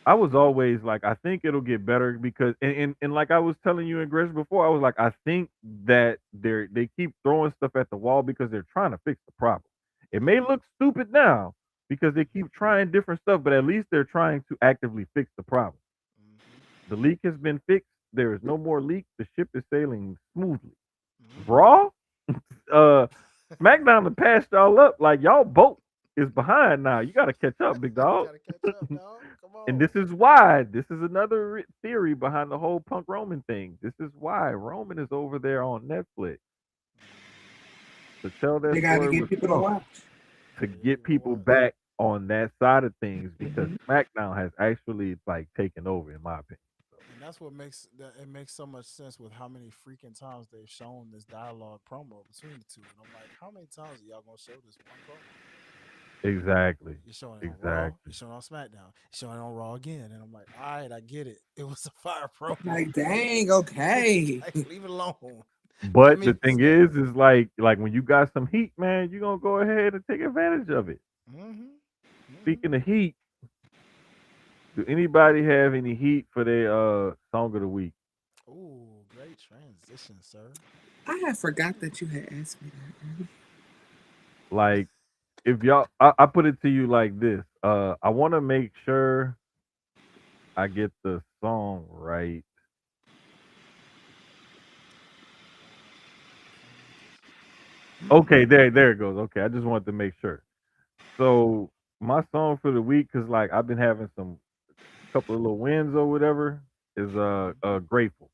I was always like, I think it'll get better because, and like I was telling you in Gresh before, I was like, I think that they keep throwing stuff at the wall because they're trying to fix the problem. It may Hmm. look stupid now because they Hmm. keep trying different stuff, but at least they're trying to actively fix the problem. Hmm. The leak has been fixed. There is no more leak. The ship is sailing smoothly. Hmm. Raw, uh, SmackDown to pass y'all up like y'all boat is behind now. You got to catch up, big dog. Gotta catch up, dog. Come And on. this is why. This is another theory behind the whole Punk Roman thing. This is why Roman is over there on Netflix Hmm. to tell that They got to story get with people to Punk watch. to Yeah, get people to people watch. back on that side of things because Mhm. SmackDown has actually like taken over in my opinion. So, And that's what makes that it makes so much sense with how many freaking times they've shown this dialogue promo between the two. And I'm like, how many times are y'all gonna show this one promo? Exactly. You're showing it on Raw. Exactly. You're showing it on SmackDown. You're showing it on Raw again. And I'm like, all right, I get it. It was a fire promo. Like, dang, okay. Like, leave it alone. Give But me the this thing now. is like when you got some heat, man, you're gonna go ahead and take advantage of it. Mm-hmm. Mm-hmm. Speaking of heat, do anybody have any heat for their song of the week? Ooh, great transition, sir. I had forgot that you had asked me that. Like if y'all I put it to you like this. I wanna make sure I get the song right. Okay, there it goes. Okay, I just wanted to make sure. So my song for the week, cause like I've been having some couple of little wins or whatever, is Grateful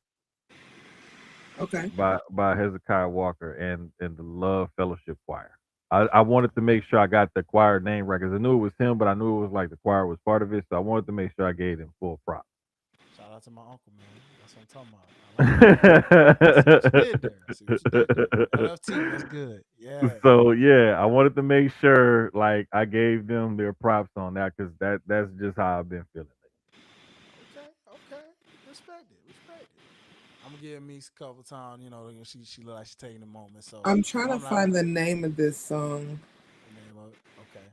Okay. by Hezekiah Walker and the Love Fellowship Choir. I wanted to make sure I got the choir name right because I knew it was him, but I knew it was like the choir was part of it, so I wanted to make sure I gave him full props. Shout out to my uncle, man. That's what I'm talking about. I like that. I see what you did there. I see what you did there. LFT, that's good. Yeah. So yeah, I wanted to make sure like I gave them their props on that because that's just how I've been feeling. Okay. Okay. Respect it. Respect it. I'm gonna give Meeks a couple times. She look like she's taking a moment. So I'm trying to I'm not find the name of this song. the name of it. Okay.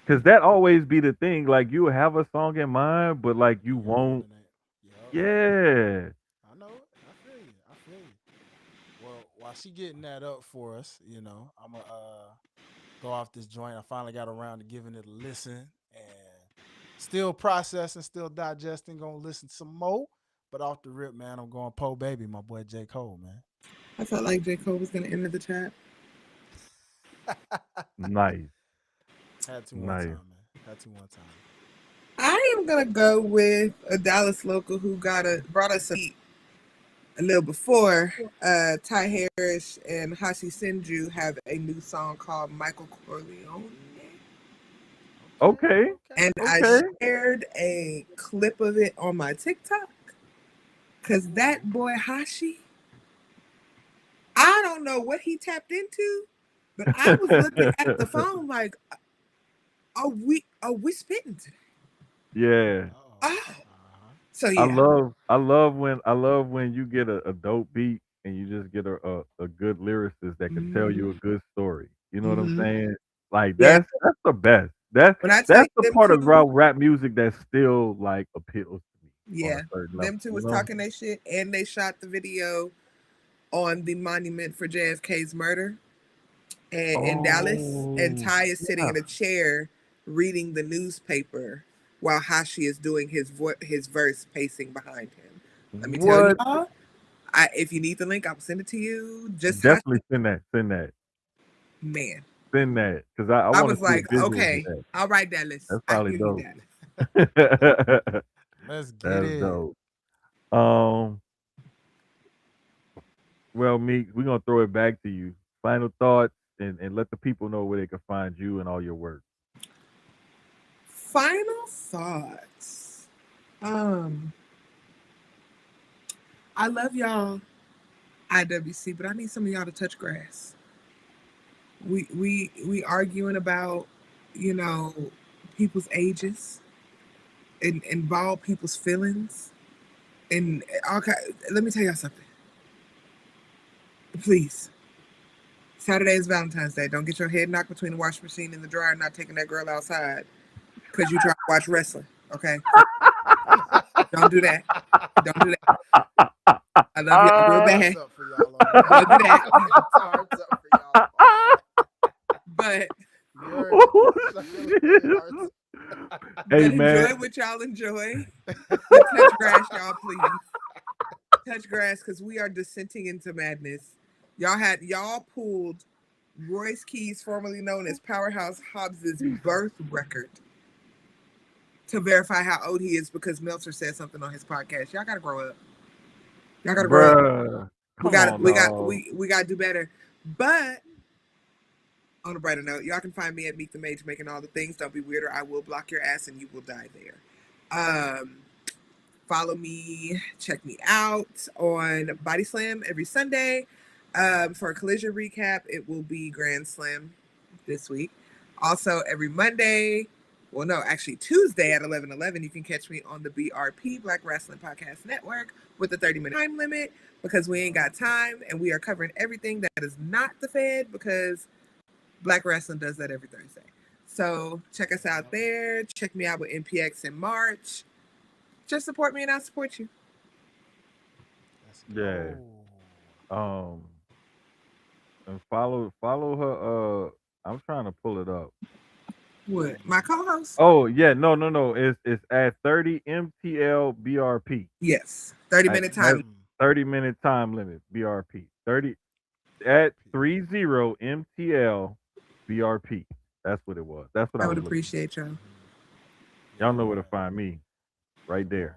Cause that always be the thing. Like you have a song in mind, but like But you you don't know won't. the name. Yup. Yeah. I know it. I feel you. I feel you. Well, while she getting that up for us, I'm gonna go off this joint. I finally got around to giving it a listen and still processing, still digesting, gonna listen some more. But off the rip, man, I'm going Poe Baby, my boy J. Cole, man. I felt like J. Cole was gonna enter the chat. Nice. Had to one Nice. time, man. Had to one time. I am gonna go with a Dallas local who brought us some heat a little before. Ty Harris and Hashi Sinju have a new song called Michael Corleone. Okay, Okay. okay. And I Okay. shared a clip of it on my TikTok because that boy Hashi, I don't know what he tapped into, but I was looking at the phone like, are we spitting today? Yeah. Uh-oh. Oh, Uh-huh. so I yeah. love I love when you get a dope beat and you just get a good lyricist that can tell you a good story. You know what I'm Mm-hmm. saying? Like Yeah. that's the best. That When I tell that's you the them part of two, rap music that still like appeals to me on a yeah, certain level. them two You was know? talking their shit, and they shot the video on the monument for JFK's murder in Dallas, and Oh Ty is sitting yeah. in a chair reading the newspaper while Hashi is doing his verse pacing behind him. Let me tell What? y'all, if you need the link, I will send it to you. Just Definitely Hashi, send that. Send that. man. Send that. Because I I want to was see a like, visual of okay, that. all right, Dallas, That's I probably hear you, dope. Dallas. Let's get That's it. dope. Um, well, Meek, we're gonna throw it back to you. Final thoughts and let the people know where they can find you and all your work. Final thoughts. Um, I love y'all, IWC, but I need some of y'all to touch grass. We arguing about, you know, people's ages and involve people's feelings and all kind. Let me tell y'all something, please. Saturday is Valentine's Day. Don't get your head knocked between the washing machine and the dryer, not taking that girl outside because you try to watch wrestling. Okay, don't do that. Don't do that. I love y'all real Ah, Hearts bad. up for y'all on that. Don't do that. Hearts up for y'all on that. But You heard me. oh, Shockingly, hearts. shit. Hey man, enjoy what y'all enjoy. But touch grass, y'all, please. Touch grass because we are descending into madness. Y'all pulled Royce Keys, formerly known as Powerhouse Hobbs's birth record to verify how old he is because Meltzer said something on his podcast. Y'all gotta grow up. Y'all gotta grow up. bruh, We come got on, we got dog. we gotta do better. But on a brighter note, y'all can find me at Meet the Mage making all the things. Don't be weird or I will block your ass and you will die there. Follow me, check me out on Body Slam every Sunday. For a collision recap, it will be Grand Slam this week. Also, every Monday, well, no, actually Tuesday at 11:11, you can catch me on the BRP Black Wrestling Podcast Network with a 30-minute time limit because we ain't got time and we are covering everything that is not the Fed because Black Wrestling does that every Thursday. So check us out there. Check me out with NPX in March. Just support me and I'll support you. Yeah. And follow her. I'm trying to pull it up. What? My co-host? Oh yeah, no. It's at 30 MTL BRP. Yes, 30-minute time. 30-minute time limit BRP. 30 at 30 MTL BRP. That's what it was. That's what I would was appreciate y'all. Y'all know where to find me. Right there.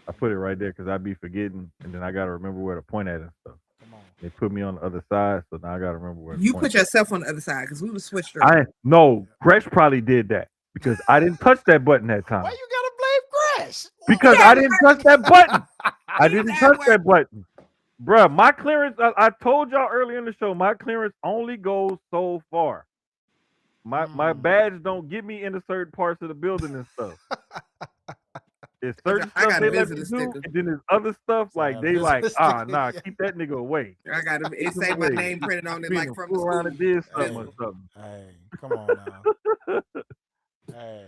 I put it right there because I be forgetting, and then I gotta remember where to point at and stuff. Come on. They put me on the other side, so now I gotta remember where. You put yourself on the other side because we were switched around. Gresh probably did that because I didn't touch that button that time. Why you gotta blame Gresh? Because I didn't touch that button. I didn't touch that button, bruh. My clearance. I told y'all earlier in the show. My clearance only goes so far. My badge don't get me into certain parts of the building and stuff. There's certain stuff they let me do, and then there's other stuff like they like, nah, keep that nigga away. I got to it say my name printed on it like from the around and did something or something. Hey, come on now. Hey.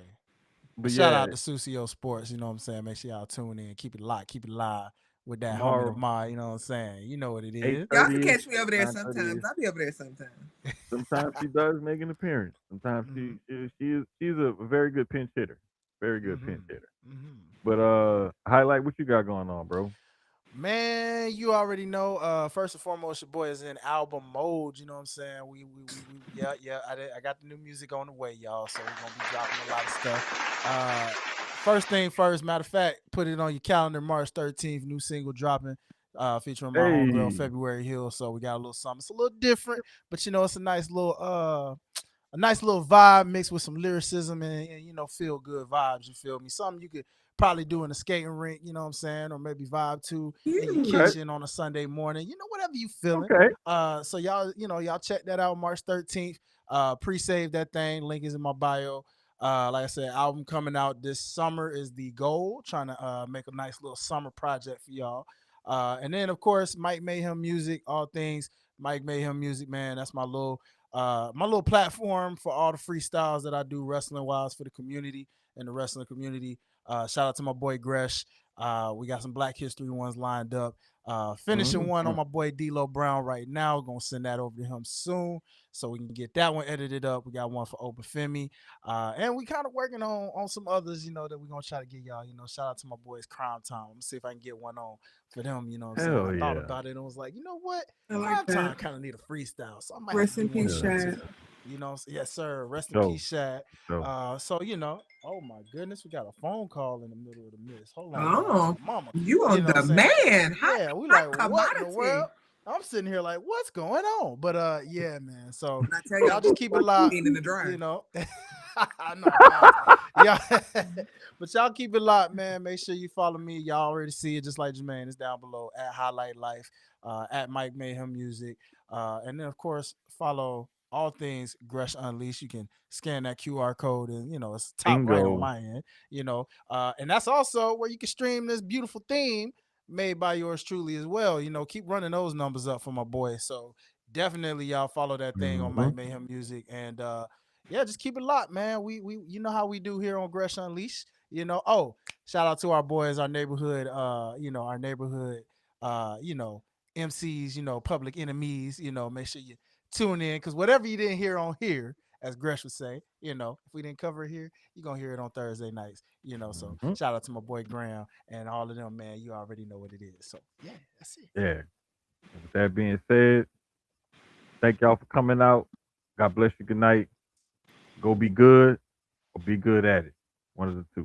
But shout out to Susio Sports, you know what I'm saying? Make sure y'all tune in, keep it locked, keep it live with that homie of mine, you know what I'm saying? You know what it is. Y'all can catch me over there sometimes. I'll be over there sometimes. Sometimes she does make an appearance. Sometimes she's a very good pinch hitter. Very good pinch hitter. But Hi-Lite, what you got going on, bro? Man, you already know. First and foremost, your boy is in album mode. You know what I'm saying? Yeah. I got the new music on the way, y'all. So we're gonna be dropping a lot of stuff. First thing first. Matter of fact, put it on your calendar. March 13th, new single dropping. Featuring my homegirl February Hill. So we got a little something. It's a little different, but you know, it's a nice little vibe mixed with some lyricism and you know, feel good vibes. You feel me? Something you could probably do in a skating rink, you know what I'm saying, or maybe vibe to in your kitchen on a Sunday morning, you know, whatever you feeling. So y'all check that out March 13th. Pre-save that thing. Link is in my bio. Like I said, album coming out this summer is the goal. Trying to make a nice little summer project for y'all. And then of course, Mike Mayhem Music, all things Mike Mayhem Music, man. That's my little platform for all the freestyles that I do wrestling wise for the community and the wrestling community. Shout out to my boy Gresh. We got some Black History ones lined up. Finishing one on my boy D-Lo Brown right now. Gonna send that over to him soon so we can get that one edited up. We got one for Open Femi. And we kind of working on some others, you know, that we're gonna try to get y'all. You know, shout out to my boys Crime Time. I'm gonna see if I can get one on for them, you know what I'm saying? I thought about it and was like, you know what? Crime Time kind of need a freestyle. So I might rest in peace, Shad. You know, yes, sir. Rest in peace, Shad. So you know, oh my goodness, we got a phone call in the middle of the mist. Hold on, oh, mama, you on the man? Yeah, we like what in the world? I'm sitting here like, what's going on? But yeah, man. So y'all just keep it locked. In the dry. You know, I know. Yeah, but y'all keep it locked, man. Make sure you follow me. Y'all already see it, just like Jermaine. It's down below at Hi-Lite Life, at Mike Mayhem Music, and then of course follow all things Gresh Unleashed. You can scan that QR code and, you know, it's top right on my end, you know. And that's also where you can stream this beautiful theme made by yours truly as well. You know, keep running those numbers up for my boy. So definitely y'all follow that thing on Mike Mayhem Music. And yeah, just keep it locked, man. We you know how we do here on Gresh Unleashed. You know, shout out to our boys, our neighborhood, you know, you know, MCs, you know, public enemies, you know, make sure you tune in, because whatever you didn't hear on here, as Gresh would say, you know, if we didn't cover it here, you're going to hear it on Thursday nights, you know. So shout out to my boy Graham and all of them, man. You already know what it is. So yeah, that's it. Yeah. With that being said, thank y'all for coming out. God bless you. Good night. Go be good or be good at it. One of the two.